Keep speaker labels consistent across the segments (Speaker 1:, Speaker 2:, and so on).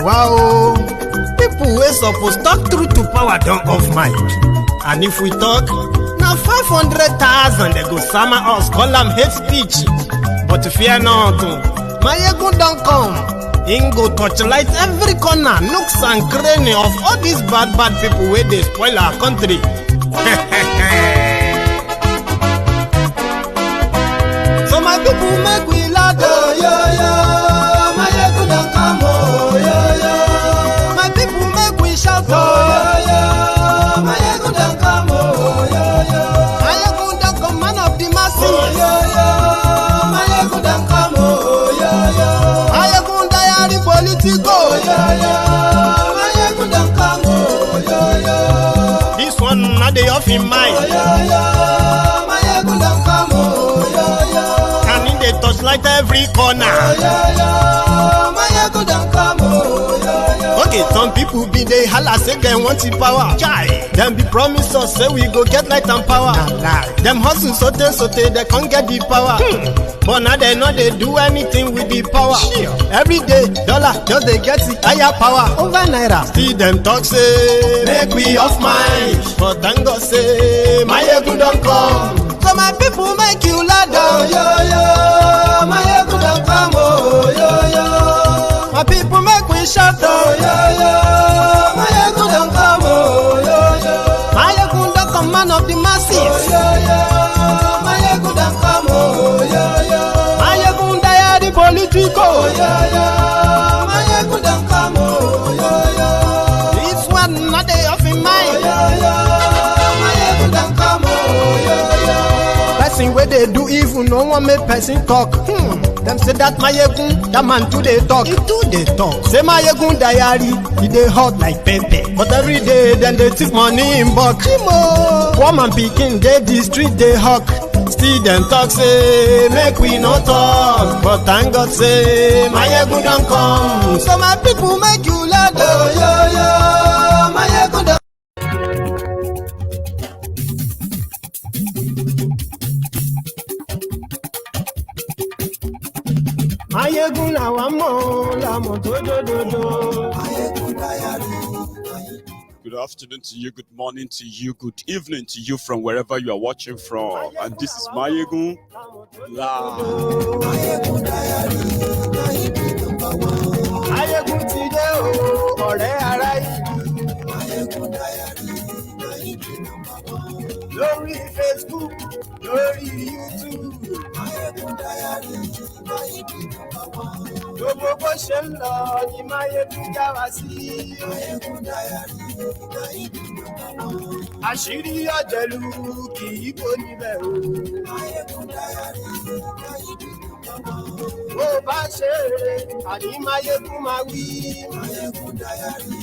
Speaker 1: Wow, people wey suppose talk truth to power don off mic. And if we talk, now 500,000 they go sama us, call them hate speech. But fear not, Mayegun don't come. He go torchlight every corner, nooks and cranny of all these bad people where they spoil our country. So my people make we loud, oh yo yo. Mayegun don't come, oh yo yo. My people make we shout, oh yo yo. Mayegun don't come, oh yo yo. Mayegun don't come, man of the masses, oh yo yo. Mayegun don't come, oh yo yo. Mayegun diary politico, oh yo yo. Mayegun don't come, oh yo yo. This one not the off in mind, oh yo yo. Mayegun don't come, oh yo yo. And in the touchlight every corner, oh yo yo. Mayegun don't come, oh yo yo. Okay, some people be they holla say they want the power. Chai, them be promise us say we go get light and power. Them hustle sote they can't get the power. But now they know they do anything with the power. Every day, dollar just they get the higher power over naira. See them talk say make we off mind, but thank God say Mayegun don't come. So my people make you loud, oh yo yo. Mayegun don't come, oh yo yo. My people make we shout, oh yo yo. Mayegun don't come, oh yo yo. Mayegun don't come, man of the masses, oh yo yo. Mayegun don't come, oh yo yo. Mayegun diary politico, oh yo yo. Mayegun don't come, oh yo yo. This one not they off in mind, oh yo yo. Mayegun don't come, oh yo yo. Person where they do evil, no one make person talk. Them say that Mayegun, that man too they talk. He too they talk. Say Mayegun diary, he they hot like pepper. But every day then they take money in bulk. Woman picking, they the street they hawk. Still them talk say make we no talk. But thank God say Mayegun don't come. So my people make you loud, oh yo yo. Mayegun don't. Mayegun làwa mọ̀, làmọ̀ tó dòdòdò. Mayegun diary.
Speaker 2: Good afternoon to you, good morning to you, good evening to you from wherever you are watching from. And this is Mayegun Live.
Speaker 1: Mayegun diary. Mayegun ti dé o, ọ̀rẹ́ ará ìlú. Mayegun diary. Lórí Facebook, lórí YouTube. Mayegun diary. Gbogbo bó ṣe ń lọ ni Mayegun já wa sí. Mayegun diary. Àṣírí ọ̀jẹ̀lú kì í bò níbẹ̀ o. Mayegun diary. Bó bá ṣe eré, àní Mayegun máa wí. Mayegun diary.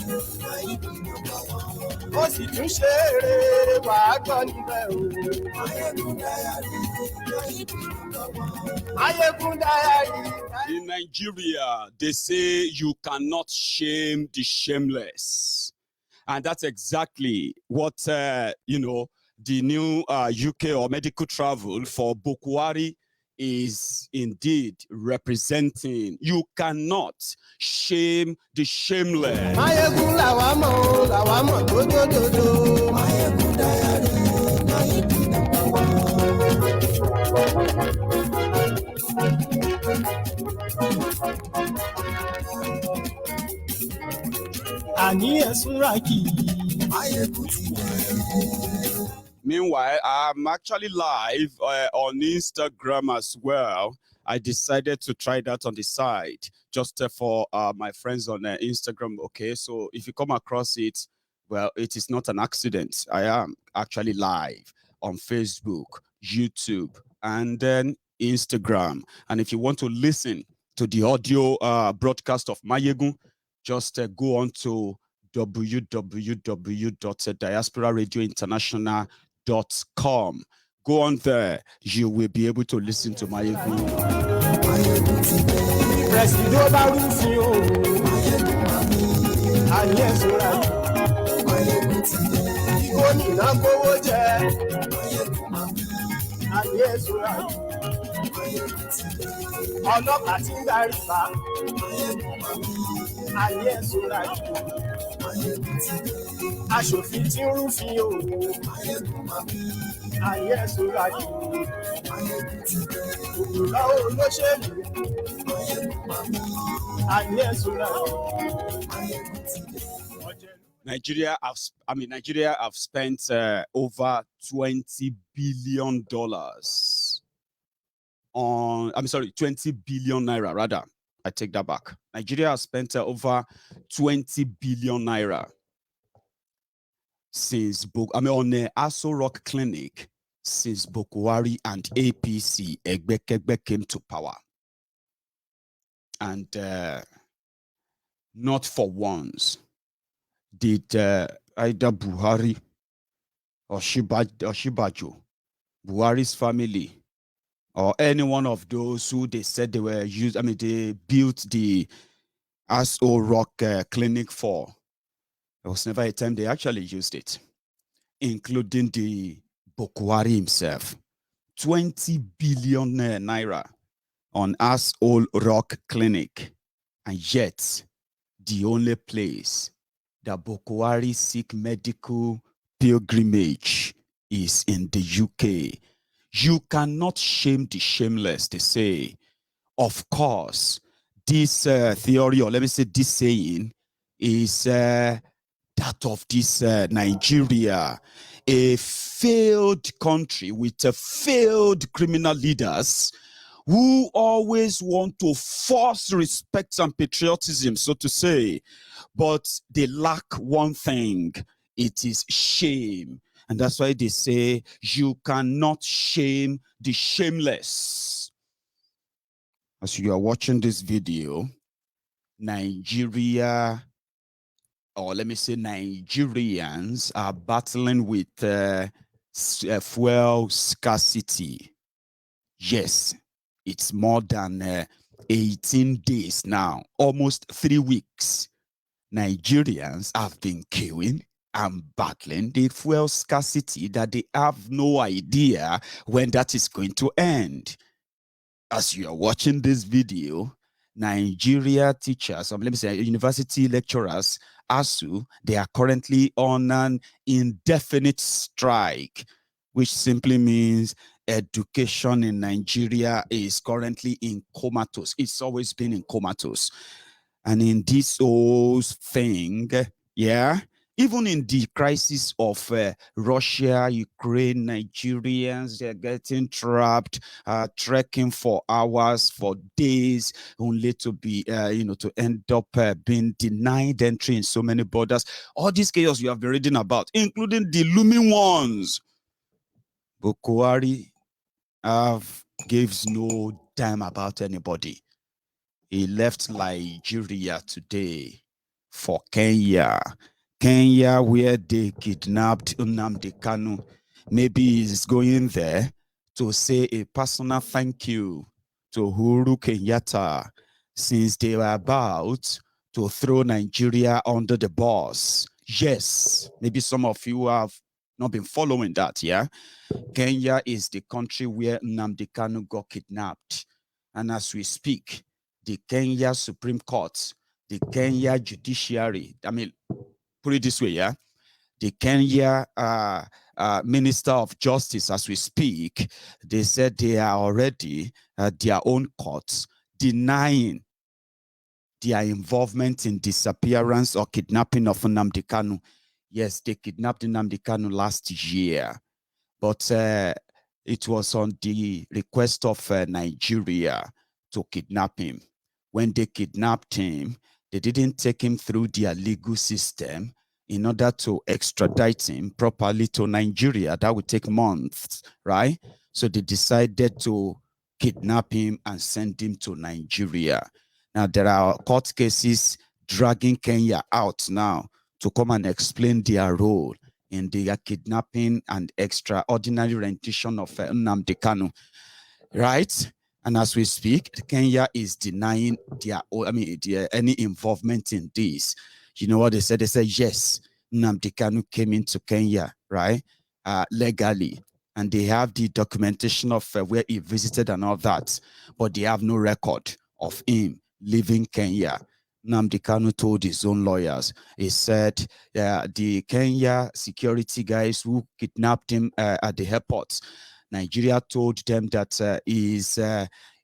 Speaker 1: Ó sì tún ṣe eré, wàá gbọ́ níbẹ̀ o. Mayegun diary. Mayegun diary.
Speaker 2: In Nigeria, they say you cannot shame the shameless. And that's exactly what, the new UK or medical travel for Buhari is indeed representing. You cannot shame the shameless.
Speaker 1: Mayegun làwa mọ̀, làwa mọ̀ dòdòdò. Mayegun diary. Àní ẹ̀sùn ràkì. Mayegun ti bẹ̀rẹ̀.
Speaker 2: Meanwhile, I'm actually live on Instagram as well. I decided to try that on the side just for my friends on Instagram. Okay, so if you come across it, well, it is not an accident. I am actually live on Facebook, YouTube, and then Instagram. And if you want to listen to the audio broadcast of Mayegun, just go on to www.diasporaradiointernational.com. Go on there, you will be able to listen to Mayegun.
Speaker 1: ọlọ́pàá tí ń darí bá ayé ẹ̀sùn láti aṣòfin tí ń rúfin òwò ayé ẹ̀sùn láti òwúrọ̀ olóṣèlú ayé ẹ̀sùn láti.
Speaker 2: Nigeria have spent over $20 billion on, $20 billion naira rather. I take that back. Nigeria has spent over 20 billion naira since on the Aso Rock Clinic since Buhari and APC Egbekegbe came to power. And not for once did either Buhari or Shibajo, Buhari's family, or any one of those who they said they were used, they built the Aso Rock Clinic for. There was never a time they actually used it, including the Buhari himself. 20 billion naira on Aso Rock Clinic, and yet the only place that Buhari seek medical pilgrimage is in the UK. You cannot shame the shameless, they say. Of course, this theory, or let me say this saying, is that of this Nigeria, a failed country with failed criminal leaders who always want to force respect and patriotism, so to say, but they lack one thing. It is shame. And that's why they say you cannot shame the shameless. As you are watching this video, Nigeria, or let me say Nigerians, are battling with fuel scarcity. Yes, it's more than 18 days now, almost 3 weeks. Nigerians have been queuing and battling the fuel scarcity that they have no idea when that is going to end. As you are watching this video, Nigeria teachers, let me say university lecturers, ASU, they are currently on an indefinite strike, which simply means education in Nigeria is currently in comatose. It's always been in comatose. And in this whole thing, yeah, even in the crisis of Russia, Ukraine, Nigerians, they're getting trapped, trekking for hours, for days, only to be, to end up being denied entry in so many borders. All these chaos you have been reading about, including the looming ones. Buhari gives no damn about anybody. He left Nigeria today for Kenya. Kenya, where they kidnapped Nnamdi Kanu. Maybe he's going there to say a personal thank you to Uhuru Kenyatta, since they were about to throw Nigeria under the bus. Yes, maybe some of you have not been following that, yeah? Kenya is the country where Nnamdi Kanu got kidnapped. And as we speak, the Kenya Supreme Court, the Kenya Judiciary, put it this way, yeah? The Kenya Minister of Justice, as we speak, they said they are already at their own courts denying their involvement in disappearance or kidnapping of Nnamdi Kanu. Yes, they kidnapped Nnamdi Kanu last year, but it was on the request of Nigeria to kidnap him. When they kidnapped him, they didn't take him through their legal system in order to extradite him properly to Nigeria. That would take months, right? So they decided to kidnap him and send him to Nigeria. Now, there are court cases dragging Kenya out now to come and explain their role in the kidnapping and extraordinary rendition of Nnamdi Kanu, right? And as we speak, Kenya is denying any involvement in this. You know what they said? They said, yes, Nnamdi Kanu came into Kenya, right? Legally. and they have the documentation of where he visited and all that, but they have no record of him leaving Kenya. Nnamdi Kanu told his own lawyers, he said the Kenya security guys who kidnapped him at the airport, Nigeria told them that he is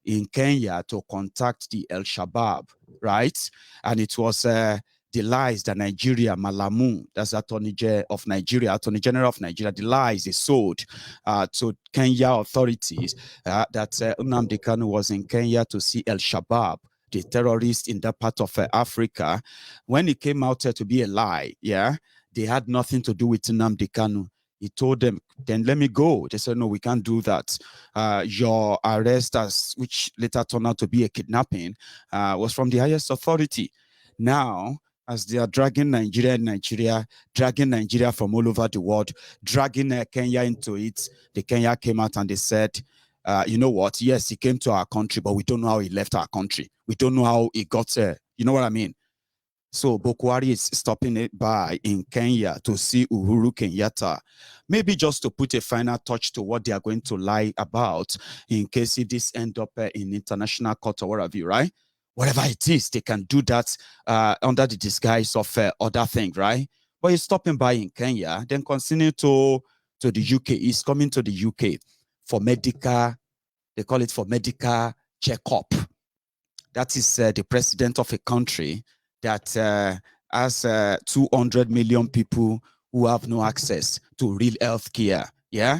Speaker 2: in Kenya to contact the El Shabaab, right? And it was the lies that Nigeria, Malamu, that's Attorney General of Nigeria, the lies they sold to Kenya authorities that Nnamdi Kanu was in Kenya to see El Shabaab, the terrorists in that part of Africa. When it came out to be a lie, yeah, they had nothing to do with Nnamdi Kanu. He told them, then let me go. They said, no, we can't do that. Your arrest, which later turned out to be a kidnapping, was from the highest authority. Now, as they are dragging Nigeria, dragging Nigeria from all over the world, dragging Kenya into it, the Kenya came out and they said, you know what? Yes, he came to our country, but we don't know how he left our country. We don't know how he got there. You know what I mean? So Buhari is stopping it by in Kenya to see Uhuru Kenyatta, maybe just to put a final touch to what they are going to lie about in case if this end up in international court or whatever, right? Whatever it is, they can do that under the disguise of other things, right? But he's stopping by in Kenya, then continuing to the UK. He's coming to the UK for medical, they call it for medical checkup. That is the president of a country that has 200 million people who have no access to real health care. Yeah,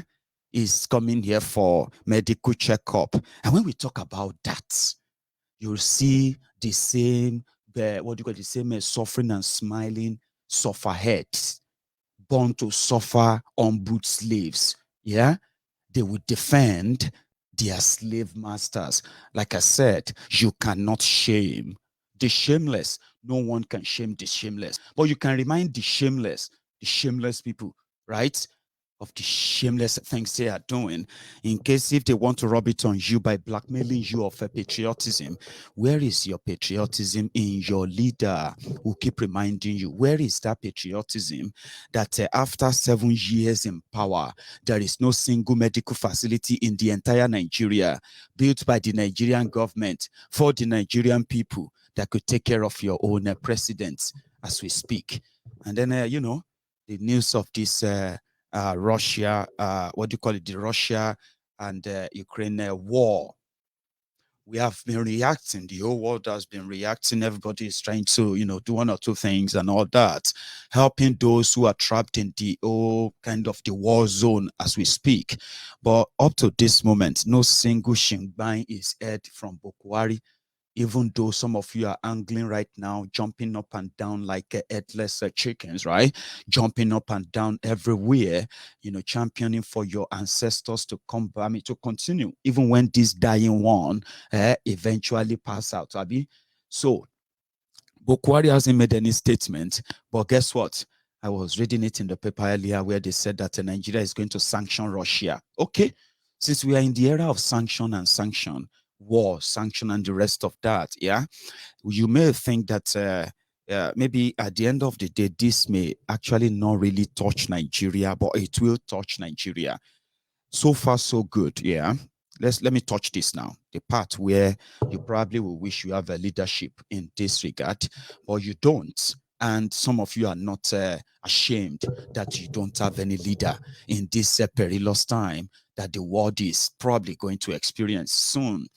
Speaker 2: is coming here for medical checkup. And when we talk about that, you'll see the same, the same suffering and smiling sufferheads born to suffer unboot slaves. Yeah, they would defend their slave masters. Like I said, you cannot shame the shameless. No one can shame the shameless, but you can remind the shameless people, right, of the shameless things they are doing, in case if they want to rub it on you by blackmailing you of a patriotism. Where is your patriotism in your leader who keep reminding you? Where is that patriotism that after 7 years in power, there is no single medical facility in the entire Nigeria built by the Nigerian government for the Nigerian people that could take care of your own president as we speak? And then, you know, the news of this Russia, what do you call it? The Russia and Ukraine war. We have been reacting. The whole world has been reacting. Everybody is trying to, you know, do one or two things and all that, helping those who are trapped in the whole kind of the war zone as we speak. But up to this moment, no single shingbai is heard from Buhari, even though some of you are angling right now, jumping up and down like headless chickens, right? Jumping up and down everywhere, you know, championing for your ancestors to come back, I mean, to continue, even when this dying one eventually pass out, Abi. So, Buhari hasn't made any statement, but guess what? I was reading it in the paper earlier where they said that Nigeria is going to sanction Russia. Okay, since we are in the era of sanction, war, sanction, and the rest of that, yeah, you may think that maybe at the end of the day, this may actually not really touch Nigeria, but it will touch Nigeria. So far, so good, yeah. Let me touch this now. The part where you probably will wish you have a leadership in this regard, but you don't. And some of you are not ashamed that you don't have any leader in this perilous time that the world is probably going to experience soon.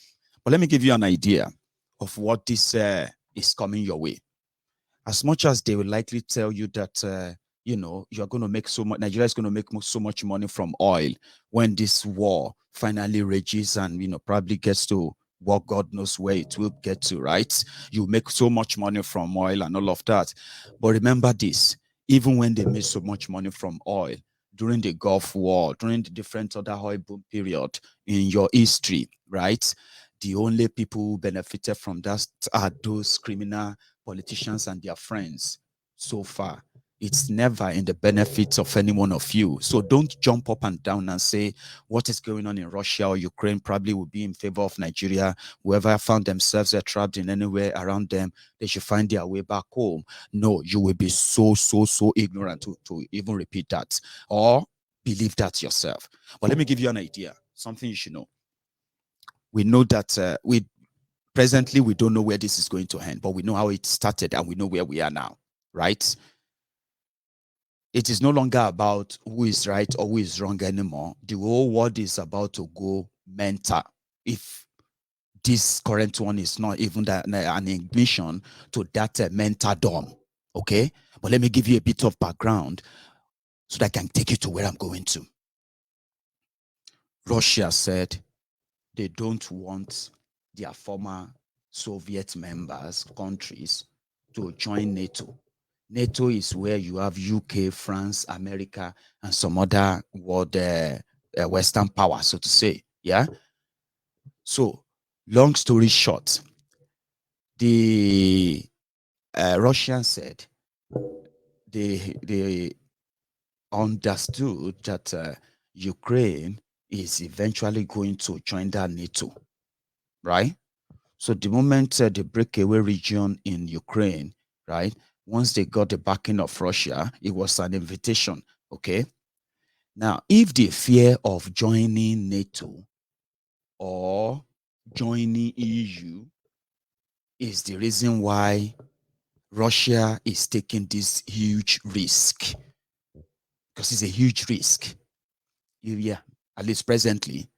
Speaker 2: But let me give you an idea of what this is coming your way. As much as they will likely tell you that, you know, you're going to make so much, Nigeria is going to make so much money from oil when this war finally rages and, you know, probably gets to what God knows where it will get to, right? You make so much money from oil and all of that. But remember this, even when they made so much money from oil, during the Gulf War, during the different other oil boom period in your history, right? The only people who benefited from that are those criminal politicians and their friends so far. It's never in the benefit of any one of you. So don't jump up and down and say what is going on in Russia or Ukraine probably will be in favor of Nigeria. Whoever found themselves trapped in anywhere around them, they should find their way back home. No, you will be so ignorant to even repeat that. Or
Speaker 3: believe that yourself. But let me give you an idea, something you should know. We know that presently we don't know where this is going to end, but we know how it started and we know where we are now, right? It is no longer about who is right or who is wrong anymore. The whole world is about to go mental. If this current one is not even an admission to that mental dome, okay? But let me give you a bit of background so that I can take you to where I'm going to. Russia said they don't want their former Soviet members, countries, to join NATO. NATO is where you have UK, France, America, and some other world Western power, so to say. Yeah. So, long story short, the Russians said they understood that Ukraine is eventually going to join that NATO, right? So the moment the breakaway region in Ukraine, right, once they got the backing of Russia, it was an invitation, okay? Now, if the fear of joining NATO or joining EU is the reason why Russia is taking this huge risk, because it's a huge risk. Yeah, at least presently,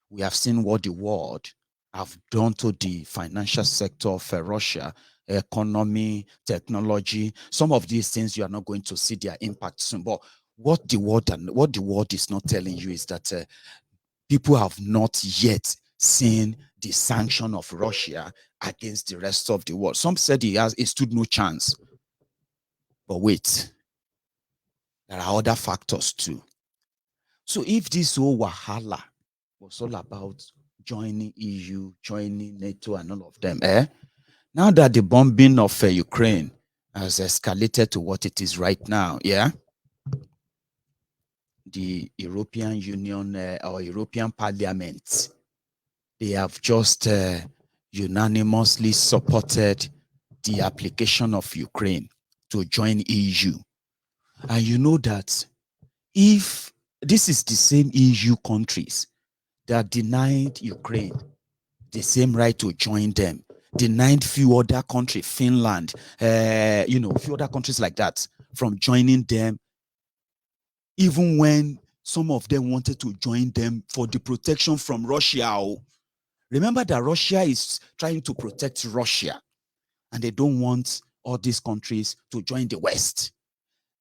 Speaker 3: we have seen what the world have done to the financial sector of Russia, economy, technology. Some of these things you are not going to see their impact soon. But what the world is not telling you is that people have not yet seen the sanction of Russia against the rest of the world. Some said it stood no chance. But wait, there are other factors too. So if this whole wahala was all about joining EU, joining NATO, and all of them, now that the bombing of Ukraine has escalated to what it is right now, yeah, the European Union or European Parliament, they have just unanimously supported the application of Ukraine to join EU. And you know that if this is the same EU countries that denied Ukraine the same right to join them, denied few other countries, Finland, few other countries like that from joining them, even when some of them wanted to join them for the protection from Russia. Remember that Russia is trying to protect Russia, and they don't want all these countries to join the West.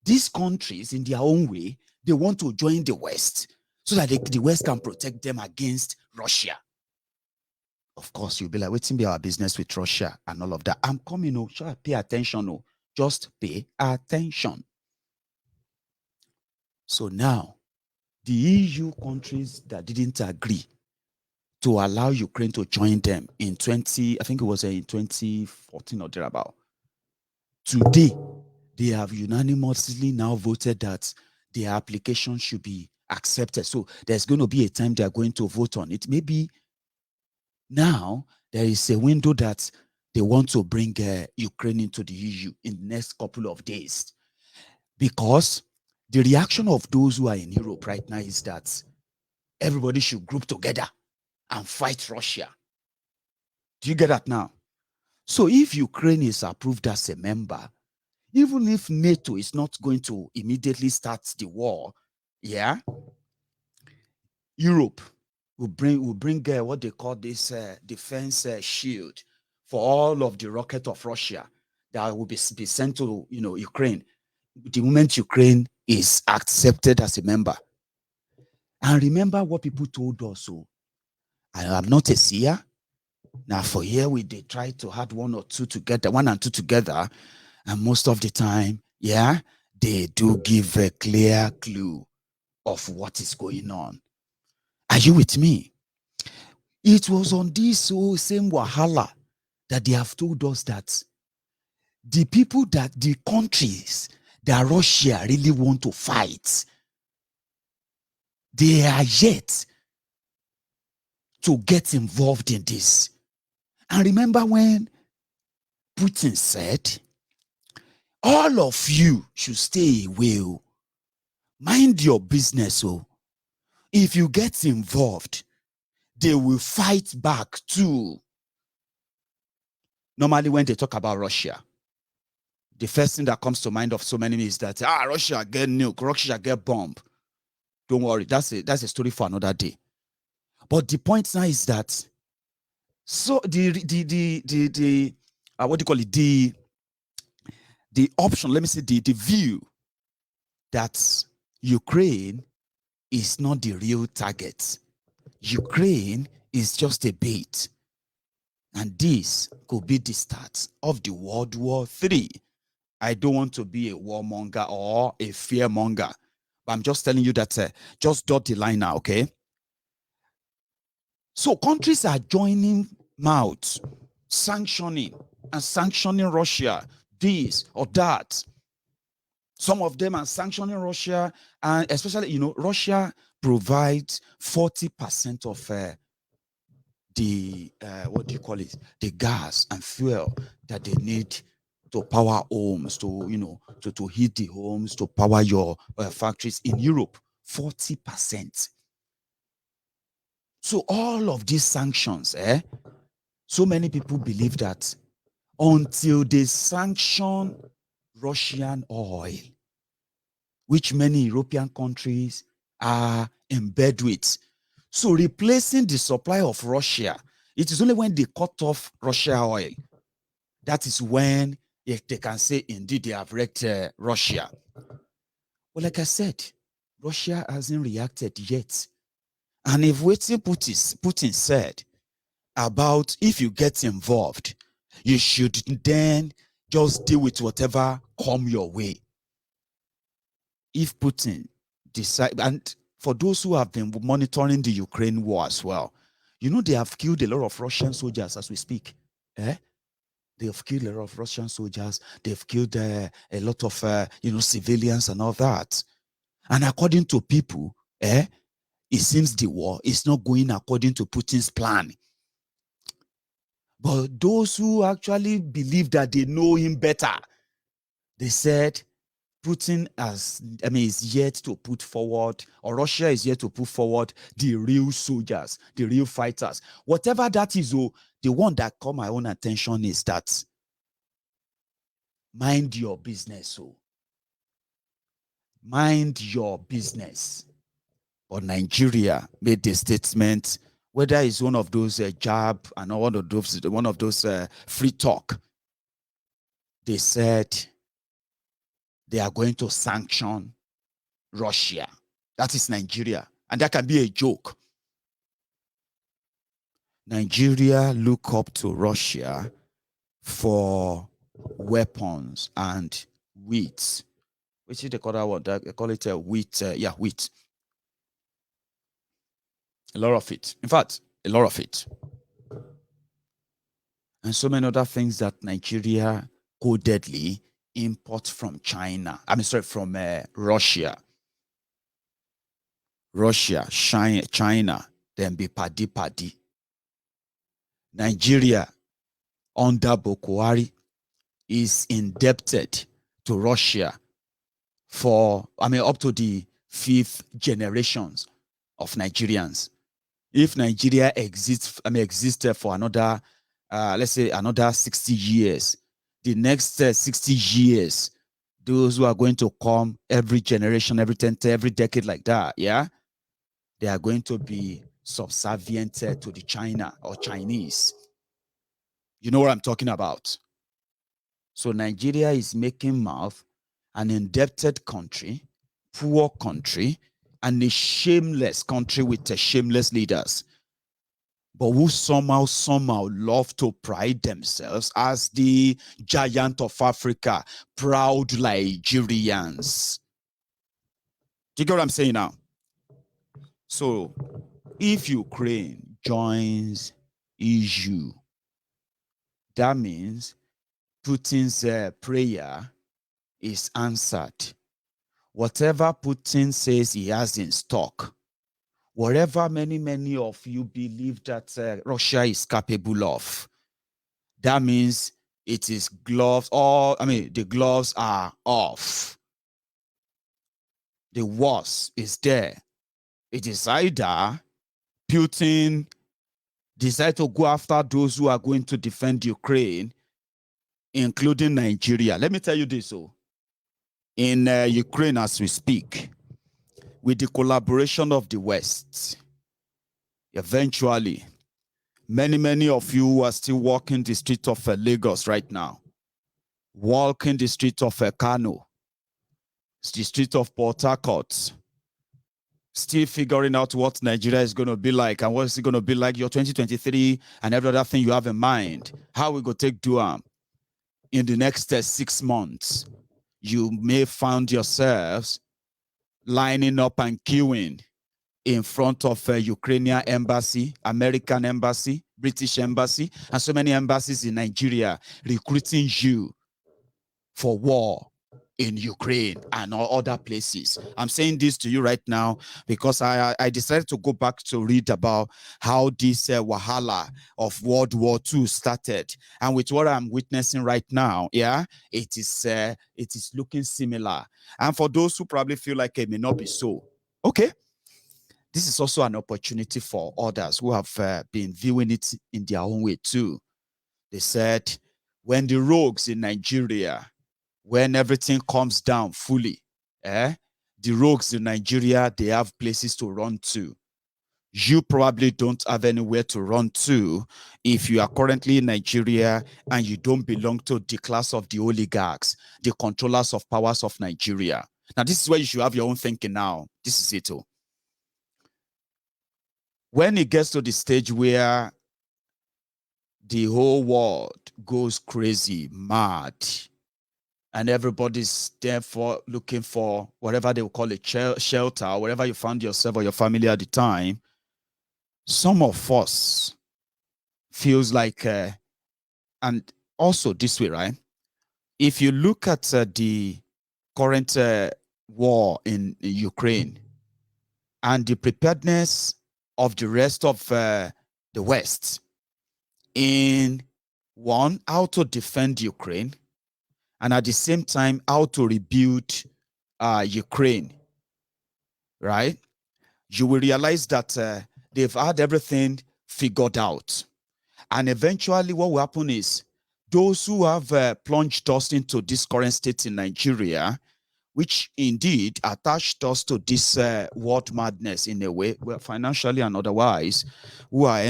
Speaker 3: These countries, in their own way, they want to join the West so that the West can protect them against Russia. Of course, you'll be like, waiting be our business with Russia and all of that. I'm coming, sure, pay attention, just pay attention. So now, the EU countries that didn't agree to allow Ukraine to join them in 2014 or thereabout, today, they have unanimously now voted that the application should be accepted. So there's going to be a time they're going to vote on it. Maybe now there is a window that they want to bring Ukraine into the EU in the next couple of days, because the reaction of those who are in Europe right now is that everybody should group together and fight Russia. Do you get that now? So if Ukraine is approved as a member, even if NATO is not going to immediately start the war, yeah, Europe will bring what they call this defense shield for all of the rocket of Russia that will be sent to Ukraine the moment Ukraine is accepted as a member. And remember what people told us. So I am not a seer. Now for here they try to add one and two together, and most of the time, yeah, they do give a clear clue of what is going on. Are you with me? It was on this same wahala that they have told us that the countries that Russia really want to fight, they are yet to get involved in this. And remember when Putin said, all of you should stay away. Mind your business. if you get involved, they will fight back too. Normally, when they talk about Russia, the first thing that comes to mind of so many is that Russia get nuke, Russia get bomb. Don't worry, that's a story for another day. But the point now is that so the what do you call it? The option, let me say the view that Ukraine is not the real target. Ukraine is just a bait. And this could be the start of the World War III. I don't want to be a warmonger or a fearmonger, but I'm just telling you that just dot the line now, okay? So countries are joining mouths, sanctioning Russia, this or that. Some of them are sanctioning Russia, and especially, Russia provides 40% of the what do you call it? The gas and fuel that they need to power homes, to heat the homes, to power your factories in Europe. 40%. So all of these sanctions, so many people believe that until they sanction Russian oil, which many European countries are in bed with, so replacing the supply of Russia, it is only when they cut off Russia oil, that is when they can say indeed they have wrecked Russia. Well, like I said, Russia hasn't reacted yet. And if what Putin said about if you get involved, you should then just deal with whatever come your way. If Putin decide, and for those who have been monitoring the Ukraine war as well, they have killed a lot of Russian soldiers as we speak. They have killed a lot of Russian soldiers. They've killed a lot of civilians and all that. And according to people, it seems the war is not going according to Putin's plan. But those who actually believe that they know him better, they said Putin is yet to put forward, or Russia is yet to put forward the real soldiers, the real fighters. Whatever that is, the one that caught my own attention is that mind your business. Mind your business. But Nigeria made the statement, whether it's one of those jab and one of those free talk, they said they are going to sanction Russia. That is Nigeria. And that can be a joke. Nigeria look up to Russia for weapons and wheat. Which is they call that one? They call it wheat. Wheat. A lot of it. In fact, a lot of it. And so many other things that Nigeria codedly import from China. From Russia. Russia, China, then be paddy. Nigeria, under Buhari, is indebted to Russia for, up to the 5th generations of Nigerians. If Nigeria existed for another, let's say another 60 years, the next 60 years, those who are going to come every generation, every decade like that, they are going to be subservient to the China or Chinese. You know what I'm talking about? So Nigeria is making mouth, an indebted country, poor country, and a shameless country with shameless leaders, but who somehow love to pride themselves as the giant of Africa, proud Nigerians. Do you get what I'm saying now? So if Ukraine joins EU, that means Putin's prayer is answered. Whatever Putin says he has in stock, whatever many of you believe that Russia is capable of, that means it is gloves, the gloves are off. The worst is there. It is either Putin decide to go after those who are going to defend Ukraine, including Nigeria. Let me tell you this, in Ukraine as we speak, with the collaboration of the West, eventually, many of you who are still walking the street of Lagos right now, walking the street of Kano, the street of Port Harcourt, still figuring out what Nigeria is going to be like and what is it going to be like your 2023 and every other thing you have in mind, how we go take Duam in the next 6 months. You may find yourselves lining up and queuing in front of a Ukrainian embassy, American embassy, British embassy, and so many embassies in Nigeria recruiting you for war in Ukraine and other places. I'm saying this to you right now because I decided to go back to read about how this wahala of World War II started. And with what I'm witnessing right now, yeah, it is looking similar. And for those who probably feel like it may not be so, okay, this is also an opportunity for others who have been viewing it in their own way too. They said, when the rogues in Nigeria, when everything comes down fully, the rogues in Nigeria, they have places to run to. You probably don't have anywhere to run to if you are currently in Nigeria and you don't belong to the class of the oligarchs, the controllers of powers of Nigeria. Now, this is where you should have your own thinking now. This is it. When it gets to the stage where the whole world goes crazy, mad, and everybody's therefore looking for whatever they will call a shelter, wherever you found yourself or your family at the time, some of us feels like, and also this way, right? If you look at the current war in Ukraine and the preparedness of the rest of the West in one, how to defend Ukraine, and at the same time, how to rebuild Ukraine, right? You will realize that they've had everything figured out. And eventually what will happen is those who have plunged us into this current state in Nigeria, which indeed attached us to this world madness in a way, well, financially and otherwise, who are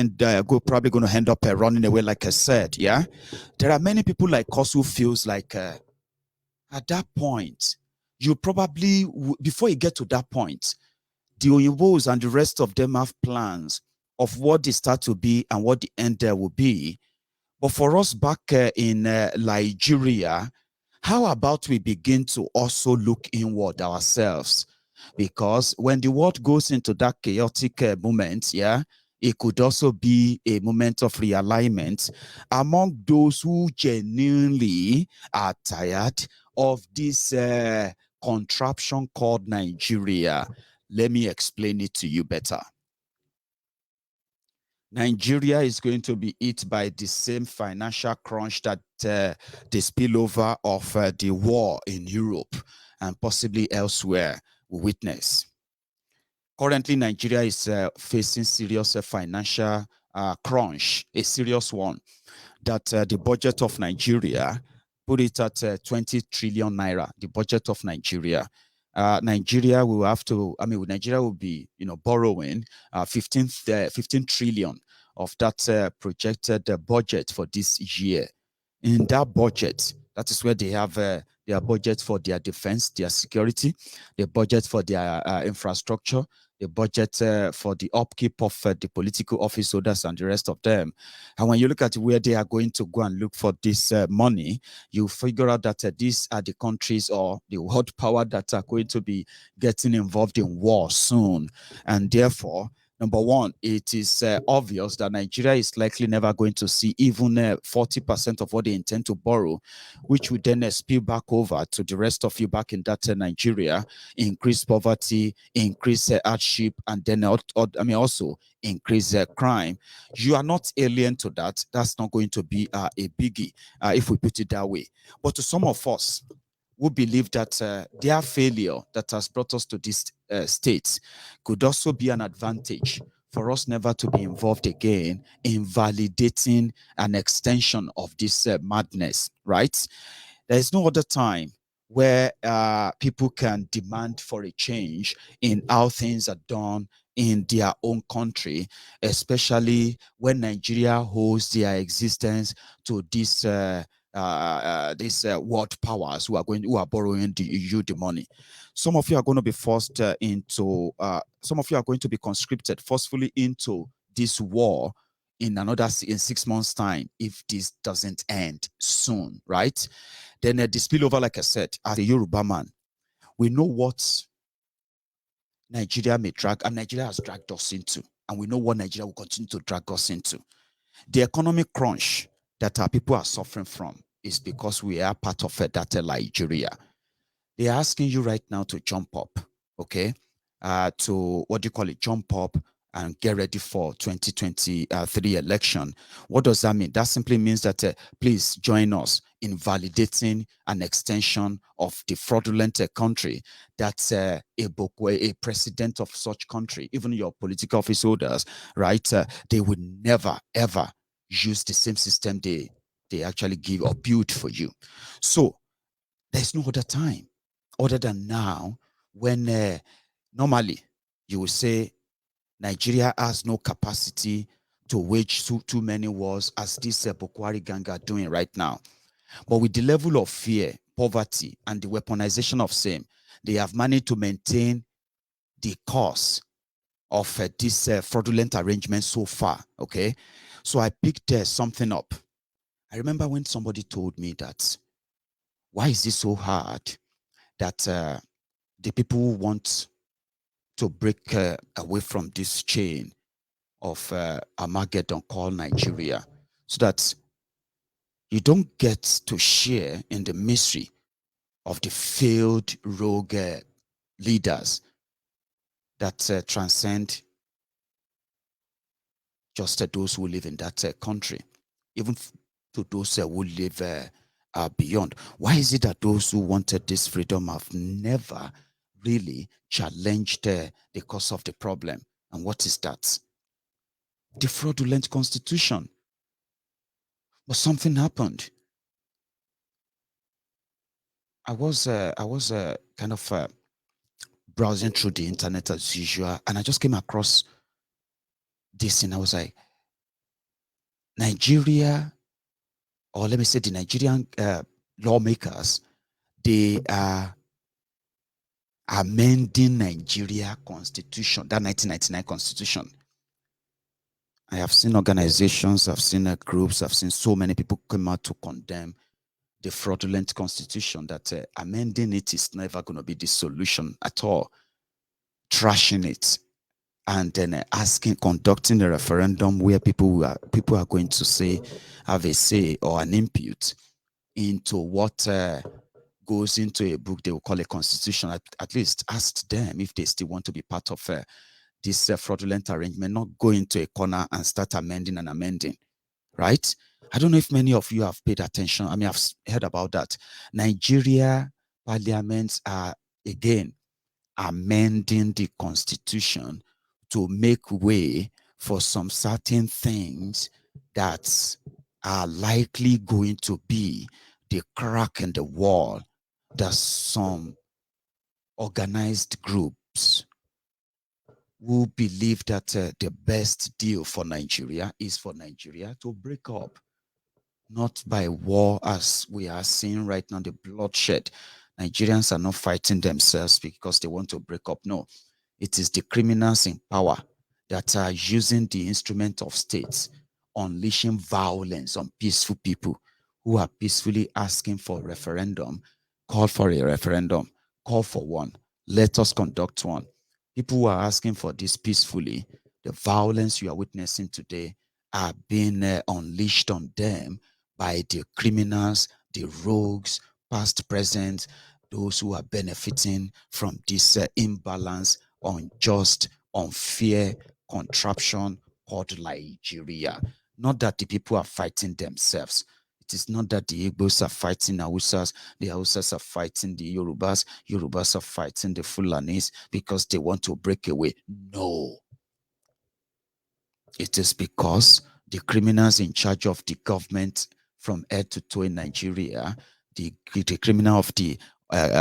Speaker 3: probably going to end up running away, like I said, yeah? There are many people like us who feels like at that point, you probably, before you get to that point, the Oyinbos and the rest of them have plans of what they start to be and what the end there will be. But for us back in Nigeria, how about we begin to also look inward ourselves? Because when the world goes into that chaotic moment, yeah, it could also be a moment of realignment among those who genuinely are tired of this contraption called Nigeria. Let me explain it to you better. Nigeria is going to be hit by the same financial crunch that the spillover of the war in Europe and possibly elsewhere will witness. Currently, Nigeria is facing serious financial crunch, a serious one, that the budget of Nigeria put it at 20 trillion naira, the budget of Nigeria. Nigeria will have to, Nigeria will be, borrowing 15 trillion of that projected budget for this year. In that budget, that is where they have their budget for their defense, their security, their budget for their infrastructure, the budget for the upkeep of the political office holders and the rest of them. And when you look at where they are going to go and look for this money, you figure out that these are the countries or the world power that are going to be getting involved in war soon. And therefore, number one, it is obvious that Nigeria is likely never going to see even 40% of what they intend to borrow, which would then spill back over to the rest of you back in that Nigeria, increase poverty, increase hardship, and then also increase crime. You are not alien to that. That's not going to be a biggie if we put it that way. But to some of us who believe that their failure that has brought us to this states could also be an advantage for us never to be involved again in validating an extension of this madness, right? There is no other time where people can demand for a change in how things are done in their own country, especially when Nigeria owes their existence to these world powers who are borrowing you the money. Some of you are going to be forced into. Some of you are going to be conscripted forcefully into this war in 6 months' time if this doesn't end soon, right? Then the spillover, like I said, as a Yoruba man, we know what Nigeria may drag, and Nigeria has dragged us into, and we know what Nigeria will continue to drag us into. The economic crunch that our people are suffering from is because we are part of that Nigeria. They are asking you right now to jump up, okay? To what do you call it? Jump up and get ready for 2023 election. What does that mean? That simply means that please join us in validating an extension of the fraudulent country that a president of such country, even your political office holders, right? They would never ever use the same system they actually give or build for you. So there's no other time other than now when normally you will say Nigeria has no capacity to wage too many wars as this Buhari gang are doing right now. But with the level of fear, poverty, and the weaponization of same, they have managed to maintain the course of this fraudulent arrangement so far, okay? So I picked something up. I remember when somebody told me that, why is this so hard that the people who want to break away from this chain of Armageddon called Nigeria, so that you don't get to share in the mystery of the failed rogue leaders that transcend just those who live in that country, even to those who live beyond. Why is it that those who wanted this freedom have never really challenged the cause of the problem? And what is that? The fraudulent constitution. But something happened. I was kind of browsing through the internet as usual, and I just came across this, and I was like, Nigeria, or let me say the Nigerian lawmakers, they are amending Nigeria constitution, that 1999 constitution. I have seen organizations, I've seen groups, I've seen so many people come out to condemn the fraudulent constitution, that amending it is never going to be the solution at all. Trashing it, and then conducting a referendum where people are going to say, have a say or an input into what goes into a book they will call a constitution. At least ask them if they still want to be part of this fraudulent arrangement, not go into a corner and start amending, right? I don't know if many of you have paid attention. I mean, I've heard about that. Nigeria parliaments are, again, amending the constitution to make way for some certain things that are likely going to be the crack in the wall that some organized groups who believe that the best deal for Nigeria is for Nigeria to break up, not by war as we are seeing right now, the bloodshed. Nigerians are not fighting themselves because they want to break up. No, it is the criminals in power that are using the instrument of states, unleashing violence on peaceful people who are peacefully asking for a referendum. Call for a referendum, call for one, let us conduct one. People who are asking for this peacefully, the violence you are witnessing today are being unleashed on them by the criminals, the rogues, past, present, those who are benefiting from this imbalance, unjust, unfair contraption called Nigeria. Not that the people are fighting themselves. It is not that the Igbos are fighting Hausas, the Hausas are fighting the Yorubas, Yorubas are fighting the Fulanis because they want to break away. No. It is because the criminals in charge of the government from head to toe in Nigeria, the criminal of the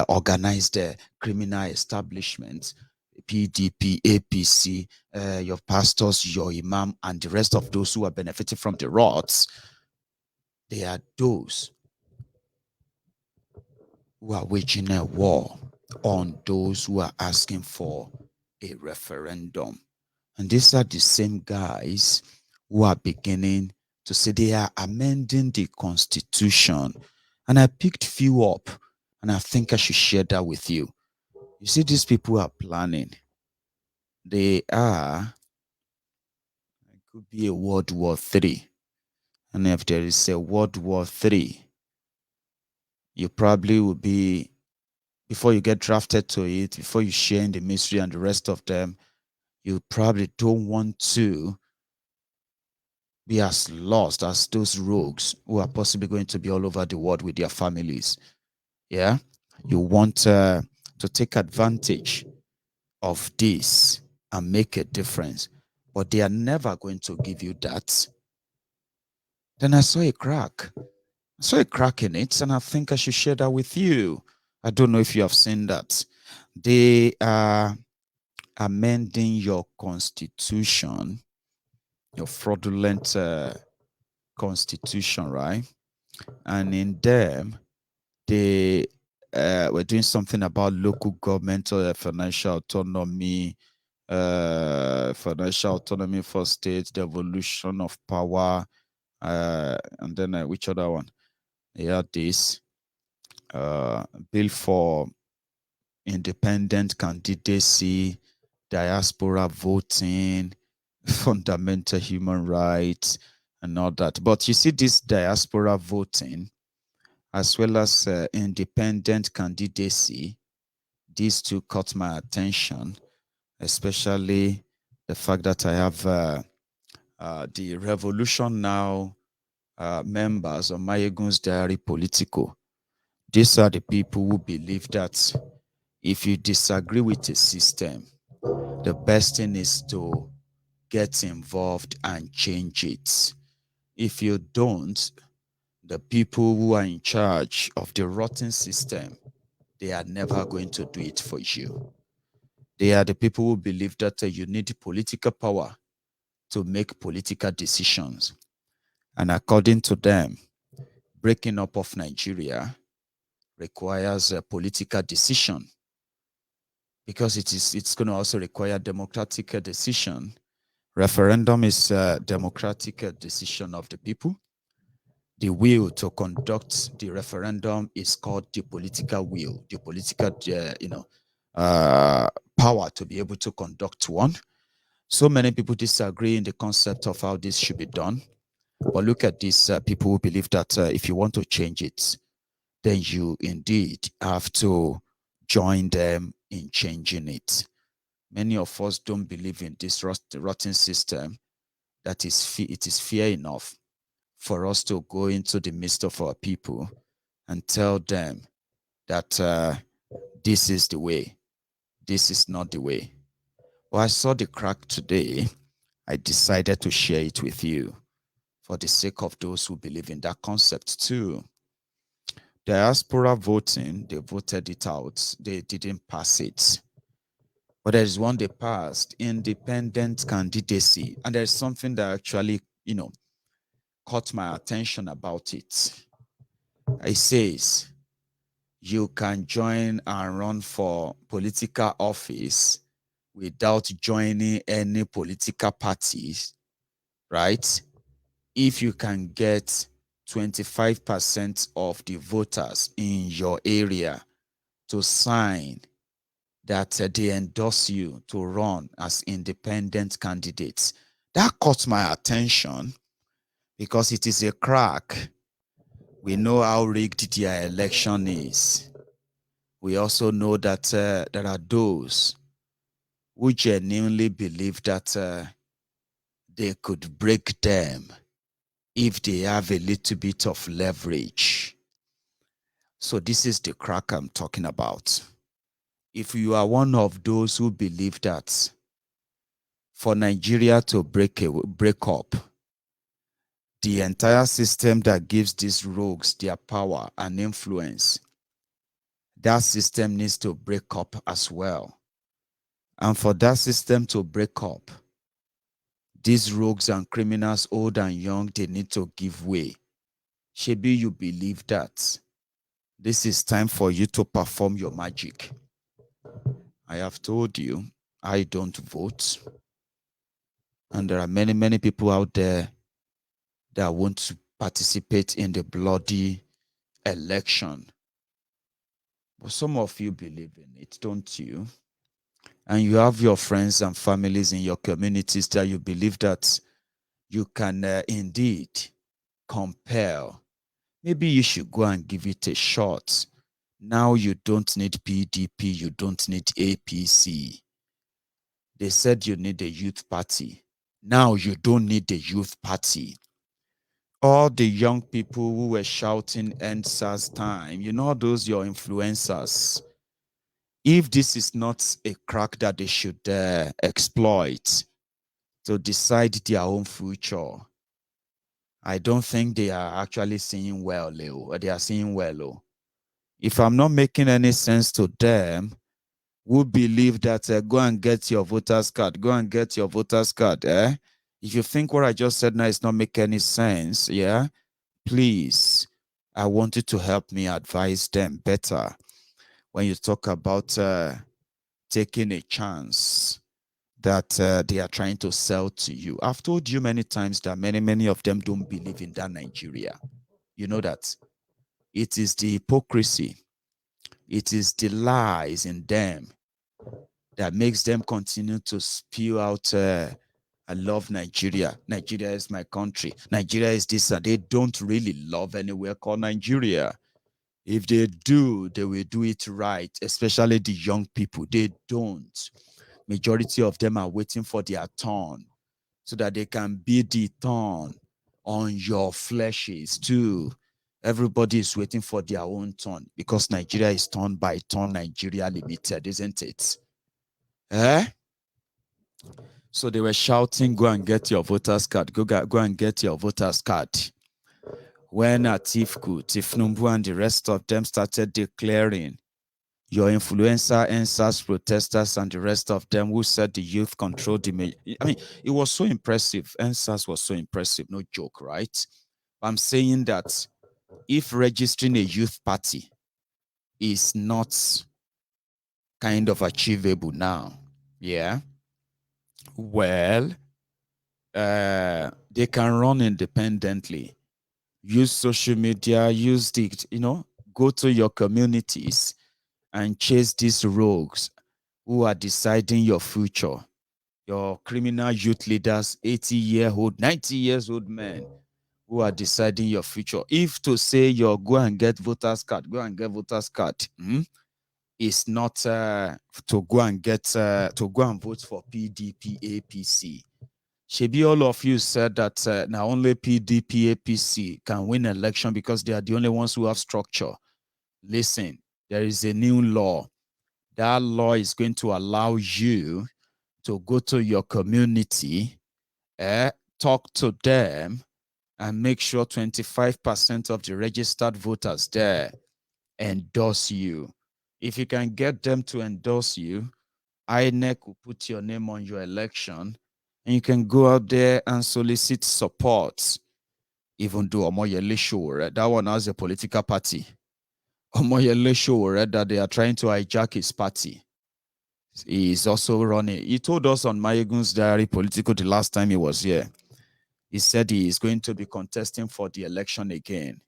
Speaker 3: organized criminal establishment, PDP, APC, your pastors, your imam, and the rest of those who are benefiting from the rods, they are those who are waging a war on those who are asking for a referendum. And these are the same guys who are beginning to say they are amending the constitution. And I picked few up, and I think I should share that with you. You see, these people are planning. They are, it could be a World War III. And if there is a World War III, you probably will be, before you get drafted to it, before you share in the mystery and the rest of them, you probably don't want to be as lost as those rogues who are possibly going to be all over the world with their families. Yeah, you want to take advantage of this and make a difference, but they are never going to give you that. Then I saw a crack. I saw a crack in it, and I think I should share that with you. I don't know if you have seen that. They are amending your constitution, your fraudulent constitution, right? And in them, they were doing something about local government or financial autonomy, for states, the evolution of power, and then which other one? They had this bill for independent candidacy, diaspora voting, fundamental human rights, and all that. But you see, this diaspora voting, as well as independent candidacy, these two caught my attention, especially the fact that I have the Revolution Now members of Mayegun's Diary Politico. These are the people who believe that if you disagree with a system, the best thing is to get involved and change it. If you don't, the people who are in charge of the rotten system, they are never going to do it for you. They are the people who believe that you need political power to make political decisions. And according to them, breaking up of Nigeria requires a political decision, because it's going to also require democratic decision. Referendum is a democratic decision of the people. The will to conduct the referendum is called the political will, the political, power to be able to conduct one. So many people disagree in the concept of how this should be done. But look at these people who believe that if you want to change it, then you indeed have to join them in changing it. Many of us don't believe in this rotten system. That is, it is fair enough for us to go into the midst of our people and tell them that this is the way, this is not the way. Well, I saw the crack today. I decided to share it with you for the sake of those who believe in that concept too. Diaspora voting, they voted it out. They didn't pass it. But there is one they passed, independent candidacy. And there's something that actually, caught my attention about it. It says, you can join and run for political office without joining any political parties, right? If you can get 25% of the voters in your area to sign that they endorse you to run as independent candidates. That caught my attention because it is a crack. We know how rigged their election is. We also know that there are those who genuinely believe that they could break them if they have a little bit of leverage. So this is the crack I'm talking about. If you are one of those who believe that for Nigeria to break up, the entire system that gives these rogues their power and influence, that system needs to break up as well. And for that system to break up, these rogues and criminals, old and young, they need to give way. Shebi, you believe that this is time for you to perform your magic. I have told you, I don't vote. And there are many, many people out there that want to participate in the bloody election. But some of you believe in it, don't you? And you have your friends and families in your communities that you believe that you can indeed compel. Maybe you should go and give it a shot. Now you don't need PDP, you don't need APC. They said you need a youth party. Now you don't need the youth party. All the young people who were shouting end SARS time, you know those your influencers. If this is not a crack that they should exploit to decide their own future, I don't think they are actually seeing well, Leo. They are seeing well. If I'm not making any sense to them, who believe that go and get your voter's card, go and get your voter's card, eh? If you think what I just said now is not making any sense, yeah, please, I want you to help me advise them better when you talk about taking a chance that they are trying to sell to you. I've told you many times that many of them don't believe in that Nigeria. You know that. It is the hypocrisy. It is the lies in them that makes them continue to spew out, I love Nigeria. Nigeria is my country. Nigeria is this, and they don't really love anywhere called Nigeria. If they do, they will do it right, especially the young people. They don't. Majority of them are waiting for their turn so that they can be the turn on your fleshes too. Everybody is waiting for their own turn because Nigeria is turn by turn Nigeria Limited, isn't it? Eh? So they were shouting, go and get your voter's card. Go and get your voter's card. When Atiku, Tifnumbu, and the rest of them started declaring, your influencer, NSAS protesters, and the rest of them who said the youth controlled the... I mean, it was so impressive. NSAS was so impressive, no joke, right? I'm saying that if registering a youth party is not kind of achievable now, yeah, well, they can run independently. Use social media, use the, go to your communities and chase these rogues who are deciding your future. Your criminal youth leaders, 80-year-old, 90-years-old men who are deciding your future. If to say you go and get voter's card, go and get voter's card, is not to go and vote for PDP, APC. Shebi, all of you said that now only PDP, APC can win election because they are the only ones who have structure. Listen, there is a new law. That law is going to allow you to go to your community, talk to them, and make sure 25% of the registered voters there endorse you. If you can get them to endorse you, INEC will put your name on your election, and you can go out there and solicit support. Even though Omoyele Sowore, that one has a political party. Omoyele Sowore, that they are trying to hijack his party. He is also running. He told us on Mayegun's Diary Political the last time he was here. He said he is going to be contesting for the election again.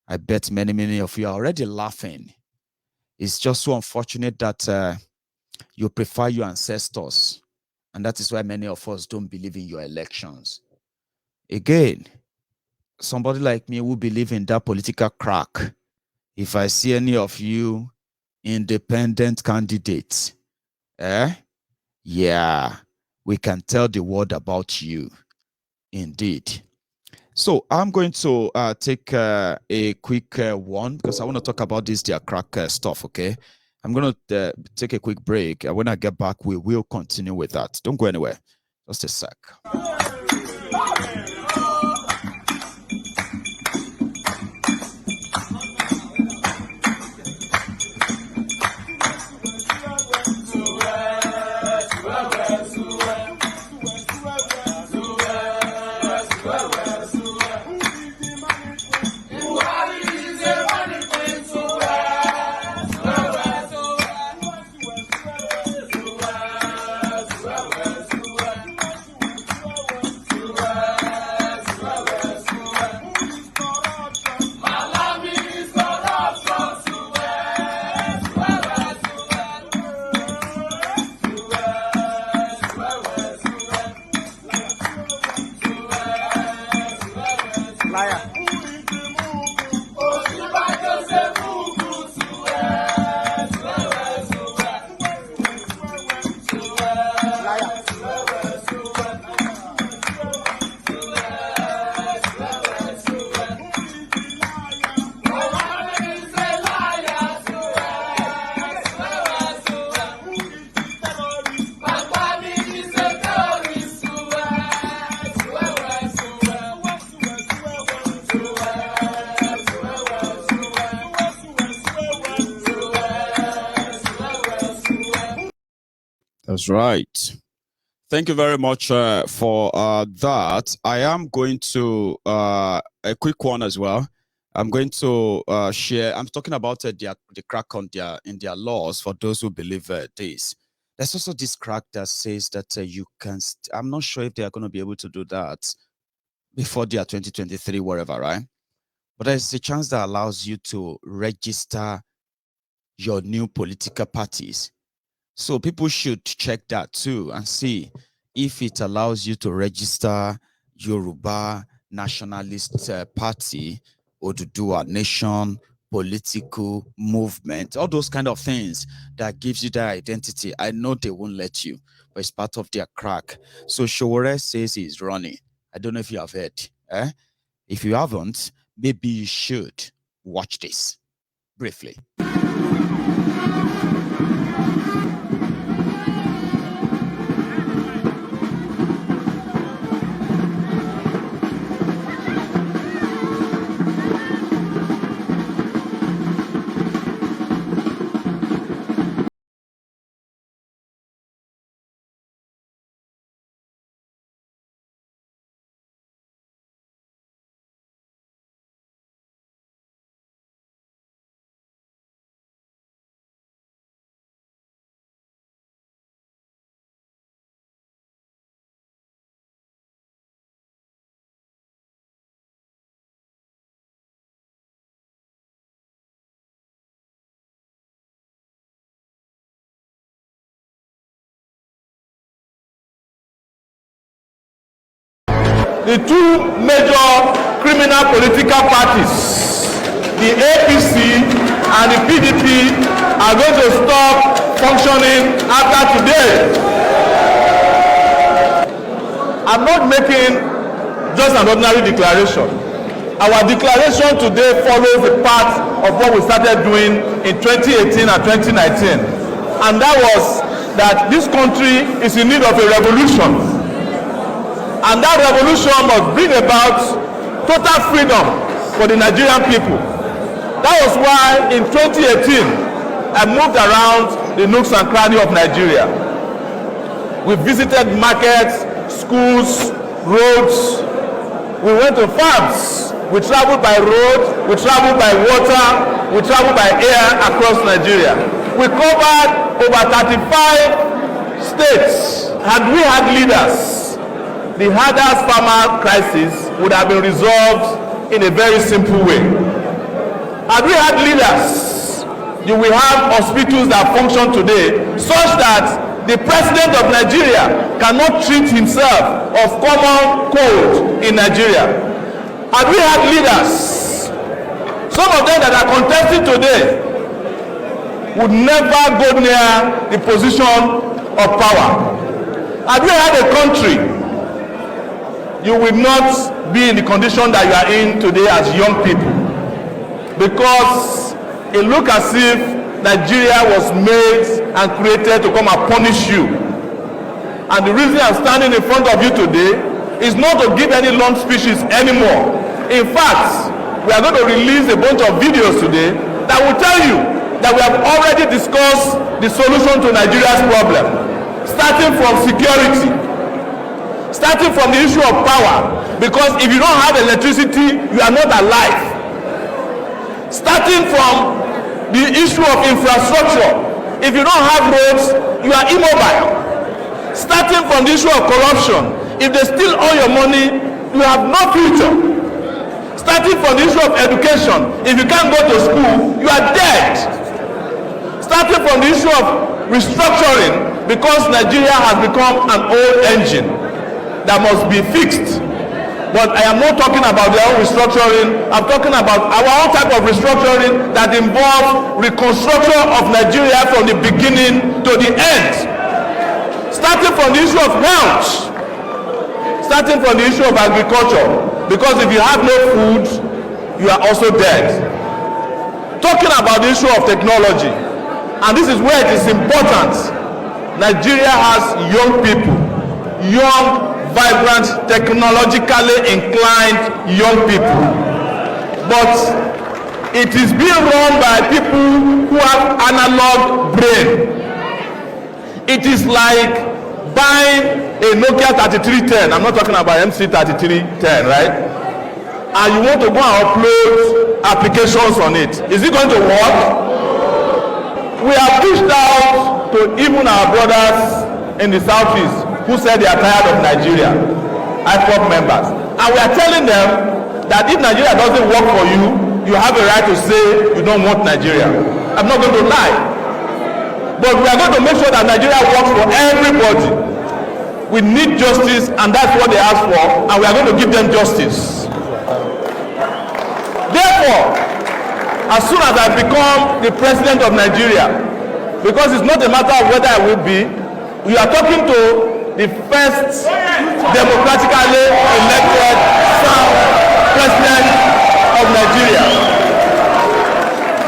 Speaker 3: I bet many of you are already laughing. It's just so unfortunate that you prefer your ancestors. And that is why many of us don't believe in your elections. Again, somebody like me who believe in that political crack, if I see any of you independent candidates, yeah, we can tell the world about you. Indeed. So I'm going to take a quick one because I want to talk about this their crack stuff, okay? I'm going to take a quick break. And when I get back, we will continue with that. Don't go anywhere. Just a sec. That's right. Thank you very much for that. I am going to a quick one as well. I'm going to share. I'm talking about the crack on in their laws for those who believe this. There's also this crack that says that you can. I'm not sure if they are going to be able to do that before the 2023, whatever, right? But there's a chance that allows you to register your new political parties. So people should check that too and see if it allows you to register Yoruba Nationalist Party, Oduduwa Nation, political movement, all those kind of things that gives you that identity. I know they won't let you, but it's part of their crack. So Showore says he's running. I don't know if you have heard. If you haven't, maybe you should watch this briefly.
Speaker 4: The two major criminal political parties, the APC and the PDP, are going to stop functioning after today. I'm not making just an ordinary declaration. Our declaration today follows the path of what we started doing in 2018 and 2019. And that was that this country is in need of a revolution. And that revolution must bring about total freedom for the Nigerian people. That was why in 2018, I moved around the nooks and crannies of Nigeria. We visited markets, schools, roads. We went to farms. We traveled by road, we traveled by water, we traveled by air across Nigeria. We covered over 35 states. Had we had leaders, the hardest farmer crisis would have been resolved in a very simple way. Had we had leaders, you will have hospitals that function today such that the president of Nigeria cannot treat himself of common cold in Nigeria. Had we had leaders, some of them that are contesting today would never go near the position of power. Had we had a country, you will not be in the condition that you are in today as young people, because it looks as if Nigeria was made and created to come and punish you. And the reason I'm standing in front of you today is not to give any long speeches anymore. In fact, we are going to release a bunch of videos today that will tell you that we have already discussed the solution to Nigeria's problem, starting from security, starting from the issue of power, because if you don't have electricity, you are not alive. Starting from the issue of infrastructure, if you don't have roads, you are immobile. Starting from the issue of corruption, if they steal all your money, you have no future. Starting from the issue of education, if you can't go to school, you are dead. Starting from the issue of restructuring, because Nigeria has become an old engine that must be fixed. But I am not talking about their own restructuring. I'm talking about our own type of restructuring that involves reconstruction of Nigeria from the beginning to the end. Starting from the issue of health, starting from the issue of agriculture, because if you have no food, you are also dead. Talking about the issue of technology, and this is where it is important. Nigeria has young people, young, vibrant, technologically inclined young people, but it is being run by people who have analog brain. It is like buying a Nokia 3310. I'm not talking about MC 3310, right? And you want to go and upload applications on it. Is it going to work? We have reached out to even our brothers in the southeast who said they are tired of Nigeria, IPOP members. And we are telling them that if Nigeria doesn't work for you, you have a right to say you don't want Nigeria. I'm not going to lie. But we are going to make sure that Nigeria works for everybody. We need justice, and that's what they ask for, and we are going to give them justice. Therefore, as soon as I become the president of Nigeria, because it's not a matter of whether I will be, we are talking to the first democratically elected president of Nigeria.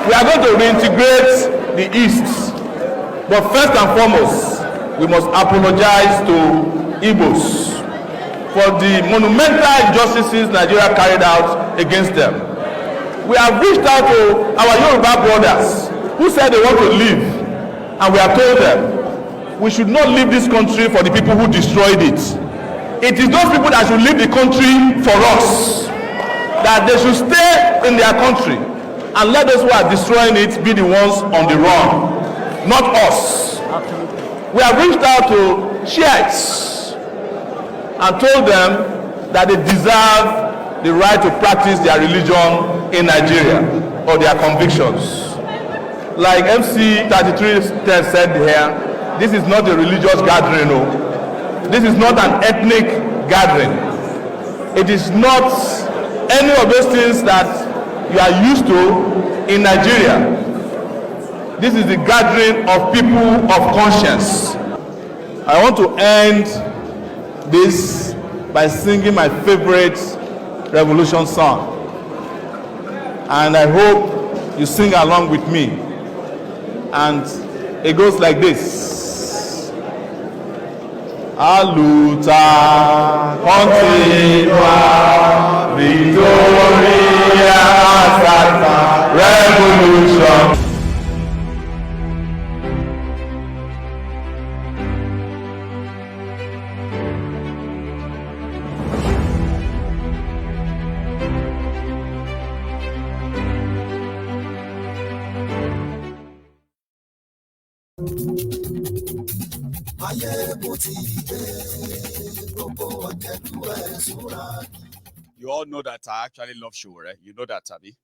Speaker 4: We are going to reintegrate the East. But first and foremost, we must apologize to Igbos for the monumental injustices Nigeria carried out against them. We have reached out to our Yoruba brothers who said they want to leave, and we have told them we should not leave this country for the people who destroyed it. It is those people that should leave the country for us, that they should stay in their country and let those who are destroying it be the ones on the run, not us. We have reached out to Shiites and told them that they deserve the right to practice their religion in Nigeria or their convictions. Like MC 3310 said here, this is not a religious gathering. No. This is not an ethnic gathering. It is not any of those things that you are used to in Nigeria. This is the gathering of people of conscience. I want to end this by singing my favorite revolution song. And I hope you sing along with me. And it goes like this. A luta continua, Victoria hasta revolution.
Speaker 2: You all know that I actually love Showore. You know that, Abi.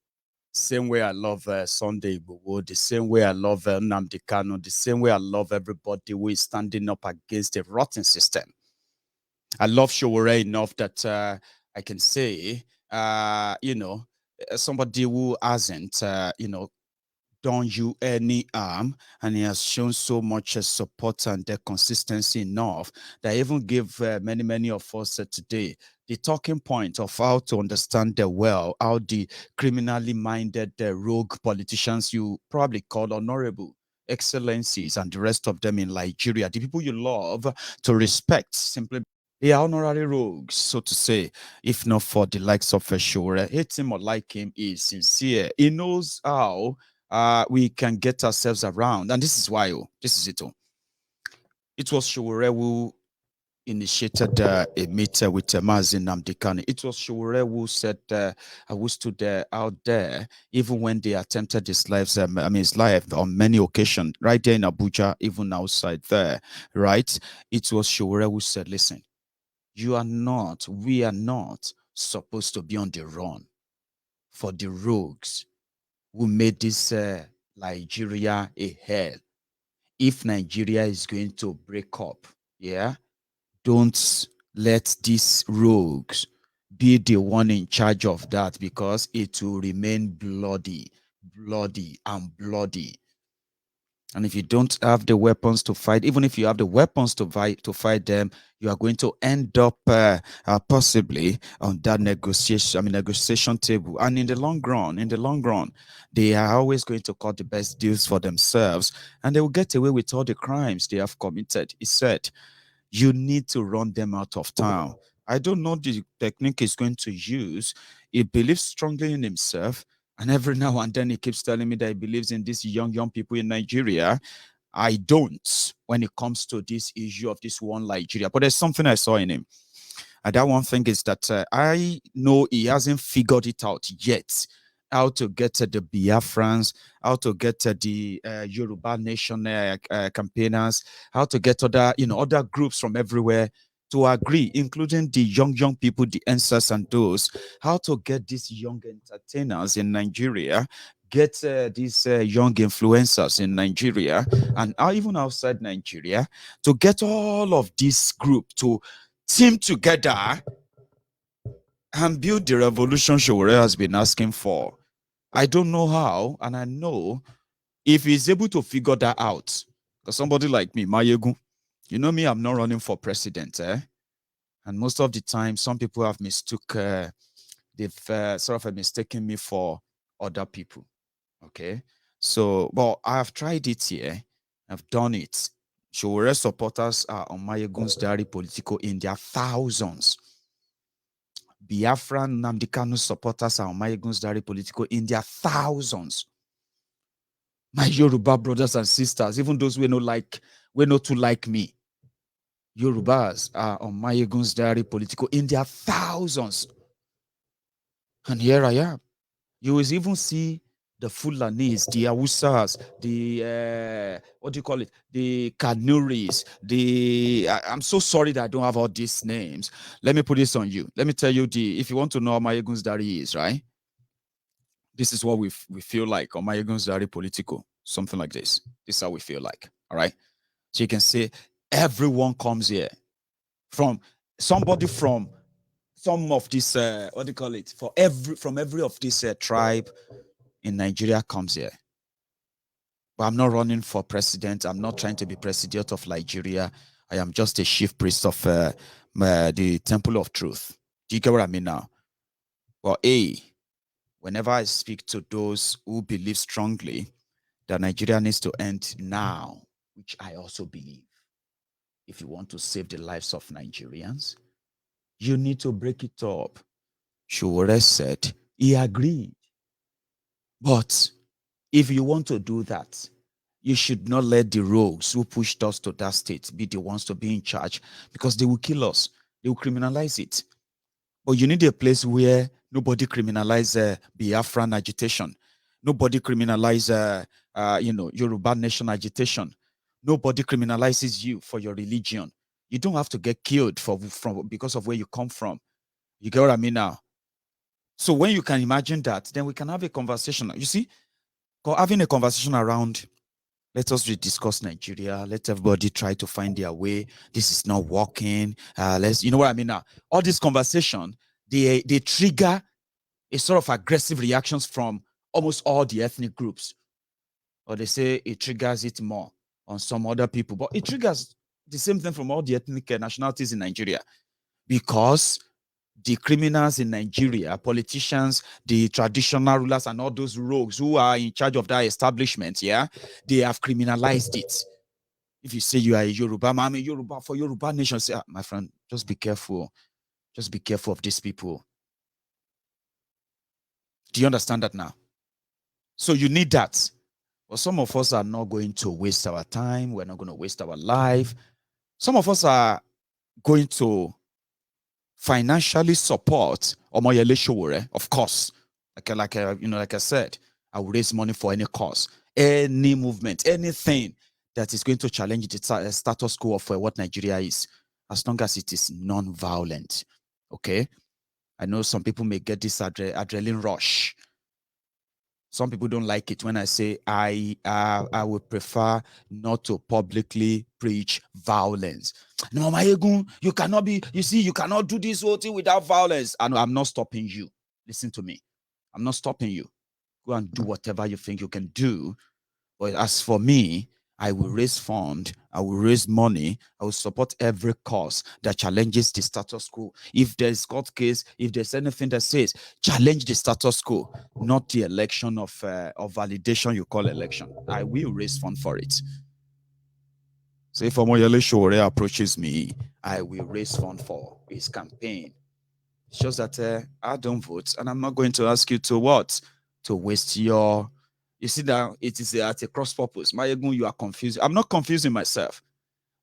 Speaker 2: Same way I love Sunday Igboho, the same way I love Nnamdi Kanu, the same way I love everybody who is standing up against a rotten system. I love Showore enough that I can say, somebody who hasn't, done
Speaker 3: done you any harm, and he has shown so much support and consistency enough that I even give many of us today the talking point of how to understand how the criminally minded rogue politicians you probably call honorable excellencies and the rest of them in Nigeria, the people you love to respect, simply they are honorary rogues, so to say. If not for the likes of Shore, hate him or like him is sincere. He knows how we can get ourselves around, and this is why. This is it. It was Shore who initiated a meet with Mazin Namdekani. It was Shore who said, who stood out there, even when they attempted his lives, his life on many occasions, right there in Abuja, even outside there, right? It was Shore who said, listen, we are not supposed to be on the run for the rogues who made this Nigeria a hell. If Nigeria is going to break up, yeah, don't let these rogues be the one in charge of that, because it will remain bloody, and bloody. And if you don't have the weapons to fight, even if you have the weapons to fight them, you are going to end up possibly on that negotiation table. And in the long run, they are always going to cut the best deals for themselves, and they will get away with all the crimes they have committed. He said, you need to run them out of town. I don't know the technique he's going to use. He believes strongly in himself, and every now and then he keeps telling me that he believes in these young people in Nigeria. I don't, when it comes to this issue of this one Nigeria. But there's something I saw in him. And that one thing is that I know he hasn't figured it out yet, how to get to the Biafrans, how to get to the Yoruba Nation campaigners, how to get other groups from everywhere to agree, including the young people, the answers and those, how to get these young entertainers in Nigeria, get these young influencers in Nigeria, and even outside Nigeria, to get all of this group to team together and build the revolution Showore has been asking for. I don't know how, and I know if he's able to figure that out, because somebody like me, Mayegun, you know me, I'm not running for president, and most of the time, some people have they've sort of mistaken me for other people, okay? So, but I have tried it here. I've done it. Showore supporters are on Mayegun's diary political in their thousands. Biafran Nnamdi Kanu supporters are on Mayegun's diary political in their thousands. My Yoruba brothers and sisters, even those we not too like me, Yorubas are on Mayegun's diary political in their thousands. And here I am. You will even see the Fulanis, the Awusas, the what do you call it? The Kanuris, I'm so sorry that I don't have all these names. Let me put this on you. Let me tell you if you want to know how Mayegun's diary is, right? This is what we feel like on Mayegun's diary political, something like this. This is how we feel like, all right? So you can see everyone comes here from somebody from some of this, what do you call it? From every of this tribe in Nigeria comes here. But I'm not running for president. I'm not trying to be president of Nigeria. I am just a chief priest of the Temple of Truth. Do you get what I mean now? Well, whenever I speak to those who believe strongly that Nigeria needs to end now, which I also believe, if you want to save the lives of Nigerians, you need to break it up. Showore said he agreed. But if you want to do that, you should not let the rogues who pushed us to that state be the ones to be in charge, because they will kill us. They will criminalize it. But you need a place where nobody criminalize Biafran agitation. Nobody criminalize, Yoruba nation agitation. Nobody criminalizes you for your religion. You don't have to get killed because of where you come from. You get what I mean now? So when you can imagine that, then we can have a conversation. You see, having a conversation around, let us rediscuss Nigeria. Let everybody try to find their way. This is not working. You know what I mean now? All this conversation, they trigger a sort of aggressive reactions from almost all the ethnic groups. or they say it triggers it more on some other people, but it triggers the same thing from all the ethnic nationalities in Nigeria, because the criminals in Nigeria, politicians, the traditional rulers, and all those rogues who are in charge of that establishment, yeah, they have criminalized it. If you say you are a Yoruba, I'm a Yoruba for Yoruba nation, say, my friend, just be careful. Just be careful of these people. Do you understand that now? So you need that. Well, some of us are not going to waste our time. We're not going to waste our life. Some of us are going to financially support Omoyele Sowore, of course. Like I said, I will raise money for any cause, any movement, anything that is going to challenge the status quo of what Nigeria is, as long as it is non-violent. Okay? I know some people may get this adrenaline rush. Some people don't like it when I say I would prefer not to publicly preach violence. No, Mama Egun, you cannot be, you cannot do this whole thing without violence. And I'm not stopping you. Listen to me. I'm not stopping you. Go and do whatever you think you can do. But as for me, I will raise funds, I will raise money, I will support every cause that challenges the status quo. If there's court case, if there's anything that says challenge the status quo, not the election of validation you call election, I will raise funds for it. So if Omoyele Sowore approaches me, I will raise funds for his campaign. It's just that I don't vote, and I'm not going to ask you to what? To waste your... You see that it is at a cross purpose. Mayegun, you are confused. I'm not confusing myself.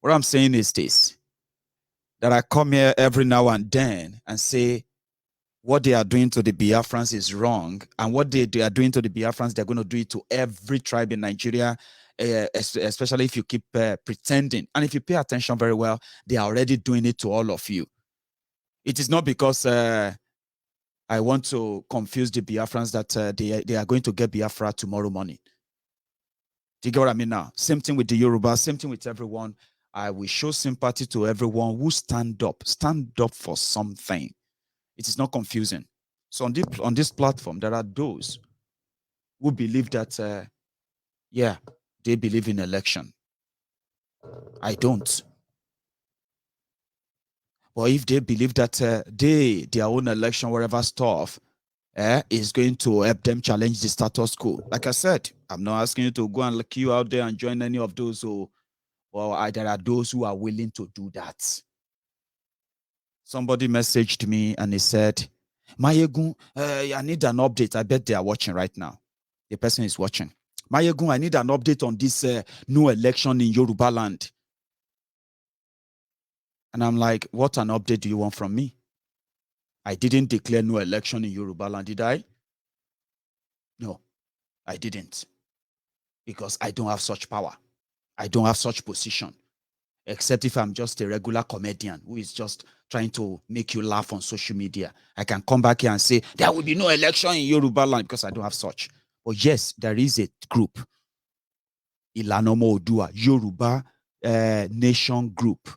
Speaker 3: What I'm saying is this, that I come here every now and then and say what they are doing to the Biafrans is wrong, and what they are doing to the Biafrans, they're going to do it to every tribe in Nigeria, especially if you keep pretending. And if you pay attention very well, they are already doing it to all of you. It is not because I want to confuse the Biafrans that they are going to get Biafra tomorrow morning. Do you get what I mean now? Same thing with the Yoruba, same thing with everyone. I will show sympathy to everyone who stand up for something. It is not confusing. So on this platform, there are those who believe that, yeah, they believe in election. I don't. But if they believe that their own election, whatever stuff, is going to help them challenge the status quo. Like I said, I'm not asking you to go and queue out there and join any of those who, well, there are those who are willing to do that. Somebody messaged me and he said, Mayegun, I need an update. I bet they are watching right now. The person is watching. Mayegun, I need an update on this new election in Yoruba land. And I'm like, what an update do you want from me? I didn't declare no election in Yoruba land, did I? No, I didn't. Because I don't have such power. I don't have such position. Except if I'm just a regular comedian who is just trying to make you laugh on social media. I can come back here and say, there will be no election in Yoruba land because I don't have such. But yes, there is a group, Ilanomo Odua, Yoruba Nation Group,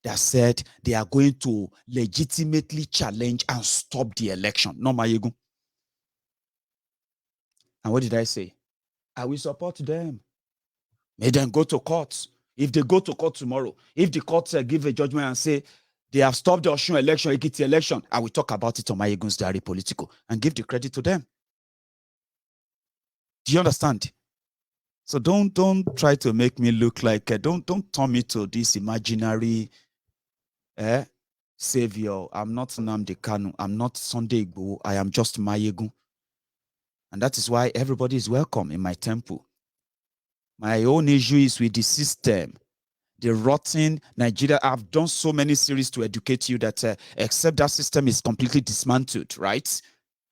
Speaker 3: that said they are going to legitimately challenge and stop the election. No, Mayegun. And what did I say? I will support them. May them go to court. If they go to court tomorrow, if the court give a judgment and say they have stopped the Osun election, Ekiti election, I will talk about it on Mayegun's Diary Political and give the credit to them. Do you understand? So don't try to make me look like don't turn me to this imaginary savior. I'm not Nnamdi Kanu. I'm not Sunday Igboho. I am just Mayegun. And that is why everybody is welcome in my temple. My own issue is with the system, the rotten Nigeria. I've done so many series to educate you that except that system is completely dismantled, right?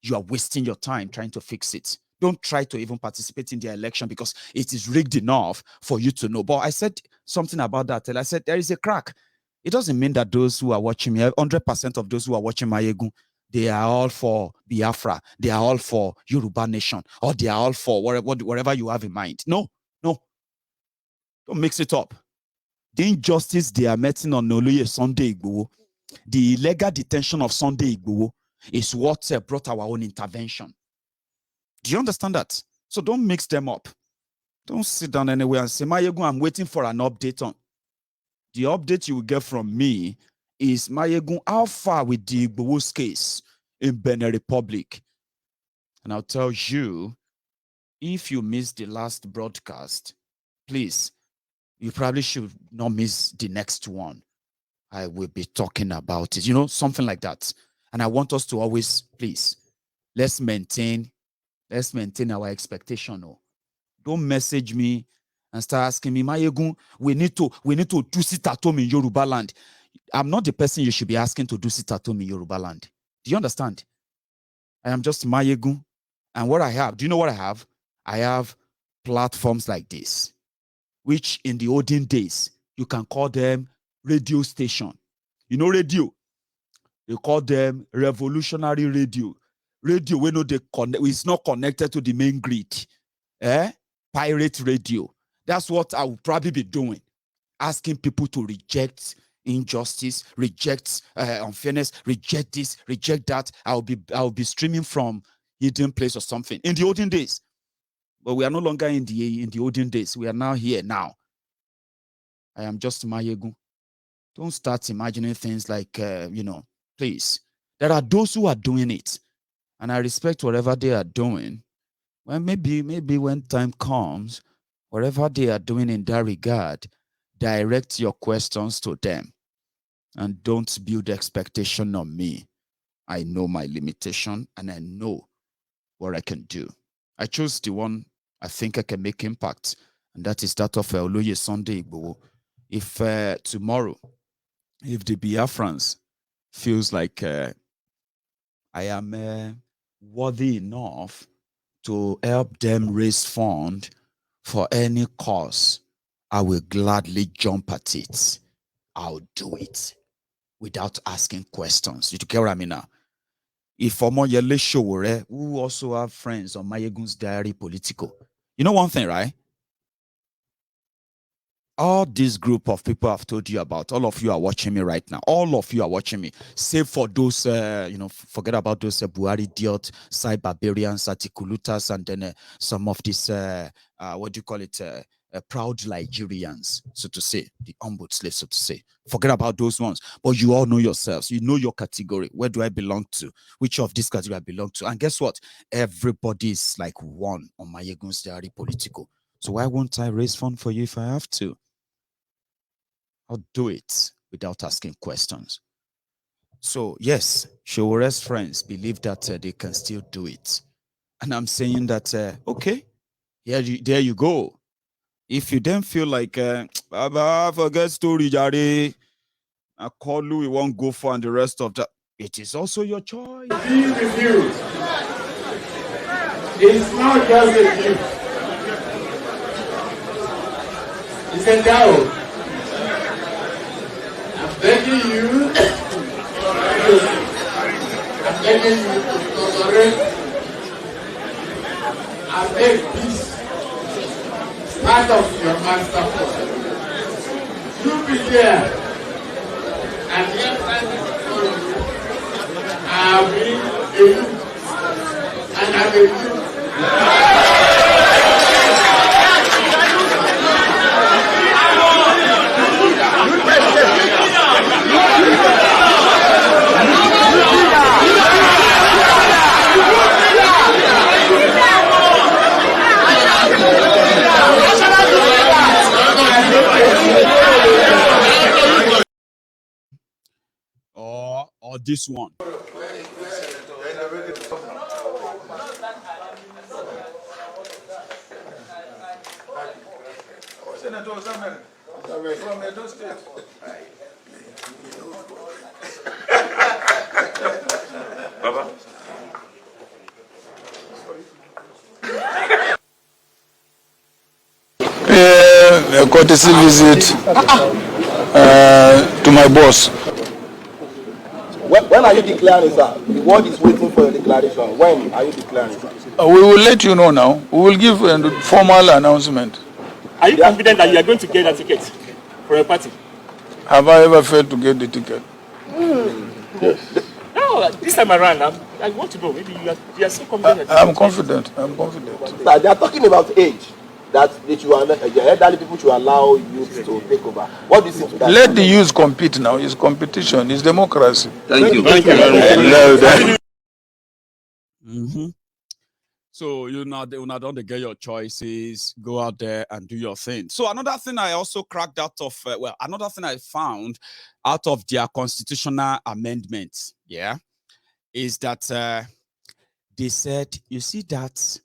Speaker 3: You are wasting your time trying to fix it. Don't try to even participate in the election because it is rigged enough for you to know. But I said something about that. And I said, there is a crack. It doesn't mean that those who are watching me, 100% of those who are watching Mayegun, they are all for Biafra. They are all for Yoruba nation. Or they are all for whatever you have in mind. No. Don't mix it up. The injustice they are meting on Oluye Sunday Igboho, the illegal detention of Sunday Igboho, is what brought our own intervention. Do you understand that? So don't mix them up. Don't sit down anywhere and say, Mayegun, I'm waiting for an update on. The update you will get from me is, Mayegun, how far with the Igbo's case in Benin Republic? And I'll tell you, if you missed the last broadcast, please, you probably should not miss the next one. I will be talking about it, something like that. And I want us to always, please, let's maintain our expectation. Don't message me and start asking me, Mayegun, we need to do sit at home in Yoruba land. I'm not the person you should be asking to do sit at home in Yoruba land. Do you understand? I am just Mayegun. And what I have, do you know what I have? I have platforms like this, which in the olden days, you can call them radio station. Radio. They call them revolutionary radio. Radio, we know it's not connected to the main grid. Pirate radio. That's what I will probably be doing. Asking people to reject injustice, reject unfairness, reject this, reject that. I'll be streaming from hidden place or something. In the olden days. But we are no longer in the olden days. We are now here now. I am just Mayegun. Don't start imagining things like, please. There are those who are doing it. And I respect whatever they are doing. Well, maybe when time comes, whatever they are doing in that regard, direct your questions to them. And don't build expectation on me. I know my limitation and I know what I can do. I chose the one I think I can make impact, and that is that of Oloye Sunday Igboho. If tomorrow, if the Biafrans feels like I am worthy enough to help them raise fund for any cause, I will gladly jump at it. I'll do it without asking questions. You get what I mean now? If Omoyele Sowore, who also have friends on Mayegun's Diary Political, you know one thing, right? All this group of people I've told you about, all of you are watching me right now. All of you are watching me. Save for those, forget about those Buhari idiot, side barbarians, articulutas, and then some of these, proud Nigerians, so to say, the humble slaves, so to say. Forget about those ones. But you all know yourselves. You know your category. Where do I belong to? Which of these categories I belong to? And guess what? Everybody is like one on Mayegun's Diary Political. So why won't I raise fund for you if I have to? I'll do it without asking questions. So yes, Showore's friends believe that they can still do it. And I'm saying that, okay, there you go. If you then feel like, Baba, forget story, Jare, I call you, we won't go for and the rest of that, it is also your choice.
Speaker 5: Be refused. It's not just a gift. It's a doubt. I'm begging you to tolerate and make peace part of your master plan. You be there, and yet I'll be a youth, and I'm a youth.
Speaker 3: Or this one.
Speaker 6: Baba.
Speaker 7: A courtesy visit to my boss.
Speaker 8: When are you declaring, sir? The world is waiting for your declaration. When are you declaring, sir?
Speaker 7: We will let you know now. We will give a formal announcement.
Speaker 6: Are you confident that you are going to get a ticket for your party?
Speaker 7: Have I ever failed to get the ticket?
Speaker 6: Yes. No, this time around, I want to know. Maybe you are so confident.
Speaker 7: I'm confident. I'm confident.
Speaker 8: Sir, they are talking about age. that you are the elderly people should allow youth to take over. What do you say to that?
Speaker 7: Let the youth compete now. It's competition. It's democracy.
Speaker 6: Thank you very much.
Speaker 2: So you not don't get your choices, go out there and do your thing. So another thing I also cracked out of another thing I found out of their constitutional amendments, is that they said, you see that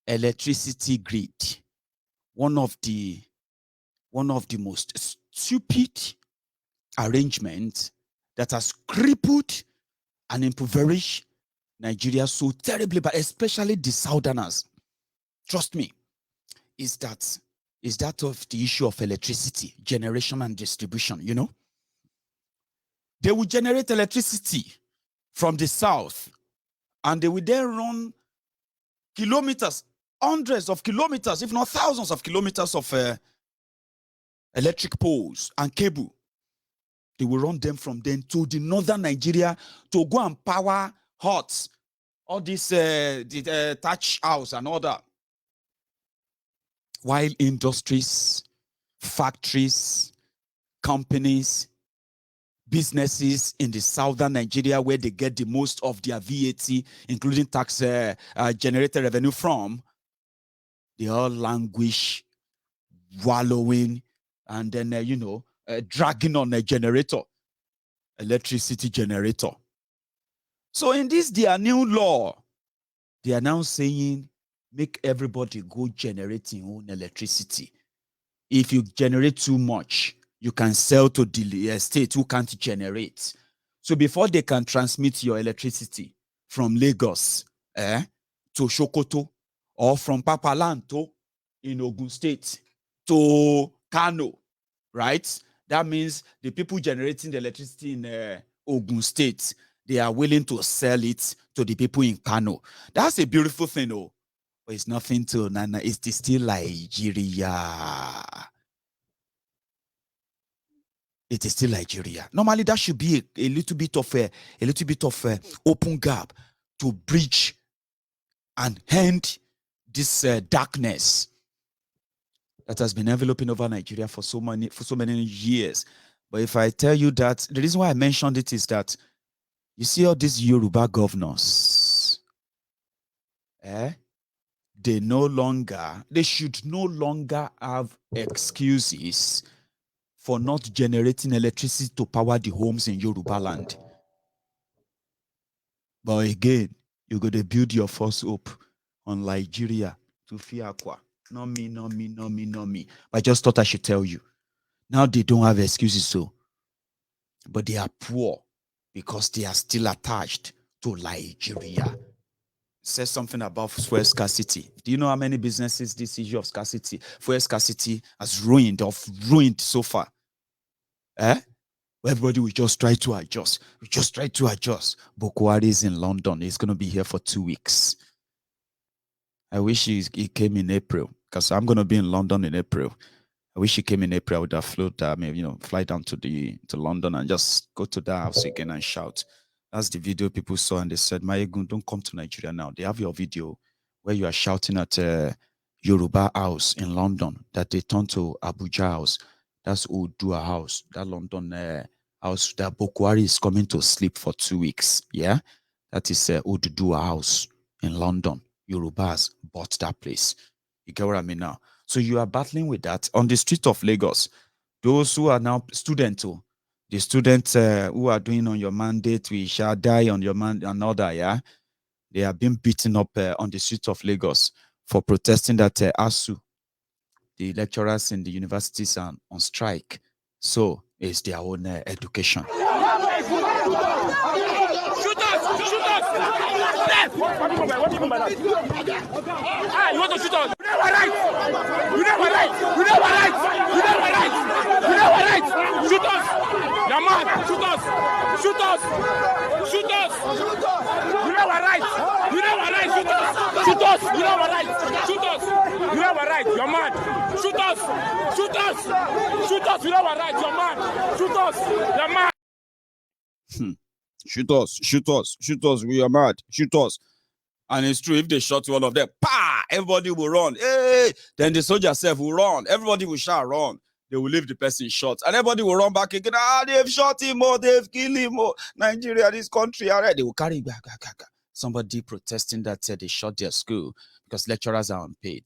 Speaker 2: electricity grid, one of the most stupid arrangements that has crippled and impoverished Nigeria so terribly, but especially the Southerners. Trust me, is that of the issue of electricity, generation and distribution, you know? They will generate electricity from the south, and they will then run kilometers, hundreds of kilometers, if not thousands of kilometers of electric poles and cable. They will run them from then to the northern Nigeria to go and power huts, all this thatch house and all that. While industries, factories, companies, businesses in the southern Nigeria, where they get the most of their VAT, including tax generated revenue from, they all languish, wallowing, and then dragging on a generator, electricity generator. So in this their new law, they are now saying, make everybody go generating own electricity. If you generate too much, you can sell to the state who can't generate. So before they can transmit your electricity from Lagos to Sokoto, or from Papalanto in Ogun State to Kano, right? That means the people generating the electricity in Ogun State, they are willing to sell it to the people in Kano. That's a beautiful thing, oh. But it's nothing to Nana. It's still Nigeria. It is still Nigeria. Normally, that should be a little bit of open gap to bridge and end this darkness that has been enveloping over Nigeria for so many years. But if I tell you that, the reason why I mentioned it is that you see all these Yoruba governors, they should no longer have excuses for not generating electricity to power the homes in Yoruba land. But again, you're going to build your false hope on Nigeria to Fiakwa. Not me, not me, not me, not me. But I just thought I should tell you. Now they don't have excuses, so. But they are poor because they are still attached to Nigeria. Says something about fuel scarcity. Do you know how many businesses this issue of scarcity, fuel scarcity has ruined so far? Everybody will just try to adjust. We just try to adjust. Buhari is in London. He's going to be here for 2 weeks. I wish he came in April, because I'm going to be in London in April. I wish he came in April. I would have flown fly down to London and just go to that house again and shout. That's the video people saw, and they said, Mayegun, don't come to Nigeria now. They have your video where you are shouting at Yoruba house in London that they turned to Abuja house. That's Odua house, that London house that Buhari is coming to sleep for 2 weeks. Yeah, that is Odua house in London. Yorubas bought that place. You get what I mean now? So you are battling with that on the street of Lagos. Those who are now students, the students who are doing on your mandate, we shall die on your mandate, another, yeah, they are being beaten up on the street of Lagos for protesting that ASU, the lecturers in the universities, are on strike. So it's their own education.
Speaker 6: Shoot us! What do you mean by that? You want to shoot us? You never right! Shoot us! You're mad! Shoot us! You never right! Shoot us! You never right! You're mad! Shoot us! You never right! You're mad! You're mad!
Speaker 2: Shoot us, we are mad, shoot us. And it's true, if they shot one of them, pa, everybody will run. Hey, then the soldier self will run. Everybody will shout, run. They will leave the person shot. And everybody will run back again. Ah, they've shot him more, they've killed him more. Nigeria, this country, all right. They will carry back. Somebody protesting that said they shot their school because lecturers are unpaid.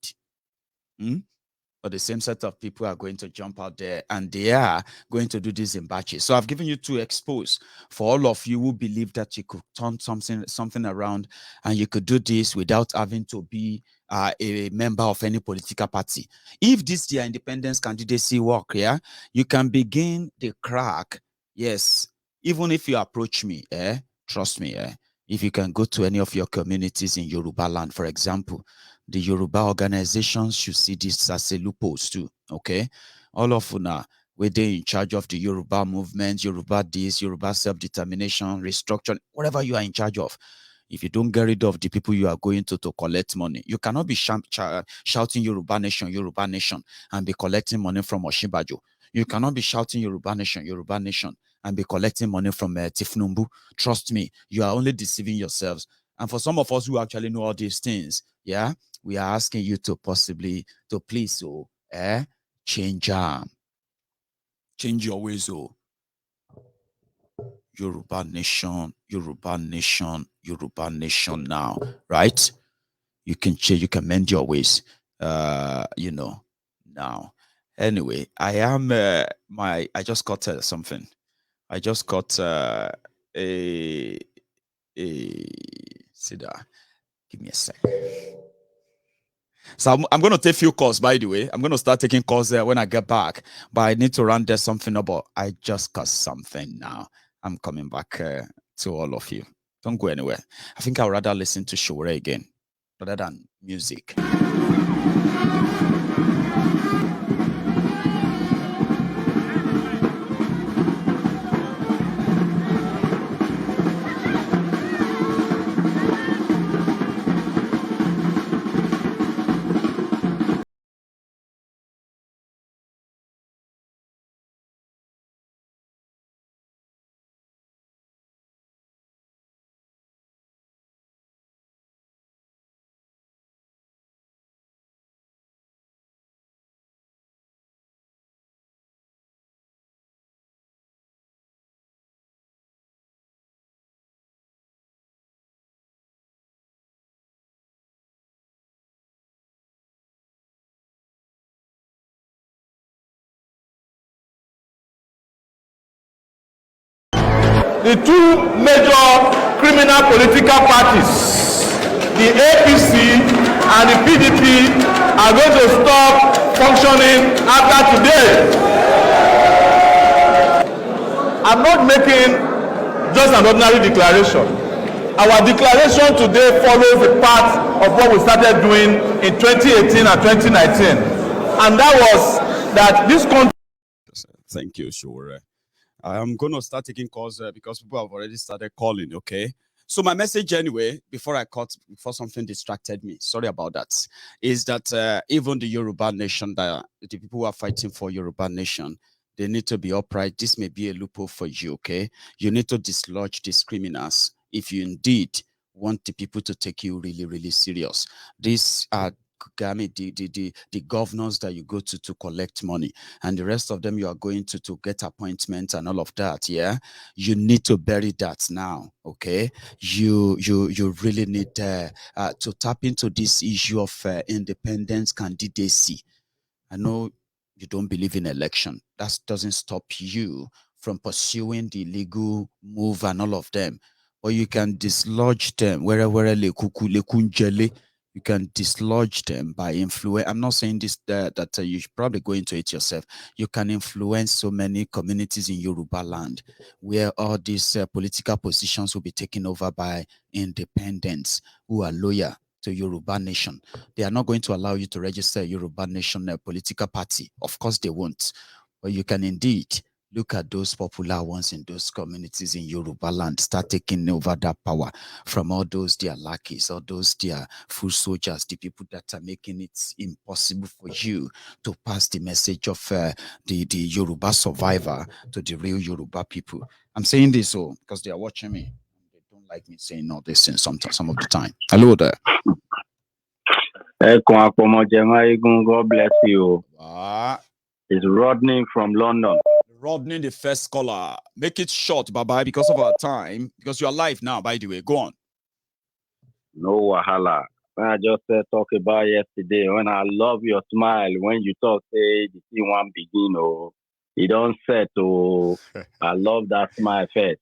Speaker 2: But the same set of people are going to jump out there and they are going to do this in batches. So I've given you two expos for all of you who believe that you could turn something around and you could do this without having to be a member of any political party. If this year independence candidacy work, yeah, you can begin the crack. Yes, even if you approach me, trust me, if you can go to any of your communities in Yoruba land, for example, the Yoruba organizations should see this as a loopholes too, okay? All of una, where they in charge of the Yoruba movement, Yoruba this, Yoruba self-determination, restructuring, whatever you are in charge of. If you don't get rid of the people you are going to collect money, you cannot be shouting Yoruba nation, and be collecting money from Oshibajo. You cannot be shouting Yoruba nation, and be collecting money from Tifnumbu. Trust me, you are only deceiving yourselves. And for some of us who actually know all these things, yeah, we are asking you to please, change your ways, Yoruba nation now, right? You can change, you can mend your ways, now. Anyway, I just got something. I just got see that. Give me a sec. So I'm going to take a few calls, by the way. I'm going to start taking calls there when I get back. But I need to run there something about. I just got something now. I'm coming back to all of you. Don't go anywhere. I think I'd rather listen to Shore again rather than music.
Speaker 4: The two major criminal political parties, the APC and the PDP, are going to stop functioning after today. I'm not making just an ordinary declaration. Our declaration today follows the path of what we started doing in 2018 and 2019. And that was that this country...
Speaker 2: Thank you, Sure. I'm going to start taking calls because people have already started calling, okay? So my message anyway, before something distracted me, sorry about that, is that even the Yoruba nation, the people who are fighting for Yoruba nation, they need to be upright. This may be a loophole for you, okay? You need to dislodge these criminals if you indeed want the people to take you really, really serious. These are the governors that you go to collect money, and the rest of them you are going to get appointments and all of that. Yeah, you need to bury that now. Okay, you really need to tap into this issue of independence candidacy. I know you don't believe in election. That doesn't stop you from pursuing the legal move and all of them, but you can dislodge them wherever you can dislodge them by influence. I'm not saying this that you should probably go into it yourself. You can influence so many communities in Yoruba land where all these political positions will be taken over by independents who are loyal to Yoruba nation. They are not going to allow you to register a Yoruba nation political party. Of course they won't. But you can indeed look at those popular ones in those communities in Yoruba land, start taking over that power from all those their lackeys, all those their foot soldiers, the people that are making it impossible for you to pass the message of the Yoruba survivor to the real Yoruba people. I'm saying this because they are watching me. They don't
Speaker 3: like me saying all this thing some of the time. Hello there.
Speaker 9: God bless you. It's Rodney from London.
Speaker 2: Rodney, the first caller. Make it short, bye-bye, because of our time. Because you are live now, by the way. Go on.
Speaker 9: No wahala. I just talk about yesterday when I love your smile when you talk, say the thing one begin, oh, you don't set, oh, I love that smile first.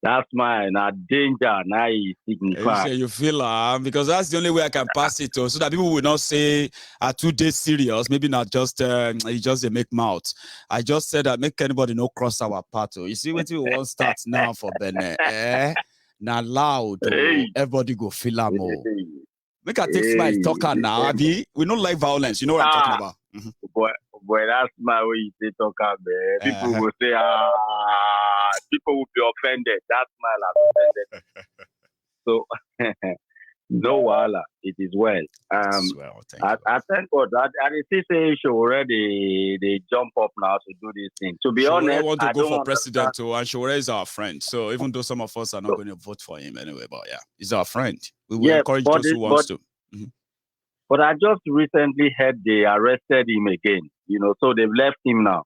Speaker 9: That smile, not danger, now you signify.
Speaker 2: You feel because that's the only way I can pass it to, so that people will not say 2 days serious, maybe not just they make mouth. I just said that make anybody no cross our path. You see what we want start now for Benin. Now loud, everybody go feel more. Make a take smile talker now, Abi. We don't like violence. You know what I'm talking about.
Speaker 9: Boy, that's my way you say talker, man. People will say, people will be offended. That smile has offended. So, no wahala. It is well. I thank God that I see say show already they jump up now to do this thing. To be honest,
Speaker 2: I want to go for president too, and Shore is our friend. So even though some of us are not going to vote for him anyway, but yeah, he's our friend. We will encourage those who wants to.
Speaker 9: But I just recently heard they arrested him again. So they've left him now.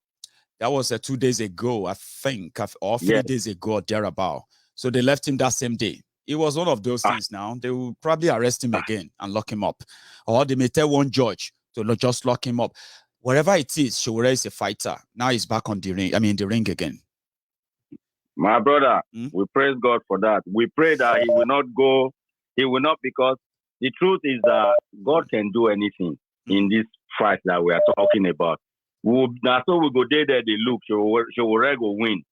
Speaker 2: That was 2 days ago, I think, or 3 days ago or thereabout. So they left him that same day. It was one of those things now. They will probably arrest him again and lock him up. Or they may tell one judge to just lock him up. Wherever it is, Shore is a fighter. Now he's back on the ring. I mean, the ring again.
Speaker 9: My brother, we praise God for that. We pray that he will not go. He will not, because the truth is that God can do anything in this fight that we are talking about. That's so we go there, they look, Shore go win.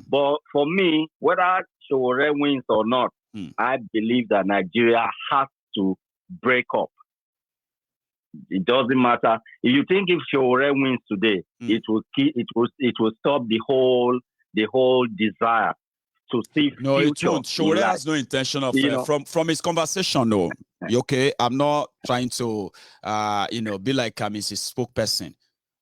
Speaker 9: But for me, whether Shore wins or not, I believe that Nigeria has to break up. It doesn't matter. If you think if Shore wins today, it will stop the whole desire to see.
Speaker 2: No, it won't. Shore has no intention of from his conversation. No, okay. I'm not trying to be like his spokesperson.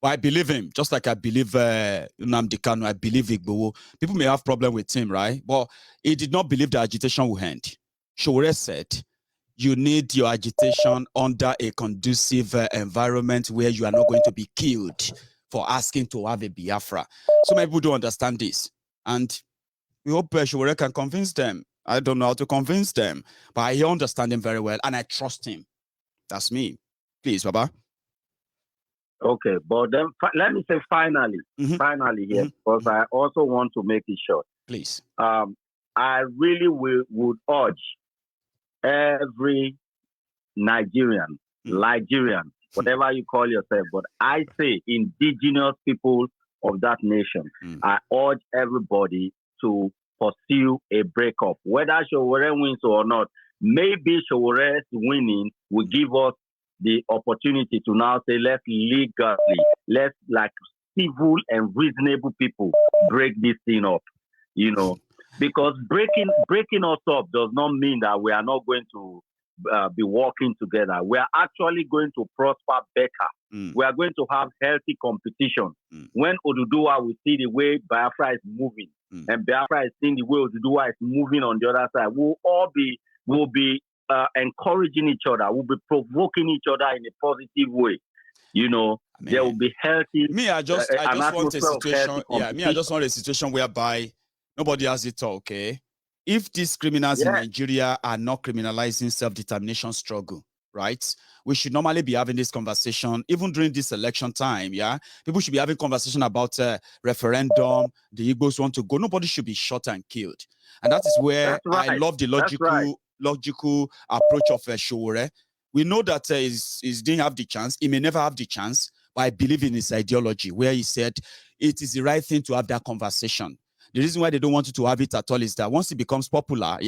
Speaker 2: But I believe him, just like I believe Nnamdi Kanu, I believe Igboho. People may have problem with him, right? But he did not believe the agitation will end. Shore said, you need your agitation under a conducive environment where you are not going to be killed for asking to have a Biafra. So many people don't understand this. And we hope Shore can convince them. I don't know how to convince them, but I understand him very well, and I trust him. That's me. Please, Baba.
Speaker 9: Okay, but then let me say finally here, because I also want to make it short.
Speaker 2: Please.
Speaker 9: I really would urge every Nigerian, whatever you call yourself, but I say indigenous people of that nation. I urge everybody to pursue a breakup, whether Shore wins or not. Maybe Shore's winning will give us the opportunity to now say, let's like civil and reasonable people break this thing up, because breaking us up does not mean that we are not going to be working together. We are actually going to prosper better. We are going to have healthy competition. When Oduduwa will see the way Biafra is moving, and Biafra is seeing the way Oduduwa is moving on the other side, we'll be encouraging each other. We'll be provoking each other in a positive way. There will be healthy.
Speaker 2: I just want a situation. I just want a situation whereby nobody has it all. Okay, if these criminals in Nigeria are not criminalizing self-determination struggle, right? We should normally be having this conversation, even during this election time. Yeah, people should be having conversation about referendum. The Igbos want to go. Nobody should be shot and killed, and that is where I love the logical approach of Shore. We know that he didn't have the chance. He may never have the chance, but I believe in his ideology, where he said it is the right thing to have that conversation. The reason why they don't want you to have it at all is that once it becomes popular,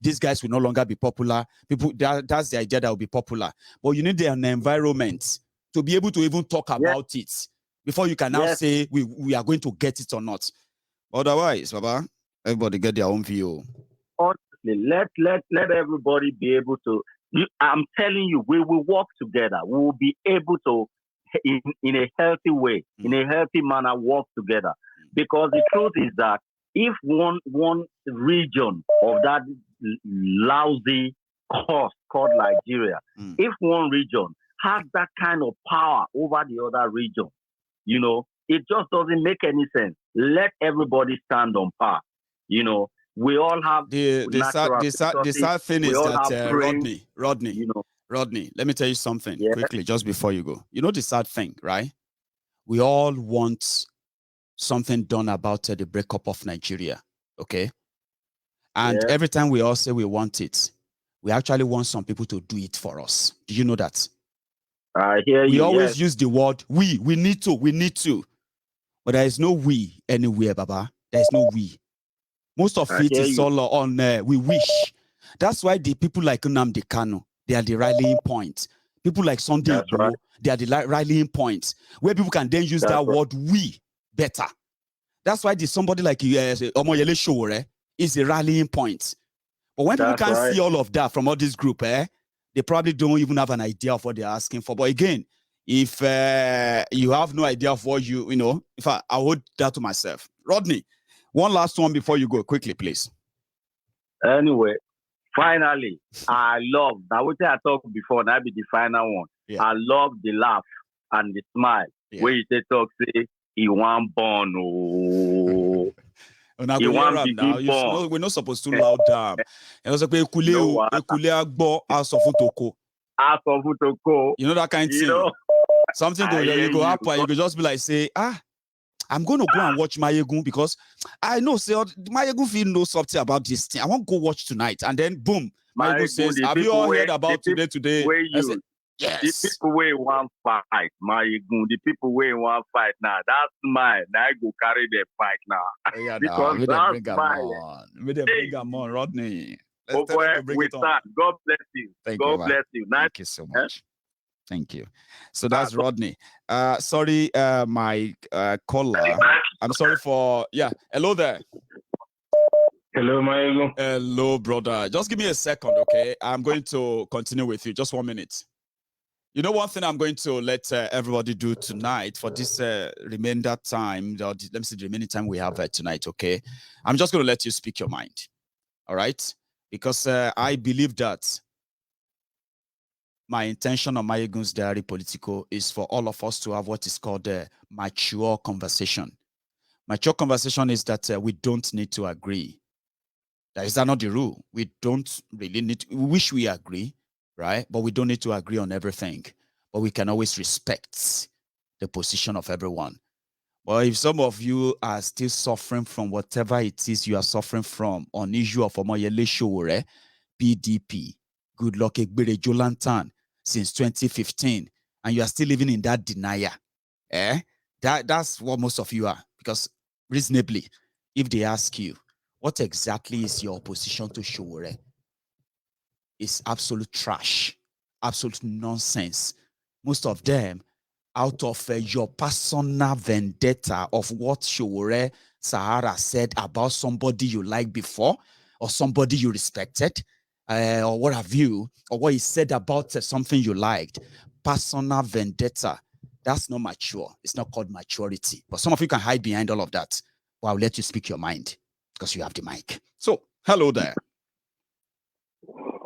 Speaker 2: these guys will no longer be popular. That's the idea that will be popular. But you need an environment to be able to even talk about it before you can now say we are going to get it or not. Otherwise, Baba, everybody get their own view.
Speaker 9: Honestly, let everybody be able to. I'm telling you, we will work together. We will be able to, in a healthy way, in a healthy manner, work together. Because the truth is that if one region of that lousy cost called Nigeria, if one region has that kind of power over the other region, you know, it just doesn't make any sense. Let everybody stand on par. You know, we all have
Speaker 2: the sad thing is that Rodney,
Speaker 9: you know,
Speaker 2: Rodney, let me tell you something quickly just before you go. You know the sad thing, right? We all want something done about the breakup of Nigeria, okay? And every time we all say we want it, we actually want some people to do it for us. Do you know that?
Speaker 9: I hear you.
Speaker 2: We always use the word we need to. But there is no we anywhere, Baba. There is no we. Most of it is all on we wish. That's why the people like Nnamdi Kanu, they are the rallying point. People like Sunday Igboho, they are the rallying point, where people can then use that word we better. That's why somebody like Omoyele Sowore is a rallying point. But when people can't see all of that from all this group, they probably don't even have an idea of what they're asking for. But again, if you have no idea of what you know, if I hold that to myself. Rodney, one last one before you go, quickly, please.
Speaker 9: Anyway, finally, I love, that what I talked before, that be the final one. Yeah. I love the laugh and the smile. Yeah. Where you say, he want born, oh.
Speaker 2: He want now. We're not supposed to loud down. And also, you know that kind of thing. Something you go up and you could just be like, say, I'm going to go and watch Mayegun because I know, say, Mayegun feel know something about this thing. I want to go watch tonight. And then, boom, Mayegun says, have you all heard about today? I said, yes.
Speaker 9: The people where want fight, Mayegun, the people where want fight now, that's mine. Now I go carry the fight now.
Speaker 2: Yeah, because that's mine. We bring them on, Rodney.
Speaker 9: We start. God bless you. God bless you.
Speaker 2: Thank you so much. Thank you. So that's Rodney. Sorry, my caller. I'm sorry for, hello there.
Speaker 10: Hello, Mayegun.
Speaker 2: Hello, brother. Just give me a second, okay? I'm going to continue with you. Just 1 minute. You know, one thing I'm going to let everybody do tonight for this remainder time, let me see the remaining time we have tonight, okay? I'm just going to let you speak your mind, all right? Because I believe that my intention on Mayegun's Diary Politico is for all of us to have what is called a mature conversation. Mature conversation is that we don't need to agree. That is not the rule. We don't really need to, we wish we agree, right? But we don't need to agree on everything. But we can always respect the position of everyone. But if some of you are still suffering from whatever it is you are suffering from on issue of Omoyele Sowore, PDP, good luck, Egbere Jolantan, since 2015, and you are still living in that denial, that's what most of you are. Because reasonably, if they ask you, what exactly is your opposition to Sowore? It's absolute trash, absolute nonsense. Most of them out of your personal vendetta of what Sowore Sahara said about somebody you liked before or somebody you respected, or what have you, or what he said about something you liked. Personal vendetta. That's not mature. It's not called maturity. But some of you can hide behind all of that. But I'll let you speak your mind because you have the mic. So, hello there.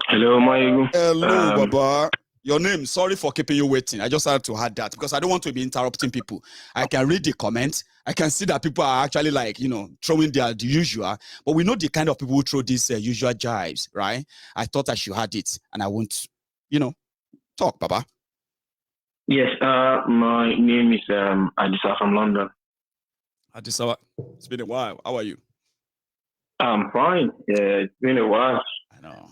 Speaker 10: Hello, Mayegun.
Speaker 2: Hello, Baba. Your name, sorry for keeping you waiting. I just had to add that because I don't want to be interrupting people. I can read the comments. I can see that people are actually like, throwing the usual. But we know the kind of people who throw these usual jibes, right? I thought I should add it and I won't, talk, Baba.
Speaker 10: Yes, my name is Adisa from London.
Speaker 2: Adisa, it's been a while. How are you?
Speaker 10: I'm fine. Yeah, it's been a while.
Speaker 2: I know.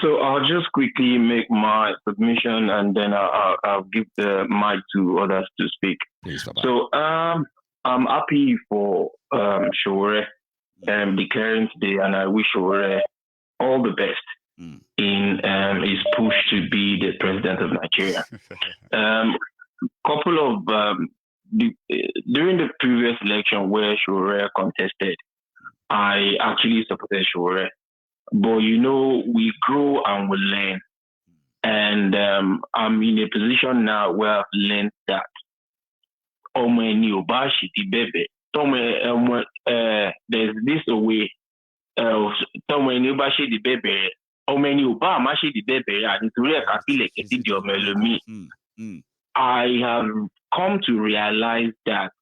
Speaker 10: So I'll just quickly make my submission and then I'll give the mic to others to speak.
Speaker 2: Please, Baba.
Speaker 10: So I'm happy for Sowore declaring today, and I wish Sowore all the best in his push to be the president of Nigeria. Couple of during the previous election where Sowore contested, I actually supported Sowore. But we grow and we learn. And I'm in a position now where I've learned that there's this way. Somewhere neighbor she the baby. How many Obama she the baby? And it's really I have come to realize that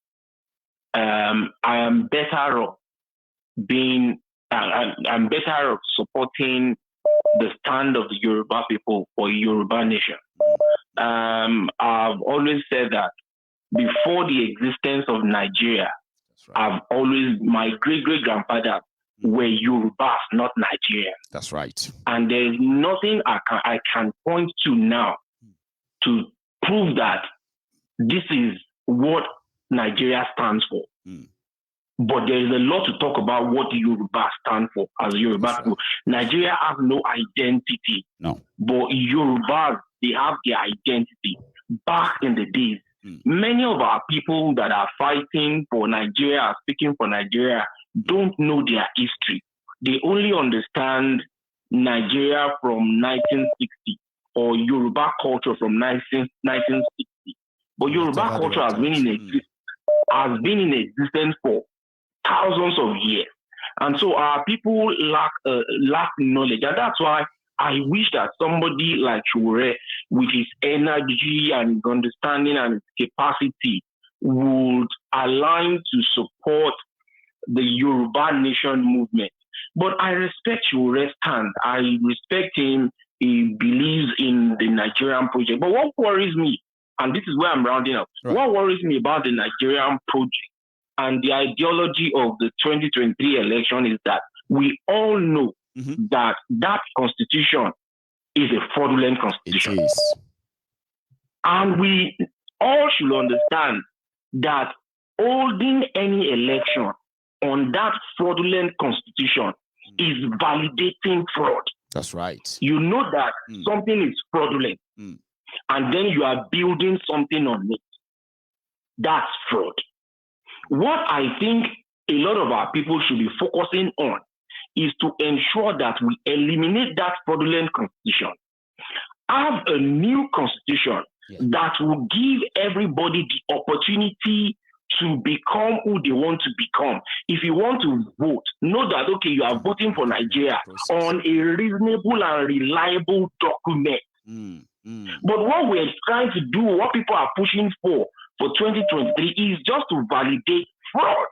Speaker 10: I am better off being. I'm better off supporting the stand of the Yoruba people or Yoruba nation. I've always said that before the existence of Nigeria, right. My great-great-grandfather were Yorubas, not Nigerians.
Speaker 3: That's right.
Speaker 10: And there's nothing I can point to now to prove that this is what Nigeria stands for. But there is a lot to talk about what the Yoruba stand for as Yoruba people. Nigeria has no identity.
Speaker 3: No.
Speaker 10: But Yorubas, they have their identity. Back in the days, many of our people that are fighting for Nigeria, speaking for Nigeria, don't know their history. They only understand Nigeria from 1960 or Yoruba culture from 1960. But Yoruba culture has been in existence for thousands of years. And so our people lack knowledge. And that's why I wish that somebody like Shure, with his energy and understanding and capacity, would align to support the Yoruba Nation movement. But I respect Shure's stand. I respect him. He believes in the Nigerian project. But what worries me, and this is where I'm rounding up, what worries me about the Nigerian project and the ideology of the 2023 election is that we all know that constitution is a fraudulent constitution.
Speaker 3: It is.
Speaker 10: And we all should understand that holding any election on that fraudulent constitution is validating fraud.
Speaker 3: That's right.
Speaker 10: You know that something is fraudulent, and then you are building something on it. That's fraud. What I think a lot of our people should be focusing on is to ensure that we eliminate that fraudulent constitution. Have a new constitution that will give everybody the opportunity to become who they want to become. If you want to vote, know that, okay, you are voting for Nigeria on a reasonable and reliable document. But what we're trying to do, what people are pushing for 2023 is just to validate fraud.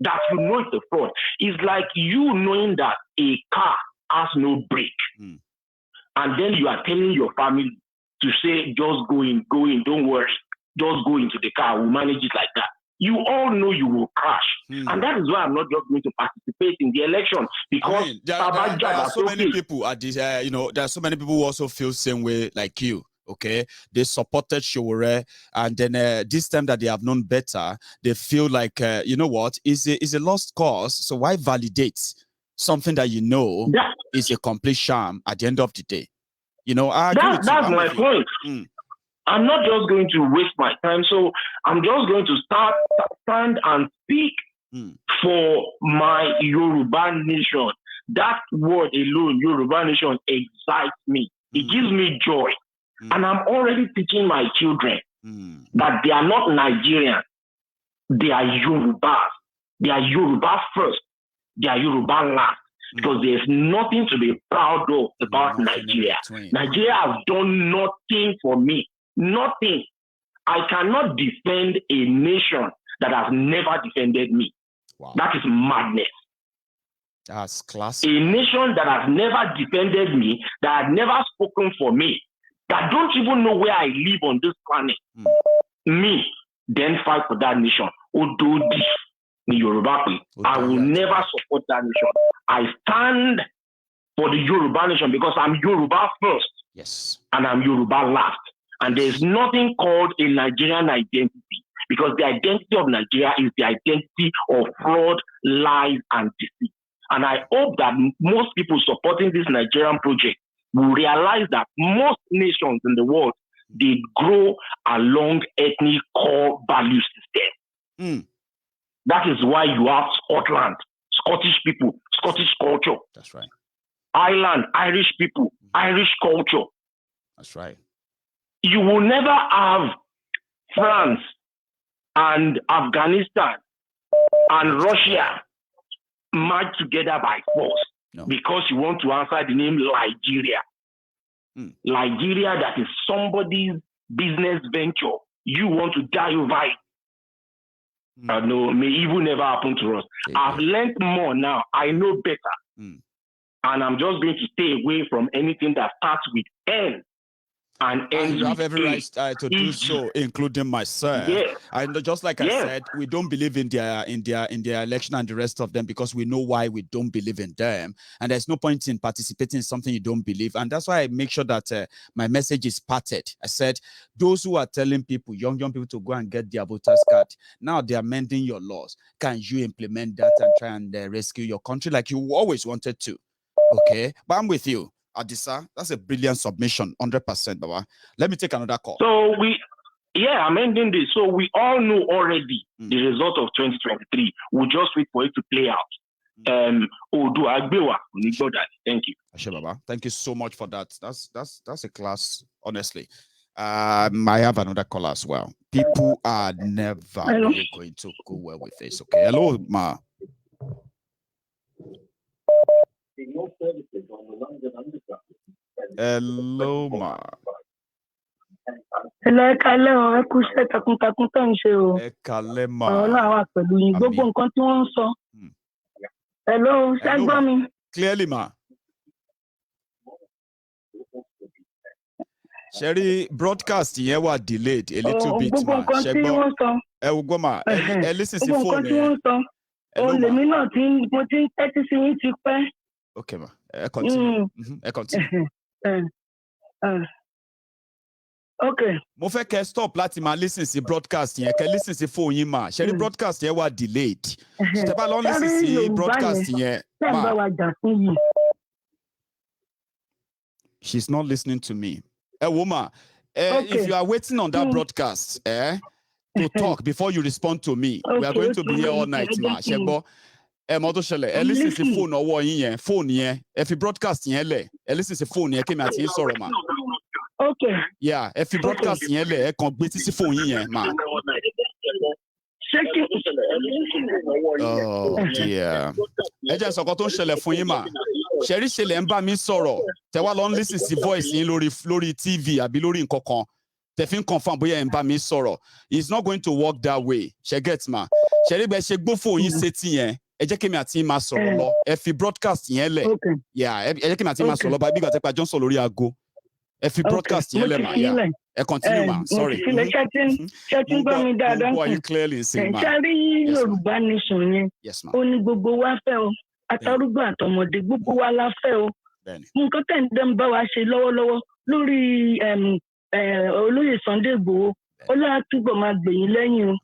Speaker 10: That you know it's a fraud. It's like you knowing that a car has no brake. And then you are telling your family to say, just go in, don't worry. Just go into the car, we'll manage it like that. You all know you will crash. And that is why I'm not just going to participate in the election, because
Speaker 2: there are so many people at this, there are so many people who also feel the same way like you. Okay, they supported Shure, and then this time that they have known better, they feel like you know what, is a lost cause. So why validate something that you know is a complete sham at the end of the day? You know, that's
Speaker 10: my point. I'm not just going to waste my time, so I'm just going to stand and speak for my Yoruba nation. That word alone, Yoruba nation, excites me. It gives me joy. And I'm already teaching my children that they are not Nigerians. They are Yorubas. They are Yoruba first. They are Yoruba last. Because there's nothing to be proud of about Nigeria. Nigeria has done nothing for me. Nothing. I cannot defend a nation that has never defended me. Wow. That is madness.
Speaker 3: That's classic.
Speaker 10: A nation that has never defended me, that has never spoken for me, that don't even know where I live on this planet. Me, then fight for that nation. Odo this, Yoruba people. I will never support that nation. I stand for the Yoruba nation because I'm Yoruba first.
Speaker 3: Yes.
Speaker 10: And I'm Yoruba last. And there's nothing called a Nigerian identity, because the identity of Nigeria is the identity of fraud, lies, and deceit. And I hope that most people supporting this Nigerian project will realize that most nations in the world, they grow along ethnic core value system. That is why you have Scotland, Scottish people, Scottish culture.
Speaker 3: That's right.
Speaker 10: Ireland, Irish people, Irish culture.
Speaker 3: That's right.
Speaker 10: You will never have France and Afghanistan and Russia merge together by force because you want to answer the name Nigeria. Nigeria, that is somebody's business venture. You want to die over it. No, may evil never happen to us. I've learned more now. I know better. And I'm just going to stay away from anything that starts with N. And
Speaker 2: you have every right to do so, including myself.
Speaker 10: Yes.
Speaker 2: And just like I said, we don't believe in their election and the rest of them because we know why we don't believe in them. And there's no point in participating in something you don't believe. And that's why I make sure that my message is parted. I said, those who are telling people, young people, to go and get their voters card, now they are amending your laws. Can you implement that and try and rescue your country like you always wanted to? Okay, but I'm with you. Adisa, that's a brilliant submission, 100%, Baba. Let me take another call.
Speaker 10: So I'm ending this. So we all know already the result of 2023. We'll just wait for it to play out. Thank you.
Speaker 2: Ashe, Baba. Thank you so much for that. That's a class, honestly. I have another call as well. People are never really going to go well with this. Okay. Hello, Ma. Hello, Ma.
Speaker 11: Hello, Kalema. Ekuṣẹ́ takuntakun tó ń ṣe o.
Speaker 2: Kalema.
Speaker 11: Ọlọ́run wà pẹ̀lú yín. Gbogbo nǹkan tí wọ́n ń sọ. Hello, ṣé gbọ́ mi?
Speaker 2: Clearly, Ma. Sherry, broadcast yẹn wà delayed a little bit, Ma.
Speaker 11: Gbogbo nǹkan tí wọ́n sọ.
Speaker 2: Ẹ wò gbọ́, Ma. Ẹ listen sí phone
Speaker 11: Gbogbo nǹkan tí wọ́n sọ. Olèmí náà mo ti ń tẹ́tí sí yín ti pẹ́.
Speaker 2: Okay, Ma. Continue. Continue.
Speaker 11: Okay.
Speaker 2: Mo fẹ́ kẹ́ stop láti máa listen sí broadcast yẹn, kẹ́ listen sí phone yín, Ma. Sherry, broadcast yẹn wà delayed. Tẹ́ bá lọ listen sí broadcast yẹn, Ma. She's not listening to me. Woman, if you are waiting on that broadcast, to talk before you respond to me, we are going to be here all night, Ma. Shebo, listen to phone or phone yẹn. If you broadcast yẹn listen to phone yẹn, kémi àti yín sọ̀rọ̀, Ma.
Speaker 11: Okay.
Speaker 2: Yeah, if you broadcast yẹn kàn gbé tí sí phone yẹn, Ma. Oh dear. Ẹ jẹ́ sọ̀kọ́ tó ń ṣẹlẹ̀ fún yín, Ma. Sherry ṣẹlẹ̀ ń bá mi sọ̀rọ̀. Tẹ́ wá lọ listen sí voice yín lórí TV àbí lórí nǹkan kan. Tẹ́ fi ń confirm bóyá ẹ ń bá mi sọ̀rọ̀. It's not going to work that way. She gets, Ma. Sherry bẹ́ẹ̀ ṣe gbó phone yín sétí yẹn. Ẹ jẹ́ kémi àti yín máa sọ̀rọ̀ lọ. Ẹ fi broadcast yẹn lẹ̀. Yeah, ẹ jẹ́ kémi àti yín máa sọ̀rọ̀ lọ bí ìgbà tẹ́ pa Johnson lórí aago. Ẹ fi broadcast yẹn lẹ̀, Ma. Yeah. Continue, Ma. Sorry.
Speaker 11: Ṣẹ́tún gbọ́ mi dáadáa.
Speaker 2: Who are you clearly saying, Ma?
Speaker 11: Ṣárí Yorùbá nation yẹn.
Speaker 2: Yes, Ma.
Speaker 11: Ó ní gbogbo wa fẹ́ o. Àtàrúgbó àtọmọdé gbogbo wa la fẹ́ o. Nǹkan tẹ̀ ń dẹ́n bá wa ṣe lọ́wọ́lọ́wọ́ lórí olóyè Sunday Igboho. Ọlọ́run túbọ̀ máa gbèyìn lẹ́yìn o.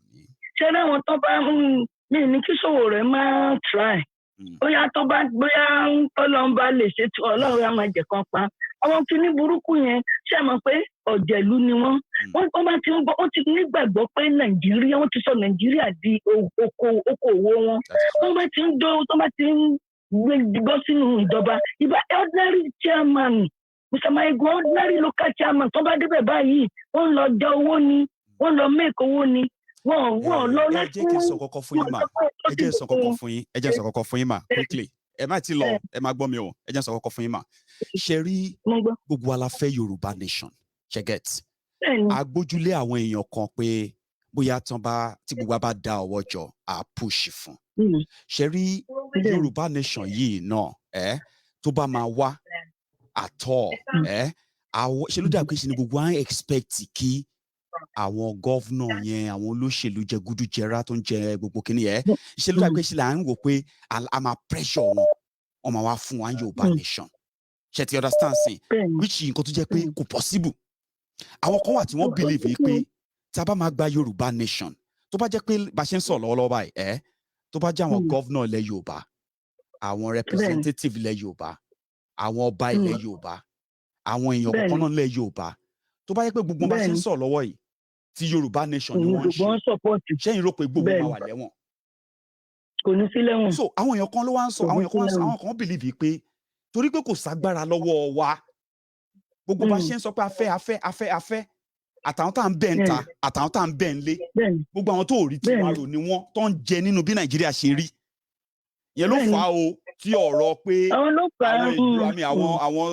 Speaker 11: Ṣé láwọn tó bá mi ní kí ṣòwò rẹ̀ máa try. Bóyá Ọlọ́run bá lè ṣe tí Ọlọ́run á máa jẹ̀ kan pa. Àwọn kìíní burúkú yẹn ṣe mọ̀ pé ọ̀jẹ̀lú ni wọ́n bá ti ń bọ́ wọ́n ti nígbàgbọ́ pé Nàìjíríà wọ́n ti sọ Nàìjíríà di okòwò wọn. Wọ́n bá ti ń gbọ́ sínú ìjọba ìbá ordinary chairman Mr. Maigo ordinary local chairman tó bá débẹ̀ báyìí wọ́n lọ jẹ owó ni wọ́n lọ make owó ni wọ́n lọ láti.
Speaker 2: Ẹ jẹ́ kí n sọ kọ́kọ́ fún yín, Ma. Ẹ jẹ́ sọ kọ́kọ́ fún yín, Ma. Quickly. Ẹ má ti lọ, ẹ má gbọ́ mi o. Ẹ jẹ́ sọ kọ́kọ́ fún yín, Ma. Ṣé rí gbogbo wa la fẹ́ Yorùbá nation? Ṣé get? Agbójúlé àwọn èèyàn kan pé bóyá tí gbogbo wa bá da ọwọ́ jọ à push fún. Ṣé rí Yorùbá nation yìí náà tó bá máa wá àtọ̀ ṣe ló dà pé ṣe ni gbogbo wa ń expect kí àwọn gọ́vnà yẹn àwọn olóṣèlú jẹgúdújẹrá tó ń jẹ gbogbo kìíní ṣe ló dà pé ṣe là ń wò pé a máa pressure wọn máa wá fún wa Yorùbá nation. Ṣé ti understand sin which nǹkan tó jẹ́ pé kò possible. Àwọn kan wà tí wọ́n believe yìí pé tá a bá máa gba Yorùbá nation tó bá jẹ́ pé bá ṣe ń sọ lọ́wọ́lọ́wọ́ báyìí tó bá jẹ́ àwọn gọ́vnà ilẹ̀ Yorùbá àwọn representative ilẹ̀ Yorùbá àwọn ọba ilẹ̀ Yorùbá àwọn èèyàn kọ̀ọ̀kan náà ilẹ̀ Yorùbá tó bá jẹ́ pé gbogbo bá ṣe ń sọ lọ́wọ́ yìí tí Yorùbá nation ni wọ́n ń ṣe ṣẹ́yìn rò pé gbogbo máa wà lẹ́wọ̀n.
Speaker 11: Kò ní sí lẹ́wọ̀n.
Speaker 2: So àwọn èèyàn kan ló wá ń sọ àwọn kan believe pé torí pé kò ságbára lọ́wọ́ wa gbogbo bá ṣe ń sọ pé afẹ́
Speaker 3: àtàwọn tá à ń bẹ̀ ń ta àtàwọn tá à ń bẹ̀ ń lé gbogbo àwọn tó rí tiwa rò ni wọ́n tó ń jẹ nínú bí Nàìjíríà ṣe rí yẹn ló fà á o tí ọ̀rọ̀ pé àwọn ìlú àmì àwọn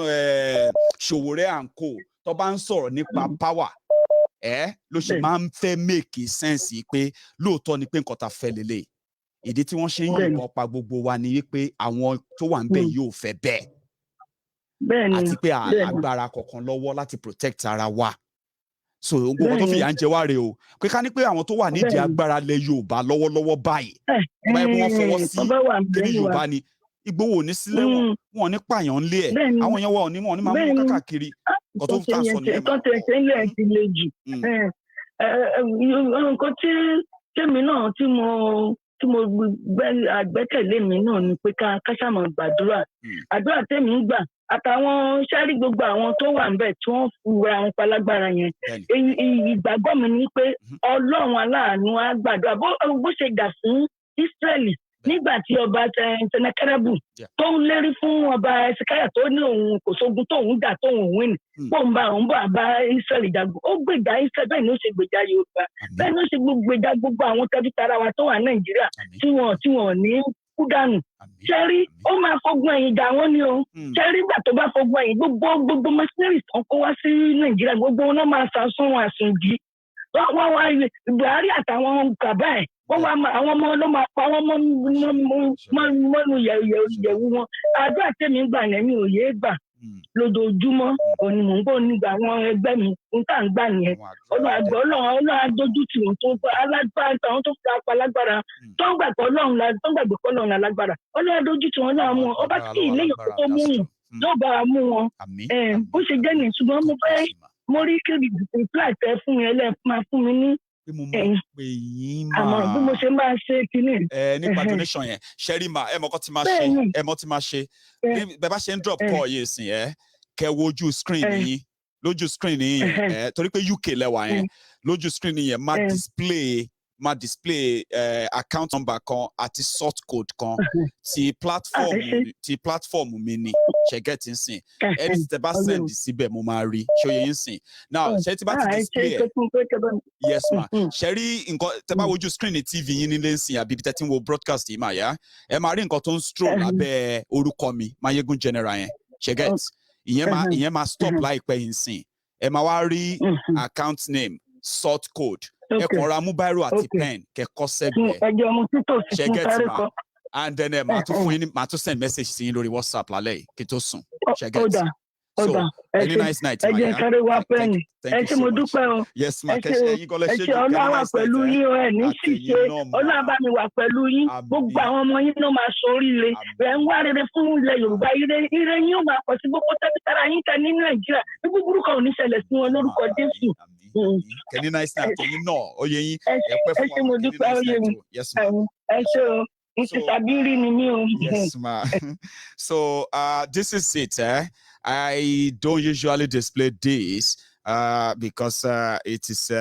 Speaker 3: Sowore and co tó bá ń sọ̀rọ̀ nípa power ló ṣe máa ń fẹ́ make sense pé lóòótọ́ ni pé nǹkan ta fẹ́ lélẹ̀ ìdí tí wọ́n ṣe ń yìnbọn pa gbogbo wa ni wípé àwọn tó wà ń bẹ̀ yóò fẹ́ bẹ́ẹ̀ àti pé agbára kọ̀ọ̀kan lọ́wọ́ láti protect ara wa so gbogbo tó fìyà ń jẹ wá rè o pé ká ní pé àwọn tó wà nídìí agbára lẹ Yorùbá lọ́wọ́lọ́wọ́ báyìí báyìí pé wọ́n fọwọ́ sí kíní Yorùbá ni Ìgbòho ní sílẹ̀ wọn ní pààyàn ńlé ẹ̀ àwọn èèyàn wọn ò ní máa mú káàkiri kò tó fà sọ nìyẹn máa.
Speaker 11: tẹ́lẹ̀ ti le jù nǹkan tí tèmi náà tí mo àgbẹ́kẹ̀lé mi náà ni pé ká ṣàmọ̀ gbàdúrà àdúrà tèmi ń gbà àtàwọn sẹ́rí gbogbo àwọn tó wà níbẹ̀ tí wọ́n fura àwọn palágbára yẹn ìgbàgbọ́ mi ni pé Ọlọ́run aláàánú á gbàdúrà bó ṣe gbà fún Ísírẹ́lì nígbà tí ọba Senakeribu tó ń lérí fún ọba Ẹsikaya tó ní òun kò sógun tóun jà tóun win bóun bá bá Ísírẹ́lì jagun ó gbèjà Ísírẹ́lì bẹ́ẹ̀ ni ó ṣe gbèjà Yorùbá bẹ́ẹ̀ ni ó ṣe gbèjà gbogbo àwọn tẹbítara wa tó wà Nàìjíríà tí wọn ní kú dànù ṣẹ́rí ó máa fọgbọ́n ẹ̀yìn jà wọ́n ni o ṣẹ́rí ìgbà tó bá fọgbọ́n ẹ̀yìn gbogbo mercenaries kan kó wá sí Nàìjíríà gbogbo wọn náà máa sàsún àsùnjì wọ́n wá Buhari àtàwọn kàbá ẹ̀ wọ́n wá àwọn ọmọ ló máa pa wọ́n mọ́nu yẹ̀wù wọn àdúrà tèmi ń gbà yẹn mi ò yé gbà lójoojúmọ́ òní mò ń gbọ́ nígbà àwọn ẹgbẹ́ mi ń tà ń gbà yẹn Ọlọ́run adójú tì wọ́n tó alágbára àwọn tó fura pa lágbára tó ń gbàgbọ́ Ọlọ́run alágbára Ọlọ́run adójú tì wọ́n náà mú wọn ọba tí ilé yòókù tó mú wọn yóò bá wa mú wọn bó ṣe jẹ́ nìyẹn ṣùgbọ́n mo rí kí reply tẹ fún mi máa fún mi ní
Speaker 3: pé mo máa pè yín máa
Speaker 11: àmọ́ bí mo ṣe máa ṣe kinní.
Speaker 2: nípa donation yẹn ṣẹ́rí mà ẹ mọ̀ kọ́ ti máa ṣe ẹ mọ̀ ti máa ṣe bẹ́ẹ̀ bá ṣe ń drop call yìí sìn kẹ́ wo ojú screen yín lójú screen yẹn torí pé UK lẹ́wà yẹn lójú screen yẹn máa display account number kan àti sort code kan ti platform mi ni ṣẹgẹ ti ń sìn ẹni tí tẹ bá send síbẹ̀ mo máa rí ṣé o yẹ yín sìn now ṣe ti bá ti display yes ma ṣe rí nǹkan tẹ bá wojú screen ní TV yín nílé ń sìn àbí ibi tẹ ti ń wo broadcast yìí mà yá ẹ máa rí nǹkan tó ń stroll lábẹ́ orúkọ mi Mayegun General yẹn ṣẹgẹ ìyẹn máa stop láìpẹ́ yìí sìn ẹ máa wá rí account name sort code ẹ kàn ra mobile àti pen kẹkọ sẹgbẹ ṣẹgẹtì ma and then màá tún send message sí yín lórí WhatsApp lálẹ́ yìí kí tó sùn ṣẹgẹtì so any nice night ma ya
Speaker 11: thank you so much
Speaker 2: yes ma kẹsẹ ẹyin kọlẹ ṣe jù
Speaker 11: Ọlọ́run pẹ̀lú yín ẹ ní ṣíṣe Ọlọ́run bá mi wà pẹ̀lú yín gbogbo àwọn ọmọ yín ló máa ṣoríire ẹ ń wá rere fún ilẹ̀ Yorùbá ire yín ó máa pọ̀ sí gbogbo tẹbítara yín kan ní Nàìjíríà ní búburú kan ò ní ṣẹlẹ̀ sí wọn lórúkọ Jésù.
Speaker 2: Kẹ́ni nice night ẹ̀yin náà oyè yín ẹ pẹ́ fún
Speaker 11: wa kẹ́ni nice night o yes ma ẹ ṣé o ìsìtàbírí ni mí o.
Speaker 2: Yes ma so this is it I don't usually display this because it is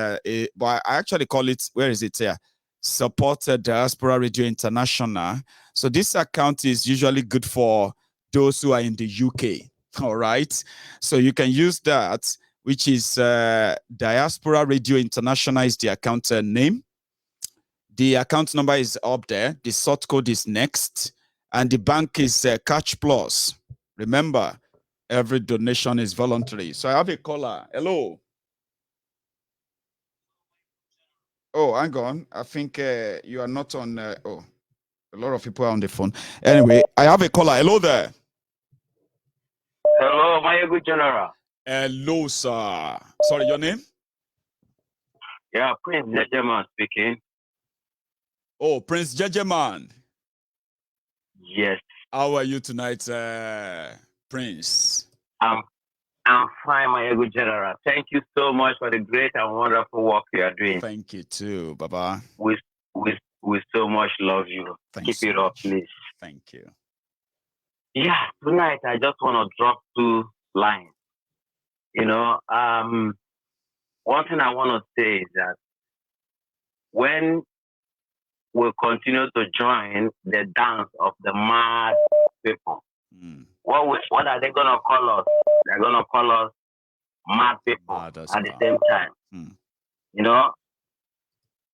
Speaker 2: but I actually call it, where is it here? Support Diaspora Radio International. So this account is usually good for those who are in the UK. All right. So you can use that, which is Diaspora Radio International is the account name. The account number is up there. The sort code is next. And the bank is Catch Plus. Remember, every donation is voluntary. So I have a caller. Hello. Oh, hang on. I think you are not on. Oh, a lot of people are on the phone. Anyway, I have a caller. Hello there.
Speaker 12: Hello, Mayegun General.
Speaker 2: Hello, sir. Sorry, your name?
Speaker 12: Yeah, Prince Jejeman speaking.
Speaker 2: Oh, Prince Jejeman.
Speaker 12: Yes.
Speaker 2: How are you tonight, Prince?
Speaker 12: I'm fine, Mayegun General. Thank you so much for the great and wonderful work you are doing.
Speaker 2: Thank you too, Baba.
Speaker 12: We so much love you.
Speaker 2: Thanks
Speaker 12: Keep it up, please.
Speaker 2: Thank you.
Speaker 12: Yeah, tonight I just want to drop 2 lines. You know, one thing I want to say is that when we continue to join the dance of the mad people, what are they going to call us? They're going to call us mad people at the same time. You know,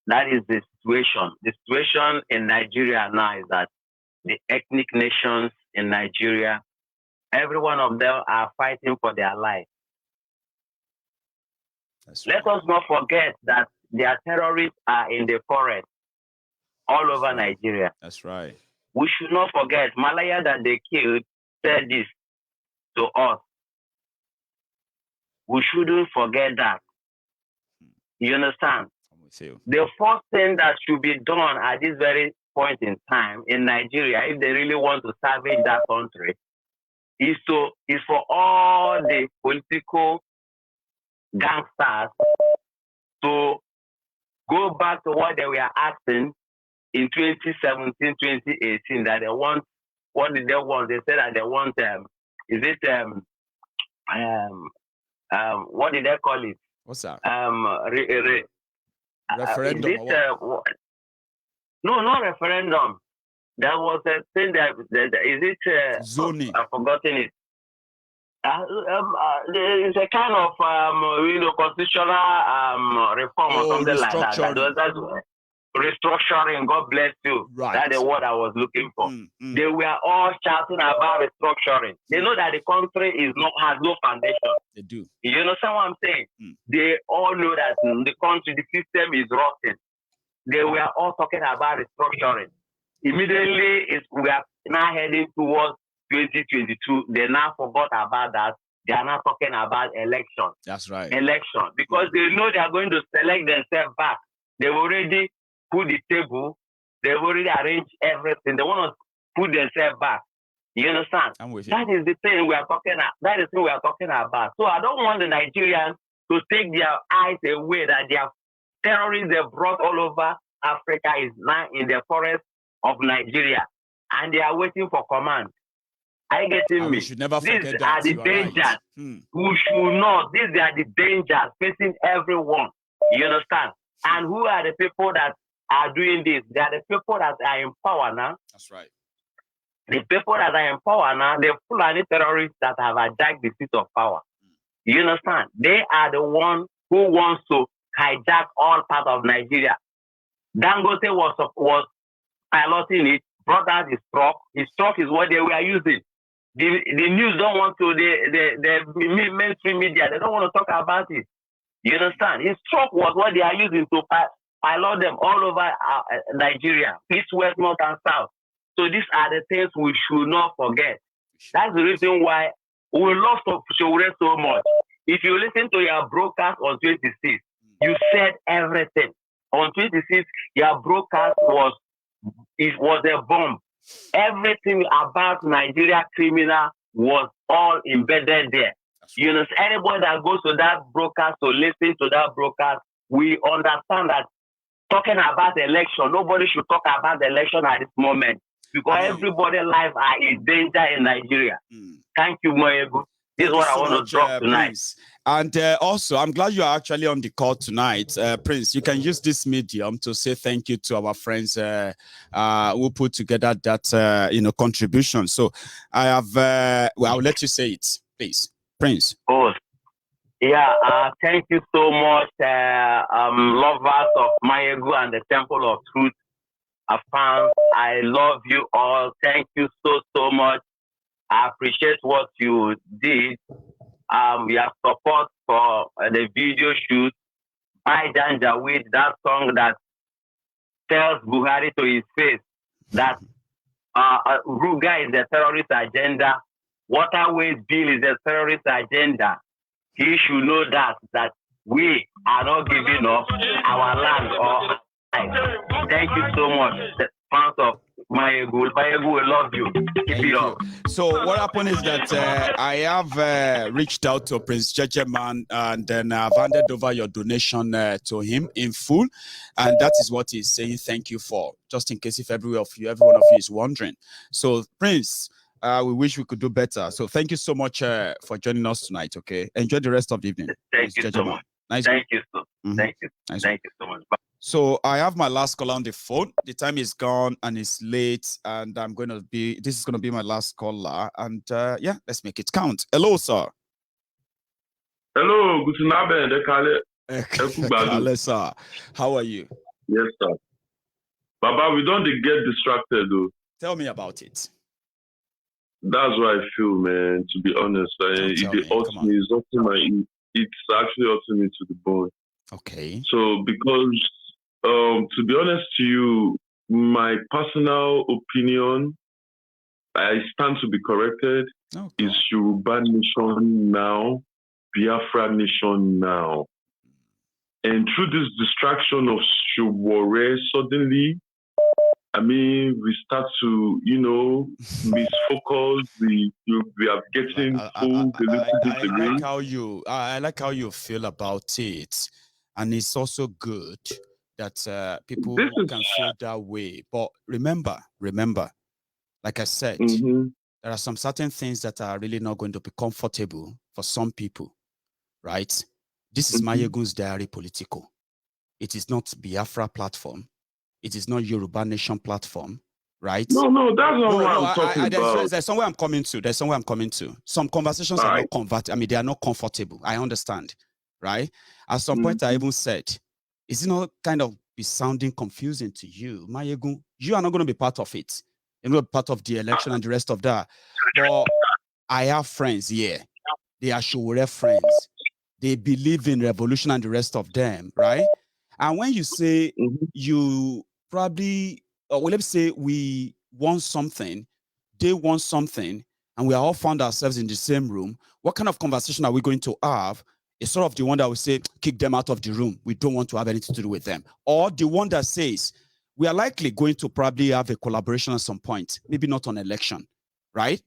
Speaker 12: that is the situation. The situation in Nigeria now is that the ethnic nations in Nigeria, every one of them are fighting for their life. Let us not forget that their terrorists are in the forest all over Nigeria.
Speaker 2: That's right.
Speaker 12: We should not forget, Malaya that they killed said this to us. We shouldn't forget that. You understand?
Speaker 2: I'm with you.
Speaker 12: The first thing that should be done at this very point in time in Nigeria, if they really want to salvage that country, is for all the political gangsters to go back to what they were asking in 2017, 2018, that they want, what did they want? They said that they want, what did they call it?
Speaker 2: What's that?
Speaker 12: Referendum. No, not referendum. There was a thing
Speaker 2: zoning?
Speaker 12: I've forgotten it. It's a kind of constitutional reform or something like that. Restructuring, God bless you.
Speaker 2: Right.
Speaker 12: That's the word I was looking for. They were all shouting about restructuring. They know that the country has no foundation.
Speaker 2: They do.
Speaker 12: You understand what I'm saying? They all know that the country, the system is rotten. They were all talking about restructuring. Immediately, we are now heading towards 2022. They now forgot about that. They are now talking about election.
Speaker 2: That's right.
Speaker 12: Election. Because they know they are going to select themselves back. They've already put the table. They've already arranged everything. They want to put themselves back. You understand?
Speaker 2: I'm with you.
Speaker 12: That is the thing we are talking about. That is the thing we are talking about. So I don't want the Nigerians to take their eyes away that their terrorists they brought all over Africa is now in the forest of Nigeria. And they are waiting for command. Are you getting me?
Speaker 2: We should never forget
Speaker 12: These
Speaker 2: that.
Speaker 12: are the dangers. Right. We should not. These are the dangers facing everyone. You understand? And who are the people that are doing this? They are the people that are in power now.
Speaker 2: That's right.
Speaker 12: The people that are in power now, the Fulani terrorists that have hijacked the seat of power. You understand? They are the ones who wants to hijack all parts of Nigeria. Dangote was piloting it, brought out his truck. His truck is what they were using. The news don't want to, the mainstream media, they don't want to talk about it. You understand? His truck was what they are using to pilot them all over Nigeria, east, west, north, and south. So these are the things we should not forget. That's the reason why we love Showre so much. If you listen to your broadcast on 26, you said everything. On 26, your broadcast was a bomb. Everything about Nigeria criminal was all embedded there. You know, anybody that goes to that broadcast to listen to that broadcast, we understand that talking about the election, nobody should talk about the election at this moment because everybody's life are in danger in Nigeria. Thank you, Moegu. This is what I want to drop tonight.
Speaker 2: Prince. And also, I'm glad you are actually on the call tonight. Prince, you can use this medium to say thank you to our friends who put together that, contribution. So I have, I'll let you say it, please. Prince.
Speaker 12: Oh, yeah. Thank you so much, lovers of Mayegu and the Temple of Truth fans. I love you all. Thank you so much. I appreciate what you did. We have support for the video shoot by Dan Jawid, that song that tells Buhari to his face that Ruga is a terrorist agenda. Waterways bill is a terrorist agenda. He should know that we are not giving up our land or life. Thank you so much, the fans of Mayegu. Mayegu will love you. Keep it up.
Speaker 2: So what happened is that I have reached out to Prince Jejeman and then I've handed over your donation to him in full. And that is what he's saying thank you for, just in case if every one of you is wondering. So Prince, we wish we could do better. So thank you so much for joining us tonight. Okay, enjoy the rest of the evening.
Speaker 12: Thank you so much. Thank you so much. Thank you so much. Bye.
Speaker 2: So I have my last call on the phone. The time is gone and it's late, and this is going to be my last caller. And yeah, let's make it count. Hello, sir.
Speaker 4: Hello, good night,
Speaker 2: Kalesa, how are you?
Speaker 13: Yes, sir. Baba, we don't get distracted though.
Speaker 2: Tell me about it.
Speaker 13: That's what I feel, man. To be honest, it's actually hurting me to the bone.
Speaker 2: Okay.
Speaker 13: So because, to be honest to you, my personal opinion, I stand to be corrected. Is Yoruba nation now, Biafra nation now. And through this distraction of Showore, suddenly, I mean, we start to, misfocus. We are getting pulled a little bit away.
Speaker 2: I like how you feel about it, and it's also good that people can feel that way. But remember, like I said, there are some certain things that are really not going to be comfortable for some people, right? This is Mayegun's Diary Political. It is not Biafra platform. It is not Yoruba Nation platform, right?
Speaker 13: No, that's not what I'm talking about.
Speaker 2: There's somewhere I'm coming to. Some conversations are not they are not comfortable. I understand, right? At some point, I even said, is it not kind of be sounding confusing to you, Mayegun? You are not going to be part of it. You're not part of the election and the rest of that. But I have friends here. They are Showore friends. They believe in revolution and the rest of them, right? And when you say you probably, let's say we want something, they want something, and we are all found ourselves in the same room, what kind of conversation are we going to have? It's sort of the one that will say, kick them out of the room. We don't want to have anything to do with them. Or the one that says, we are likely going to probably have a collaboration at some point, maybe not on election, right?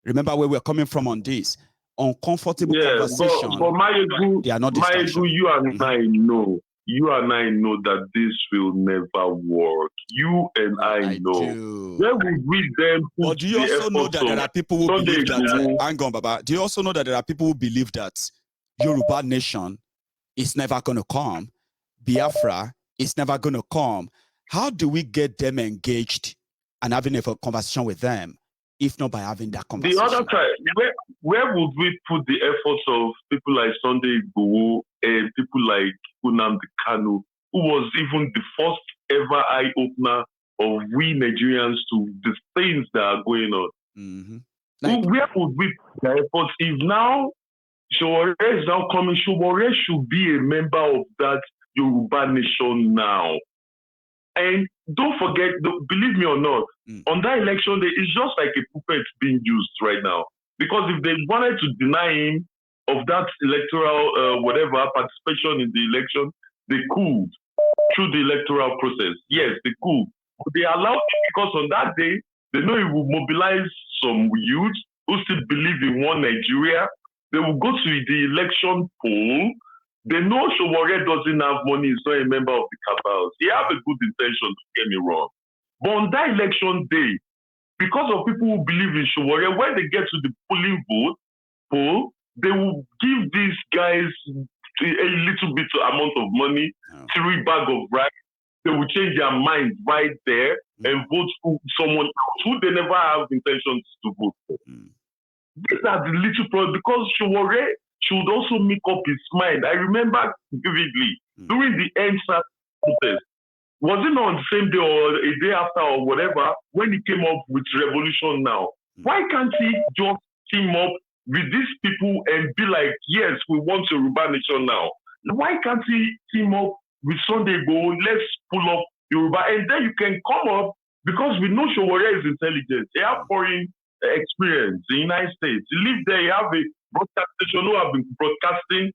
Speaker 2: Remember where we're coming from on this. Uncomfortable conversation.
Speaker 13: But Mayegun,
Speaker 2: they are not distraction.
Speaker 13: You and I know. You and I know that this will never work. You and I know. Where would we then put
Speaker 2: But do you also know that there are people who believe that? Hang on, Baba. Do you also know that there are people who believe that Yoruba nation is never going to come? Biafra is never going to come. How do we get them engaged and having a conversation with them, if not by having that conversation?
Speaker 13: The other side, where would we put the efforts of people like Sunday Igboho and people like Nnamdi Kanu, who was even the first ever eye-opener of we Nigerians to the things that are going on? Where would we put the efforts if now Showore is now coming? Showore should be a member of that Yoruba nation now. And don't forget, believe me or not, on that election day, it's just like a puppet being used right now. Because if they wanted to deny him of that electoral, participation in the election, they could through the electoral process. Yes, they could. But they allowed it because on that day, they know it will mobilize some youth who still believe in one Nigeria. They will go to the election poll. They know Showore doesn't have money, he's not a member of the cabals. He have a good intention, don't get me wrong. But on that election day, because of people who believe in Showore, when they get to the polling poll, they will give these guys a little bit amount of money, 3 bags of rice. They will change their mind right there and vote for someone else who they never have intentions to vote for. These are the little problems because Showore should also make up his mind. I remember vividly during the EndSARS protest, was it not on the same day or a day after or whatever, when he came up with Revolution Now? Why can't he just team up with these people and be like, yes, we want Yoruba Nation now? Why can't he team up with Sunday Igboho? Let's pull up Yoruba. And then you can come up, because we know Showore is intelligent. They have foreign experience in the United States. You live there, you have a broadcast station who have been broadcasting,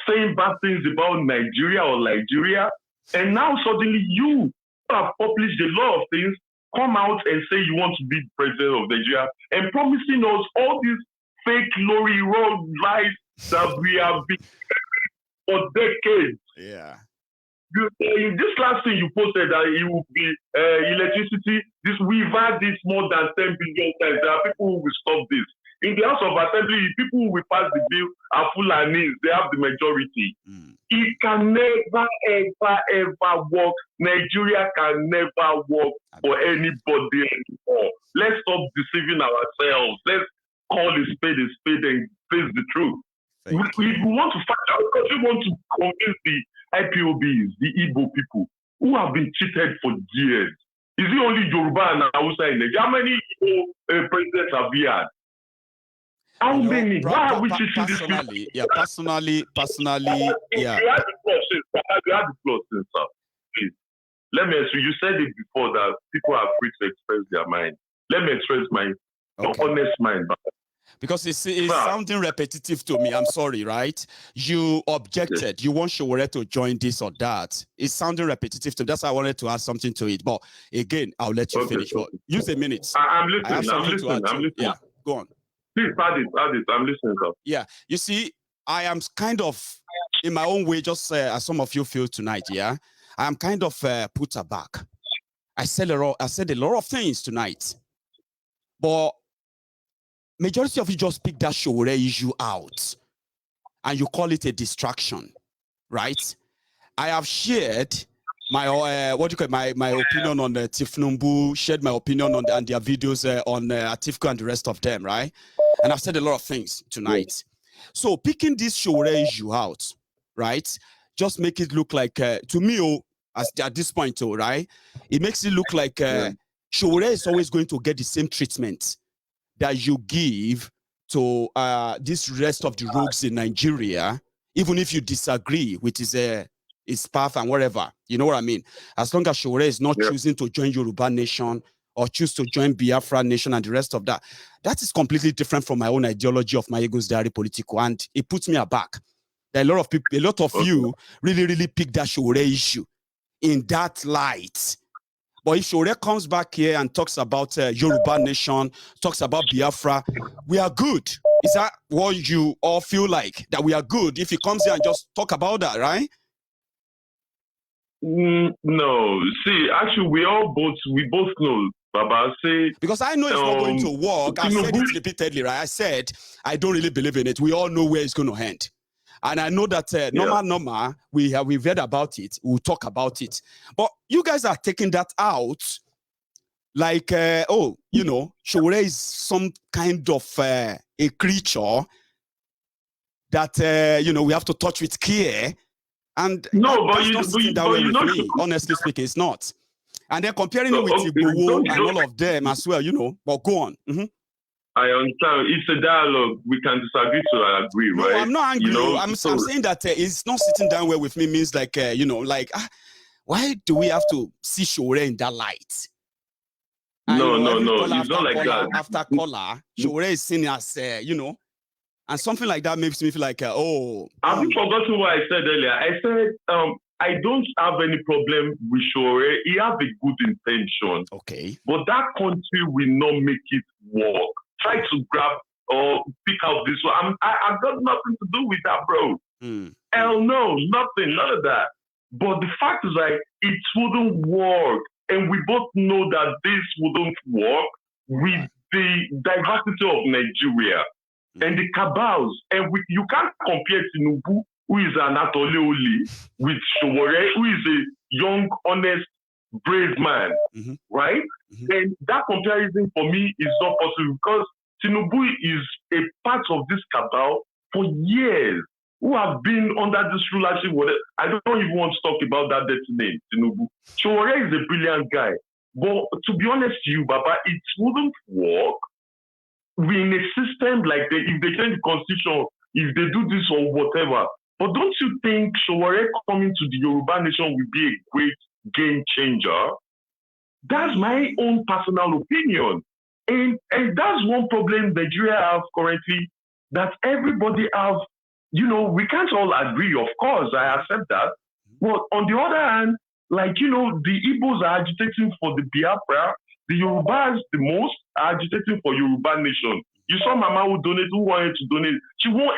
Speaker 13: saying bad things about Nigeria or Nigeria. And now suddenly you have published a lot of things, come out and say you want to be president of Nigeria and promising us all these fake glory road lies that we have been for decades.
Speaker 2: Yeah.
Speaker 13: This last thing you posted that it will be electricity. We've had this more than 10 billion times. There are people who will stop this. In the House of Assembly, people who will pass the bill are Fulanis. They have the majority. It can never, ever work. Nigeria can never work for anybody anymore. Let's stop deceiving ourselves. Let's call a spade and face the truth. We want to find out because we want to convince the IPOBs, the Igbo people, who have been cheated for years. Is it only Yoruba and Hausa in Nigeria? How many Igbo presidents have we had? How many? Why are we cheating these people?
Speaker 2: Yeah, personally, yeah.
Speaker 13: You had the plot, sir. Please. Let me explain. You said it before that people are free to express their mind. Let me express my honest mind.
Speaker 2: Because it's sounding repetitive to me. I'm sorry, right? You objected. Yes. You want Sowore to join this or that. It's sounding repetitive to me. That's why I wanted to add something to it. But again, I'll let you finish. But use a minute.
Speaker 13: I'm listening.
Speaker 2: I have something to add to. Yeah, go on.
Speaker 13: Please add it. I'm listening, sir.
Speaker 2: Yeah, you see, I am kind of, in my own way, just as some of you feel tonight, yeah? I am kind of put aback. I said a lot of things tonight. But majority of you just pick that Sowore issue out and you call it a distraction, right? I have shared my my opinion on Tifnumbu, shared my opinion on and their videos on Atifku and the rest of them, right? And I've said a lot of things tonight. So picking this Sowore issue out, right, just make it look like to me, at this point, right, it makes it look like Sowore is always going to get the same treatment that you give to this rest of the rogues in Nigeria, even if you disagree with his path and whatever. You know what I mean? As long as Sowore is not choosing to join Yoruba Nation or choose to join Biafra Nation and the rest of that, that is completely different from my own ideology of my ego's diary political, and it puts me aback. There are a lot of people, a lot of you really pick that Sowore issue in that light. But if Sowore comes back here and talks about Yoruba Nation, talks about Biafra, we are good. Is that what you all feel like? That we are good if he comes here and just talk about that, right?
Speaker 13: No. See, actually, we both know, Baba. Say
Speaker 2: because I know it's not going to work. I said it repeatedly, right? I said I don't really believe in it. We all know where it's going to end. And I know that normal, we've read about it. We'll talk about it. But you guys are taking that out like, Sowore is some kind of a creature that, we have to touch with care. And that's not sitting down with me. Honestly speaking, it's not. And then comparing it with Igboho and all of them as well, But go on.
Speaker 13: I understand. It's a dialogue. We can disagree to agree, right?
Speaker 2: No, I'm not angry. I'm saying that it's not sitting down well with me means like, why do we have to see Sowore in that light?
Speaker 13: No. It's not like that.
Speaker 2: After caller, Sowore is seen as, and something like that makes me feel like,
Speaker 13: Have you forgotten what I said earlier? I said, I don't have any problem with Sowore. He has a good intention.
Speaker 2: Okay.
Speaker 13: But that country will not make it work. Try to grab or pick out this one. I've got nothing to do with that, bro. Hell no, nothing, none of that. But the fact is, like, it wouldn't work. And we both know that this wouldn't work with the diversity of Nigeria and the cabals. And you can't compare Tinubu, who is an Atole with Sowore, who is a young, honest, brave man, right? And that comparison for me is not possible because Tinubu is a part of this cabal for years, who have been under this rulership. I don't even want to talk about that dirty name, Tinubu. Sowore is a brilliant guy. But to be honest to you, Baba, it wouldn't work in a system like that if they change the constitution, if they do this or whatever. But don't you think Sowore coming to the Yoruba Nation will be a great game changer? That's my own personal opinion. And that's one problem Nigeria have currently, that everybody have, we can't all agree, of course, I accept that. But on the other hand, the Igbos are agitating for the Biafra, the Yorubas the most are agitating for Yoruba Nation. You saw Mama who wanted to donate. She want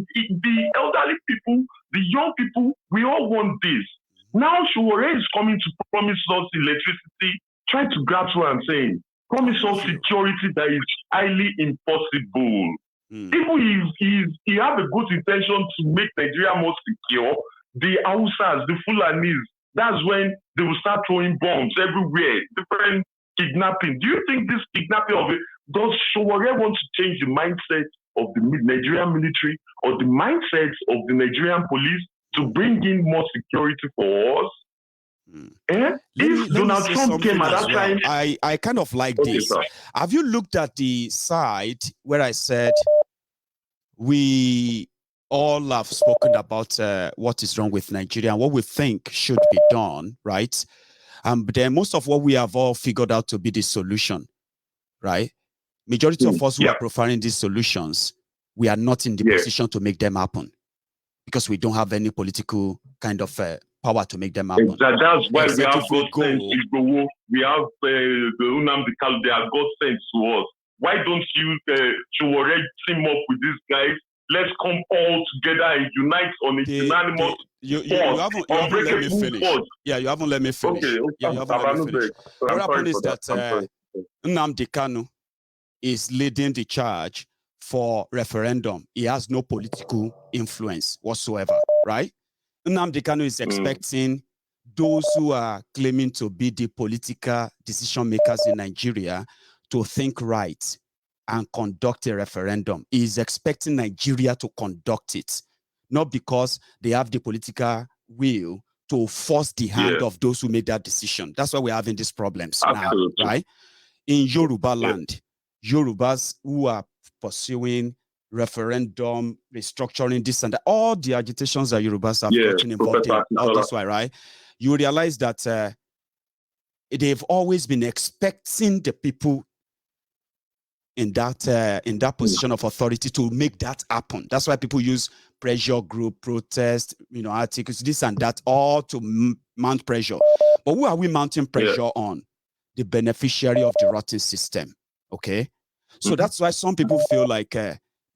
Speaker 13: the elderly people, the young people, we all want this. Now Sowore is coming to promise us electricity, try to grasp what I'm saying. Promise us security that is highly impossible. Even if he have a good intention to make Nigeria more secure, the Hausas, the Fulanis, that's when they will start throwing bombs everywhere, different kidnapping. Do you think this kidnapping of it, does Sowore want to change the mindset of the Nigerian military or the mindsets of the Nigerian police to bring in more security for us. If Donald Trump came at that time,
Speaker 2: I kind of like this.
Speaker 13: Sir.
Speaker 2: Have you looked at the side where I said we all have spoken about what is wrong with Nigeria and what we think should be done, right? But then most of what we have all figured out to be the solution, right? Majority of us who are profiling these solutions, we are not in the position to make them happen because we don't have any political kind of power to make them happen.
Speaker 13: That's why we have God sent Igboho. We have the Nnamdi Kanu. They are God sent to us. Why don't you team up with these guys? Let's come all together and unite on a unanimous
Speaker 2: you haven't let me finish. Yeah, you haven't let me finish.
Speaker 13: Okay.
Speaker 2: Yeah, you haven't let me finish. What happened is that Nnamdi Kanu is leading the charge for referendum. He has no political influence whatsoever, right? Nnamdi Kanu is expecting those who are claiming to be the political decision makers in Nigeria to think right and conduct a referendum. He is expecting Nigeria to conduct it, not because they have the political will to force the hand of those who made that decision. That's why we're having these problems now, right? In Yoruba land, Yorubas who are pursuing referendum, restructuring this and that, all the agitations that Yorubas have gotten involved in, all this way, right? You realize that they've always been expecting the people in that position of authority to make that happen. That's why people use pressure group, protest, articles, this and that, all to mount pressure. But who are we mounting pressure on? The beneficiary of the rotten system. Okay, so that's why some people feel like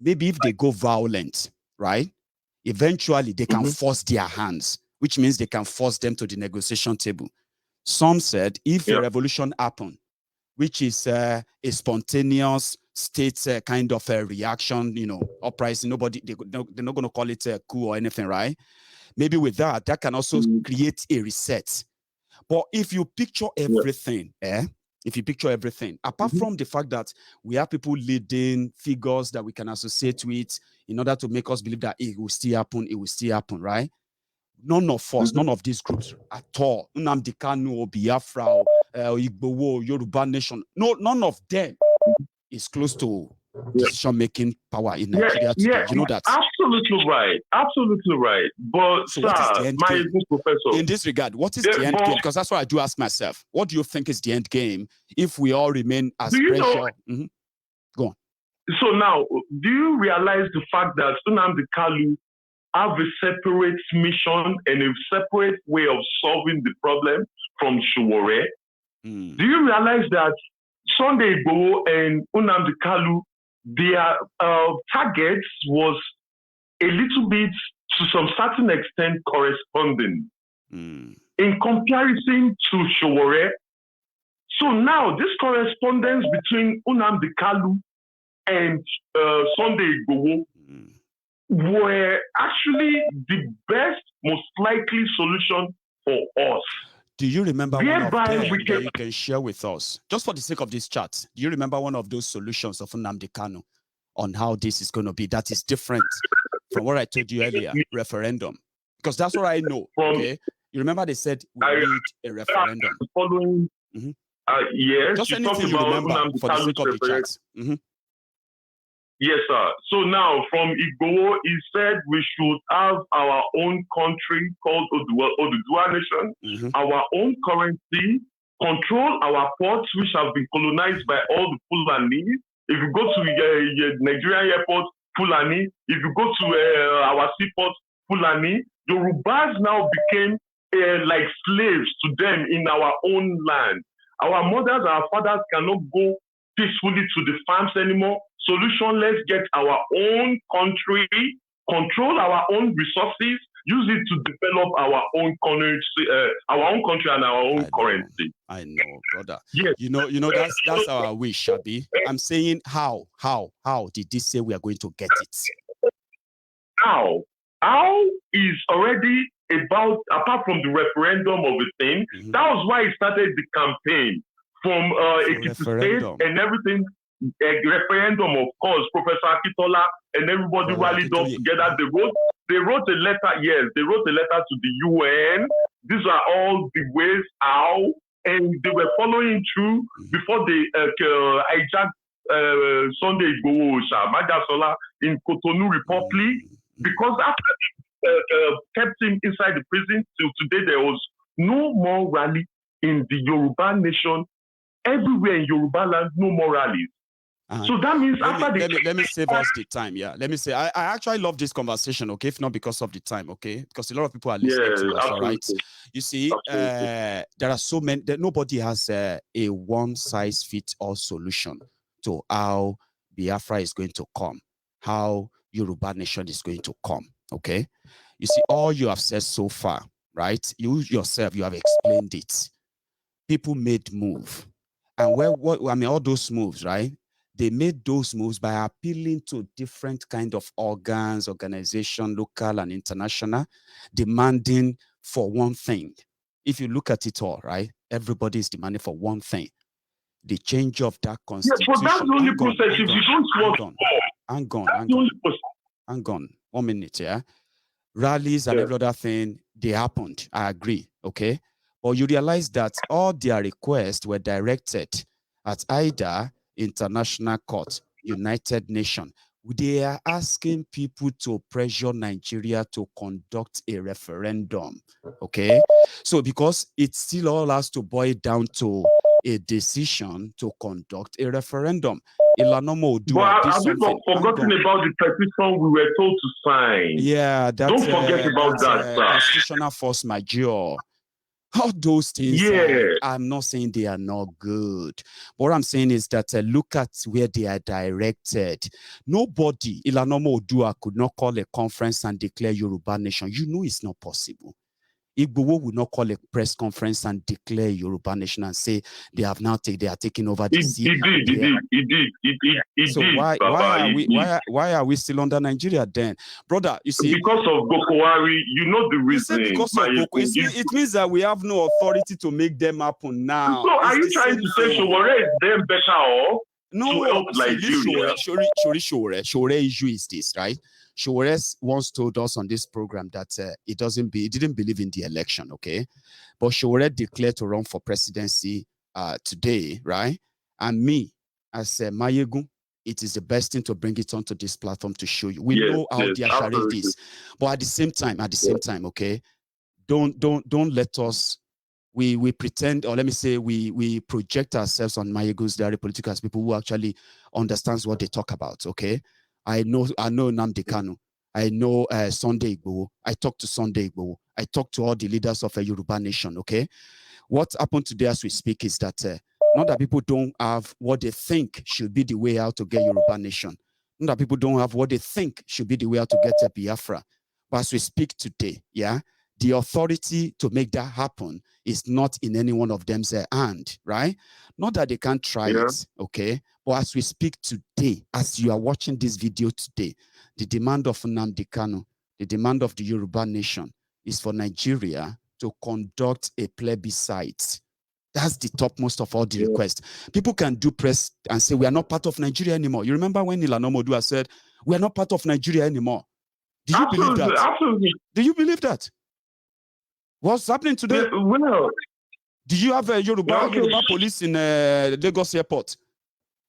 Speaker 2: maybe if they go violent, right, eventually they can force their hands, which means they can force them to the negotiation table. Some said if a revolution happened, which is a spontaneous state kind of a reaction, uprising. They're not going to call it a coup or anything, right? Maybe with that can also create a reset. But if you picture everything, apart from the fact that we have people leading figures that we can associate with in order to make us believe that it will still happen, right? None of us, none of these groups at all, Nnamdi Kanu, Biafra, Igboho, Yoruba Nation, none of them is close to decision-making power in Nigeria today. You know that?
Speaker 13: Absolutely right. But
Speaker 2: so
Speaker 13: sir,
Speaker 2: what is the end game?
Speaker 13: Professor,
Speaker 2: in this regard, what is the end game? Because that's what I do ask myself. What do you think is the end game if we all remain as pressure? Go on.
Speaker 13: So now, do you realize the fact that Nnamdi Kanu have a separate mission and a separate way of solving the problem from Shuwore? Do you realize that Sunday Igboho and Nnamdi Kanu, their targets was a little bit, to some certain extent, corresponding in comparison to Shuwore? So now this correspondence between Nnamdi Kanu and Sunday Igboho were actually the best, most likely solution for us.
Speaker 2: Do you remember one of them that you can share with us? Just for the sake of this chat, do you remember one of those solutions of Nnamdi Kanu on how this is going to be that is different from what I told you earlier, referendum? Because that's what I know, okay? You remember they said we need a referendum.
Speaker 13: Following, yes.
Speaker 2: Just anything you remember for the sake of the chat.
Speaker 13: Yes, sir. So now from Igboho, he said we should have our own country called Oduduwa Nation, our own currency, control our ports, which have been colonized by all the Fulani. If you go to Nigerian airport, Fulani. If you go to our seaport, Fulani. Yorubas now became like slaves to them in our own land. Our mothers, our fathers cannot go peacefully to the farms anymore. Solution, let's get our own country, control our own resources, use it to develop our own country and our own currency.
Speaker 2: I know, brother.
Speaker 13: Yes.
Speaker 2: You know that's our wish, Abi. I'm saying how did they say we are going to get it?
Speaker 13: How is already about, apart from the referendum of the thing, that was why he started the campaign from Ekiti State and everything. referendum, of course, Professor Akitola and everybody rallied up together. They wrote a letter, yes, they wrote a letter to the UN. These are all the ways how, and they were following through before they hijacked Sunday Igboho Magasola in Cotonou Republic, because after kept him inside the prison till today, there was no more rally in the Yoruba nation. Everywhere in Yoruba land, no more rallies. So that means
Speaker 2: let me save us the time. Yeah, let me say I actually love this conversation. Okay, if not because of the time. Okay, because a lot of people are listening to us. All right. You see, there are so many that nobody has a one-size-fits-all solution to how Biafra is going to come, how Yoruba nation is going to come. Okay, you see, all you have said so far, right? You yourself, you have explained it. People made move, and all those moves, right? They made those moves by appealing to different kind of organs, organization, local and international, demanding for one thing. If you look at it all, right, everybody is demanding for one thing: the change of that constitution.
Speaker 13: Yeah, but that's the only process. If you don't want
Speaker 2: hang on, 1 minute, yeah. Rallies and every other thing, they happened. I agree, okay? But you realize that all their requests were directed at either International Court, United Nations. They are asking people to pressure Nigeria to conduct a referendum, okay? So because it still all has to boil down to a decision to conduct a referendum.
Speaker 13: But have we forgotten about the petition we were told to sign?
Speaker 2: Yeah,
Speaker 13: don't forget about that, sir.
Speaker 2: Constitutional force majeure. All those things, I'm not saying they are not good. What I'm saying is that look at where they are directed. Nobody, Ilanomo Odua, could not call a conference and declare Yoruba nation. You know it's not possible. Igboho will not call a press conference and declare Yoruba nation and say they are taking over the sea.
Speaker 13: He did.
Speaker 2: So why are we still under Nigeria then, brother? You see,
Speaker 13: because of Boko Haram, you know the reason.
Speaker 2: Because of Boko, it means that we have no authority to make them happen now.
Speaker 13: So are you trying to say Showore is them better off?
Speaker 2: No,
Speaker 13: to help Nigeria?
Speaker 2: Showore issue is this, right? Showore once told us on this program that he didn't believe in the election, okay? But Showore declared to run for presidency today, right? And me, as Mayegun, it is the best thing to bring it onto this platform to show you. We know how they are sharing this, but at the same time, okay, don't let us. We pretend, or let me say, we project ourselves on Mayegun's diary political as people who actually understands what they talk about. Okay, I know Nnamdi Kanu, I know Sunday Igboho. I talk to Sunday Igboho. I talk to all the leaders of a Yoruba nation. Okay, what happened today as we speak is that not that people don't have what they think should be the way out to get Yoruba nation. Not that people don't have what they think should be the way out to get a Biafra. But as we speak today, yeah, the authority to make that happen is not in any one of them's hand, right? Not that they can't try it, okay? But as we speak today, as you are watching this video today, the demand of Nnamdi Kanu, the demand of the Yoruba nation is for Nigeria to conduct a plebiscite. That's the topmost of all the requests. People can do press and say, we are not part of Nigeria anymore. You remember when Ilanomo Odua said, we are not part of Nigeria anymore? Do you believe that?
Speaker 13: Absolutely.
Speaker 2: Do you believe that? What's happening today?
Speaker 13: Well,
Speaker 2: do you have a Yoruba police in Lagos airport?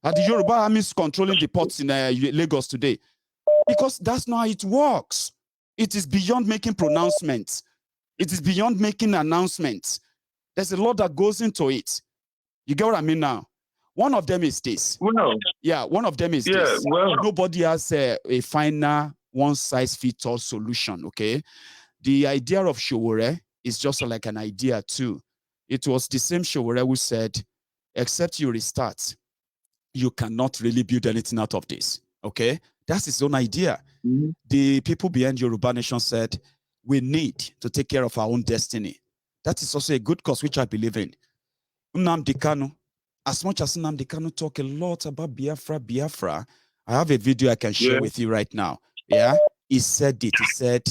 Speaker 2: Are the Yoruba armies controlling the ports in Lagos today? Because that's not how it works. It is beyond making pronouncements. It is beyond making announcements. There's a lot that goes into it. You get what I mean now? One of them is this.
Speaker 13: Well,
Speaker 2: yeah, one of them is this.
Speaker 13: Well,
Speaker 2: nobody has a final one-size-fits-all solution, okay? The idea of Showore is just like an idea too. It was the same Showore who said, except you restart, you cannot really build anything out of this, okay? That's his own idea.
Speaker 13: Mm-hmm.
Speaker 2: The people behind Yoruba Nation said, we need to take care of our own destiny. That is also a good cause, which I believe in. Nnamdi Kanu, as much as Nnamdi Kanu talk a lot about Biafra, I have a video I can share with you right now. Yeah, he said it. He said,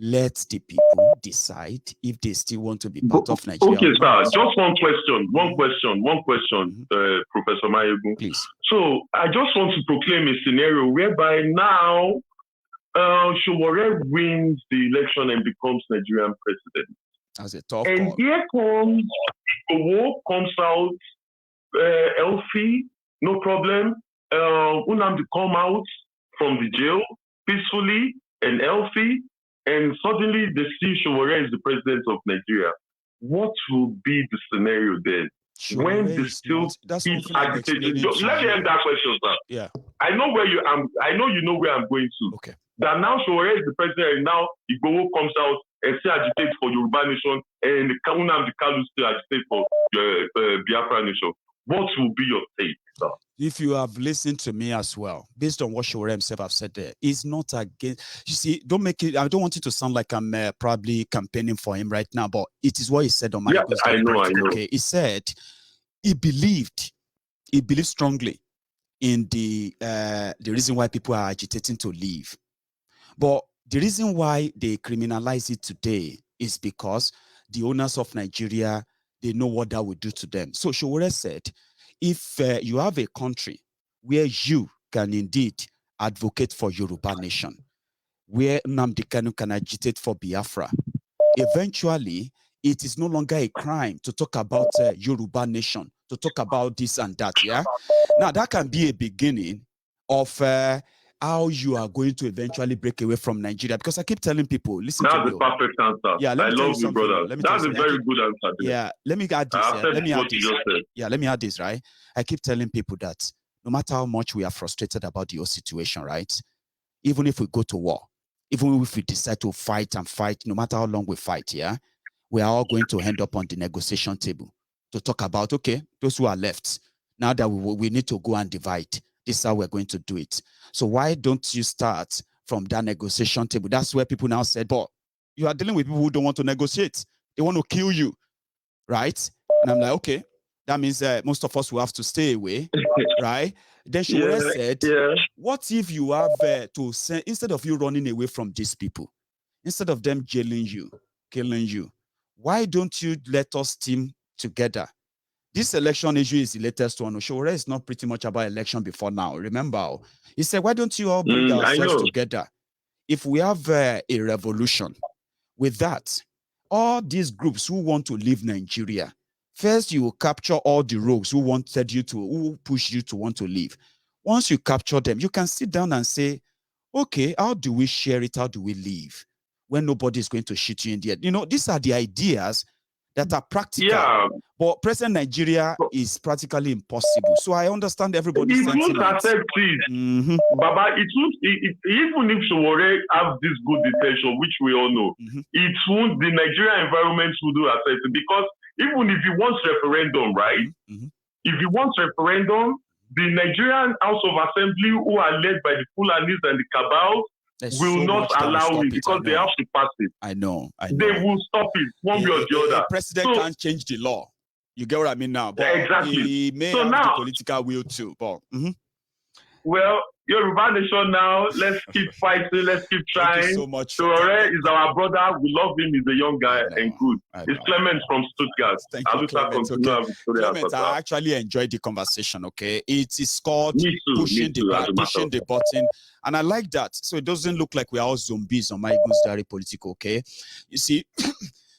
Speaker 3: let the people decide if they still want to be part of Nigeria.
Speaker 13: Okay, sir. Just one question, Professor Mayegun.
Speaker 3: Please.
Speaker 13: So I just want to proclaim a scenario whereby now Showore wins the election and becomes Nigerian president.
Speaker 3: As a top
Speaker 13: and
Speaker 3: call.
Speaker 13: Here comes Igboho, comes out healthy, no problem. Unamdi come out from the jail peacefully and healthy, and suddenly they see Showore is the president of Nigeria. What will be the scenario then? When they still keep agitating? Let me end that question, sir.
Speaker 3: Yeah.
Speaker 13: I know where you am. I know you know where I'm going to.
Speaker 3: Okay.
Speaker 13: That now Showore is the president, and now Igboho comes out and still agitates for Yoruba nation, and Unamdi Kanu still agitates for Biafra nation. What will be your take, sir?
Speaker 3: If you have listened to me as well, based on what Showore himself have said there, it's not against. You see, don't make it. I don't want it to sound like I'm probably campaigning for him right now, but it is what he said on my.
Speaker 13: Yeah, I know.
Speaker 3: Okay, he said he believed strongly in the reason why people are agitating to leave, but the reason why they criminalize it today is because the owners of Nigeria, they know what that would do to them. So Showore said, if you have a country where you can indeed advocate for Yoruba nation, where Nnamdi Kanu can agitate for Biafra, eventually it is no longer a crime to talk about Yoruba nation, to talk about this and that, yeah? Now, that can be a beginning of how you are going to eventually break away from Nigeria. Because I keep telling people, listen to me.
Speaker 13: That's a perfect answer.
Speaker 3: Yeah,
Speaker 13: I love you, brother. That's a very good answer.
Speaker 3: Yeah, let me add this. Let me add this, right? I keep telling people that no matter how much we are frustrated about the whole situation, right? Even if we go to war, even if we decide to fight, no matter how long we fight, yeah, we are all going to end up on the negotiation table to talk about, okay, those who are left, now that we need to go and divide, this is how we're going to do it. So why don't you start from that negotiation table? That's where people now said, but you are dealing with people who don't want to negotiate. They want to kill you, right? And I'm like, okay, that means most of us will have to stay away, right? Then Showore said, what if you have to send, instead of you running away from these people, instead of them jailing you, killing you, why don't you let us team together? This election issue is the latest one. Showore is not pretty much about election before now. Remember, he said, why don't you all bring ourselves together? If we have a revolution, with that, all these groups who want to leave Nigeria, first you will capture all the rogues who push you to want to leave. Once you capture them, you can sit down and say, okay, how do we share it? How do we leave? When nobody is going to shoot you in the head. You know, these are the ideas that are practical. Yeah. But present Nigeria is practically impossible. So I understand everybody's sentiment.
Speaker 13: It won't accept it. Baba, it won't, even if Showore have this good intention, which we all know, it won't, the Nigerian environment will accept it. Because even if he wants referendum, right? If he wants referendum, the Nigerian House of Assembly, who are led by the Fulanis and the cabal, will not allow it because they have to pass it.
Speaker 3: I know.
Speaker 13: They will stop it one way or the other.
Speaker 3: The president can't change the law. You get what I mean now? But
Speaker 13: exactly.
Speaker 3: He may have the political will too. But
Speaker 13: well, Yoruba nation now. Let's keep fighting. Let's keep trying.
Speaker 3: Thank you so much.
Speaker 13: Showore is our brother. We love him. He's a young guy and good. It's Clement from Stuttgart.
Speaker 3: Thank you, Clement. Clement, I actually enjoyed the conversation. Okay, it is called pushing the button, and I like that. So it doesn't look like we are all zombies on Mayegun's Diary Political. Okay, you see,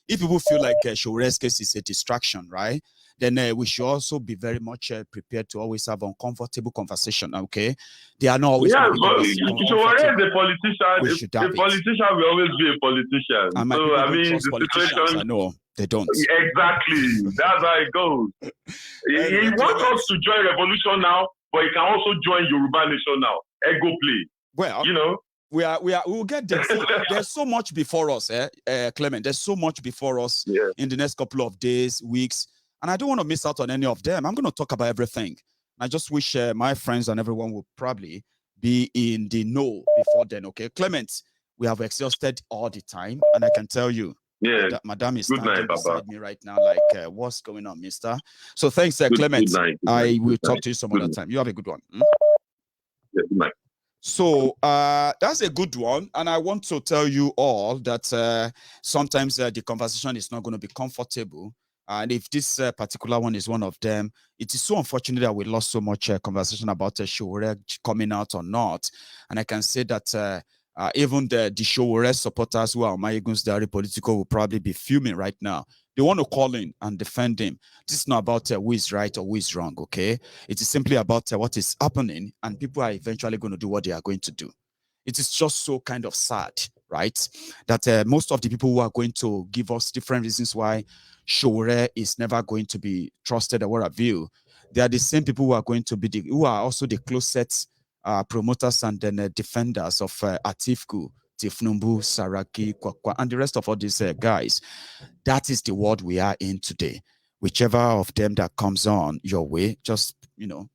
Speaker 3: if people feel like Showore's case is a distraction, right? Then we should also be very much prepared to always have uncomfortable conversation. Okay, they are not always.
Speaker 13: Yeah, but Showore is a politician. A politician will always be a politician.
Speaker 3: And
Speaker 13: so I mean, the situation.
Speaker 3: I know they don't.
Speaker 13: Exactly, that's how it goes. He wants us to join revolution now, but he can also join Yoruba nation now. Ego play.
Speaker 3: Well,
Speaker 13: you know.
Speaker 3: We will get there. See, there's so much before us, Clement. There's so much before us in the next couple of days, weeks. And I don't want to miss out on any of them. I'm going to talk about everything. I just wish my friends and everyone will probably be in the know before then, okay? Clement, we have exhausted all the time. And I can tell you, Madam is standing beside me right now like, what's going on, mister? So thanks, Clement. I will talk to you some other time. You have a good one.
Speaker 13: Yeah, good night.
Speaker 2: So that's a good one. And I want to tell you all that sometimes the conversation is not going to be comfortable. And if this particular one is one of them, it is so unfortunate that we lost so much conversation about Showore coming out or not. And I can say that even the Showore supporters who are Mayegun's Diary Political will probably be fuming right now. They want to call in and defend him. This is not about who is right or who is wrong, okay? It is simply about what is happening, and people are eventually going to do what they are going to do. It is just so kind of sad, right? That most of the people who are going to give us different reasons why Showore is never going to be trusted or what have you, they are the same people who are going to be who are also the closest promoters and then defenders of Atifku, Tifnumbu, Saraki, Kwakwa, and the rest of all these guys. That is the world we are in today. Whichever of them that comes on your way, just know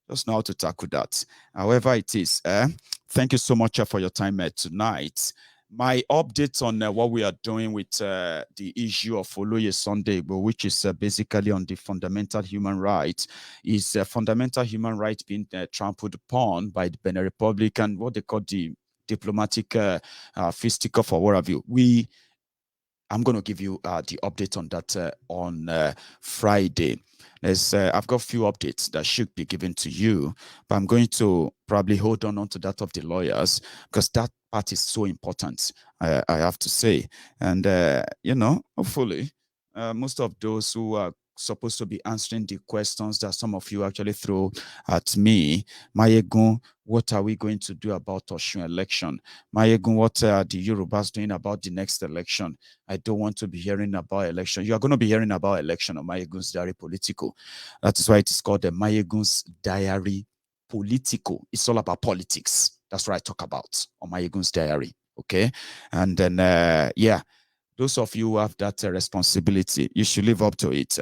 Speaker 2: how to tackle that. However it is, thank you so much for your time tonight. My updates on what we are doing with the issue of Oloye Sunday, which is basically on the fundamental human rights, is fundamental human rights being trampled upon by the Benin Republic and what they call the diplomatic fisticuff or what have you. I'm going to give you the update on that on Friday. I've got a few updates that should be given to you, but I'm going to probably hold on to that of the lawyers because that part is so important, I have to say. And, hopefully, most of those who are supposed to be answering the questions that some of you actually throw at me, Mayegun, what are we going to do about Osun election? Mayegun, what are the Yorubas doing about the next election? I don't want to be hearing about election. You are going to be hearing about election on Mayegun's Diary Political. That is why it is called the Mayegun's Diary Political. It's all about politics. That's what I talk about on Mayegun's Diary. Okay. And then, those of you who have that responsibility, you should live up to it.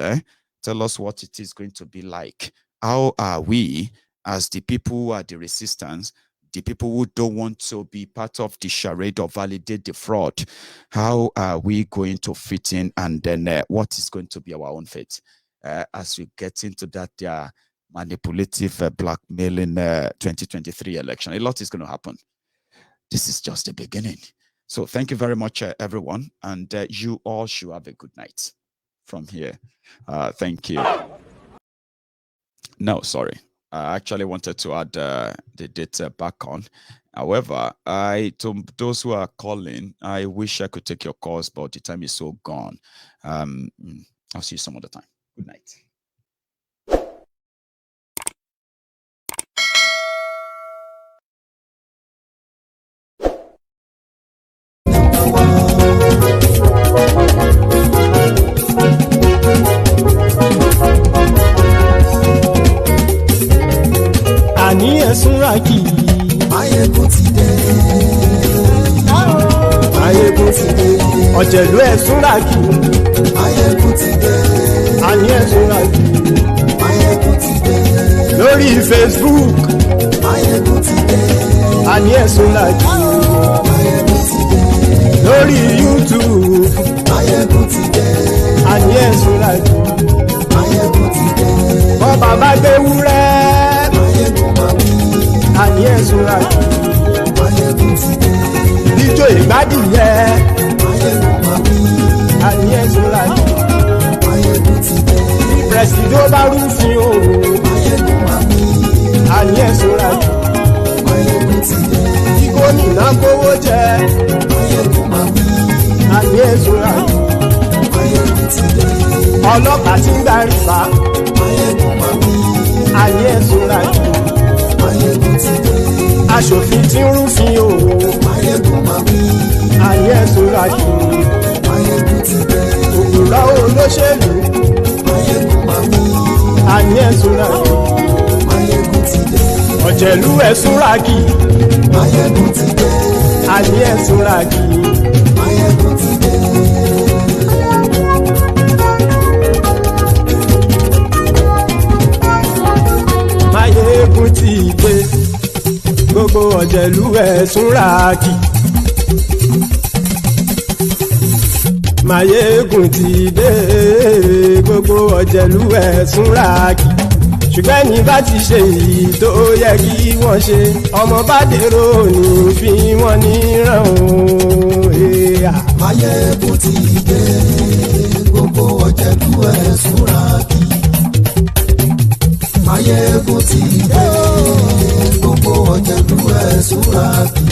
Speaker 2: Tell us what it is going to be like. How are we, as the people who are the resistance, the people who don't want to be part of the charade or validate the fraud, how are we going to fit in? And then what is going to be our own fate as we get into that manipulative blackmailing 2023 election? A lot is going to happen. This is just the beginning. So thank you very much, everyone. And you all should have a good night from here. Thank you. No, sorry. I actually wanted to add the date back on. However, to those who are calling, I wish I could take your calls, but the time is so gone. I'll see you some other time. Good night.
Speaker 1: Àní ẹ̀sùnra kì í. Máyégún ti dé. Máyégún ti dé. Ọ̀jẹ̀lú ẹ̀sùnra kì í. Máyégún ti dé. Àní ẹ̀sùnra kì í. Máyégún ti dé. Lórí Facebook. Máyégún ti dé. Àní ẹ̀sùnra kì í. Máyégún ti dé. Lórí YouTube. Máyégún ti dé. Àní ẹ̀sùnra kì í. Máyégún ti dé. Bọ́ bàbá gbé wúrẹ́. Àní ẹ̀sùn àjò Máyégún ti dé. Ijó ìgbádìyẹ àní ẹ̀sùn àjò Máyégún ti dé. Pẹ̀sìdó bá rúfin o àní ẹ̀sùn àjò Máyégún ti dé. Kí gómìnà kówó jẹ àní ẹ̀sùn àjò Máyégún ti dé. Ọlọ́pàá tí ń gbà rìbá àní ẹ̀sùn àjò Máyégún ti dé. Aṣòfin tí ń rúfin o Máyégún máa wí. Àní ẹ̀sùn àjò Máyégún ti dé. Òpùrọ́ olóṣèlú Máyégún máa wí. Àní ẹ̀sùn àjò Máyégún ti dé. Ọ̀jẹ̀lú ẹ̀sùn ràgì Máyégún ti dé. Àní ẹ̀sùn ràgì Máyégún ti dé. Máyégún ti dé. Gbogbo ọ̀jẹ̀lú ẹ̀sùn ràgì. Máyégún ti dé. Gbogbo ọ̀jẹ̀lú ẹ̀sùn ràgì. ṣùgbọ́n ní bá ti ṣe èyí tó yẹ kí wọ́n ṣe ọmọ bá dèrò ní fi wọ́n níran o.
Speaker 14: Máyégún ti dé gbogbo ọ̀jẹ̀lú ẹ̀ súnra kí. Máyégún ti dé gbogbo ọ̀jẹ̀lú ẹ̀ súnra kí.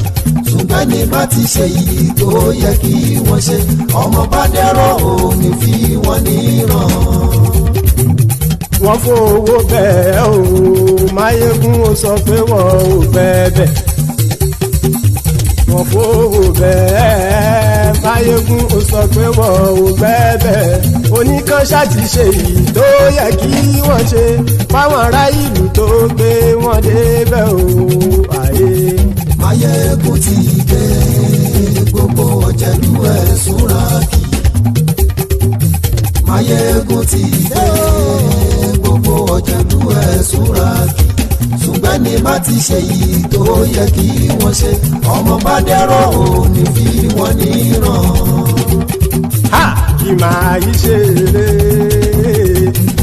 Speaker 14: Ṣùgbọ́n ní bá ti ṣe èyí tó yẹ kí wọ́n ṣe ọmọ bá dèrò ní fi wọ́n níran.
Speaker 1: Wọ́n fowó bẹ́ẹ̀ o Máyégún ó sọ pé wọ́n ò bẹ́ẹ̀ wọ́n fowó bẹ́ẹ̀ Máyégún ó sọ pé wọ́n ò bẹ́ẹ̀ oníkanṣá ti ṣe èyí tó yẹ kí wọ́n ṣe fáwọn ará ìlú tó gbé wọn débẹ̀ o àyè.
Speaker 14: Máyégún ti dé gbogbo ọ̀jẹ̀lú ẹ̀ súnra kí. Máyégún ti dé gbogbo ọ̀jẹ̀lú ẹ̀ súnra kí. Ṣùgbọ́n ní bá ti ṣe yìí tó yẹ kí wọ́n ṣe ọmọ bá dẹ́rọ̀ ò ní fi wọ́n níran.
Speaker 1: Kì máa yí ṣe eré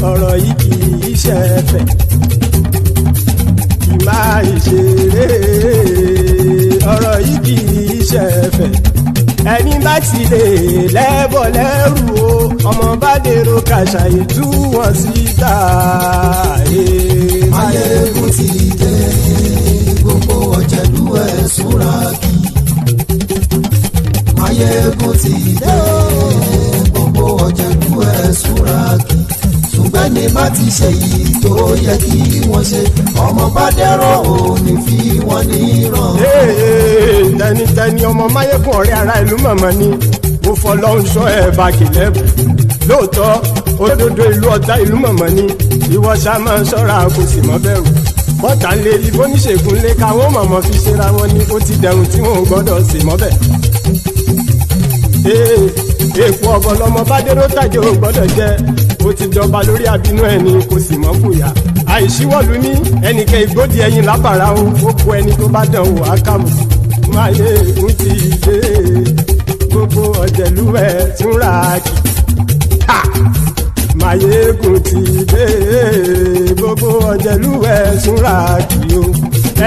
Speaker 1: ọ̀rọ̀ yìí kì í ṣe ẹ̀fẹ̀. Kì máa yí ṣe eré ọ̀rọ̀ yìí kì í ṣe ẹ̀fẹ̀. Ẹni bá ti lè lẹ́bọ̀ lẹ́rù o ọmọ bá dèrò kàṣàyè tú wọn síta.
Speaker 14: Máyégún ti dé gbogbo ọ̀jẹ̀lú ẹ̀ súnra kí. Máyégún ti dé gbogbo ọ̀jẹ̀lú ẹ̀ súnra kí. Ṣùgbọ́n ní bá ti ṣe yìí tó yẹ kí wọ́n ṣe ọmọ bá dẹ́rọ̀ ò ní fi wọ́n níran.
Speaker 1: Tẹnitẹni ọmọ Máyégún ọ̀rẹ́ ara ìlú mọ̀mọ́ ni mo fọlọ́hún sọ ẹ̀ bá kìlẹ́bù lóòótọ́ òdodo ìlú ọ̀tá ìlú mọ̀mọ́ ni ìwọ ṣá máa ń ṣọ́ra kò sì mọ́ bẹ̀rù bọ́tà ń lé ibó níṣègùn lé káwọn mọ̀mọ́ fi ṣera wọn ni ó ti dẹrùn tí wọn ò gbọ́dọ̀ sì mọ́ bẹ̀. Èèpo ọ̀bọ lọmọ bá dérò tàjẹ́ ò gbọ́dọ̀ jẹ́ ó ti jọba lórí àbínú ẹni kò sì mọ́ fòyà àìsíwọ́lu ní ẹnìkẹ́ ìgbódì ẹyin lábàrá ó kó ẹni tó bá dán wò á kàwé. Máyégún ti dé gbogbo ọ̀jẹ̀lú ẹ̀ túnra kì. Máyégún ti dé gbogbo ọ̀jẹ̀lú ẹ̀ túnra kì o.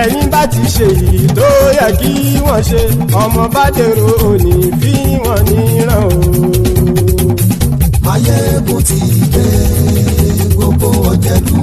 Speaker 1: Ẹni bá ti ṣe yìí tó yẹ kí wọ́n ṣe ọmọ bá dèrò òní fi wọ́n níran o.
Speaker 14: Máyégún ti dé gbogbo ọ̀jẹ̀lú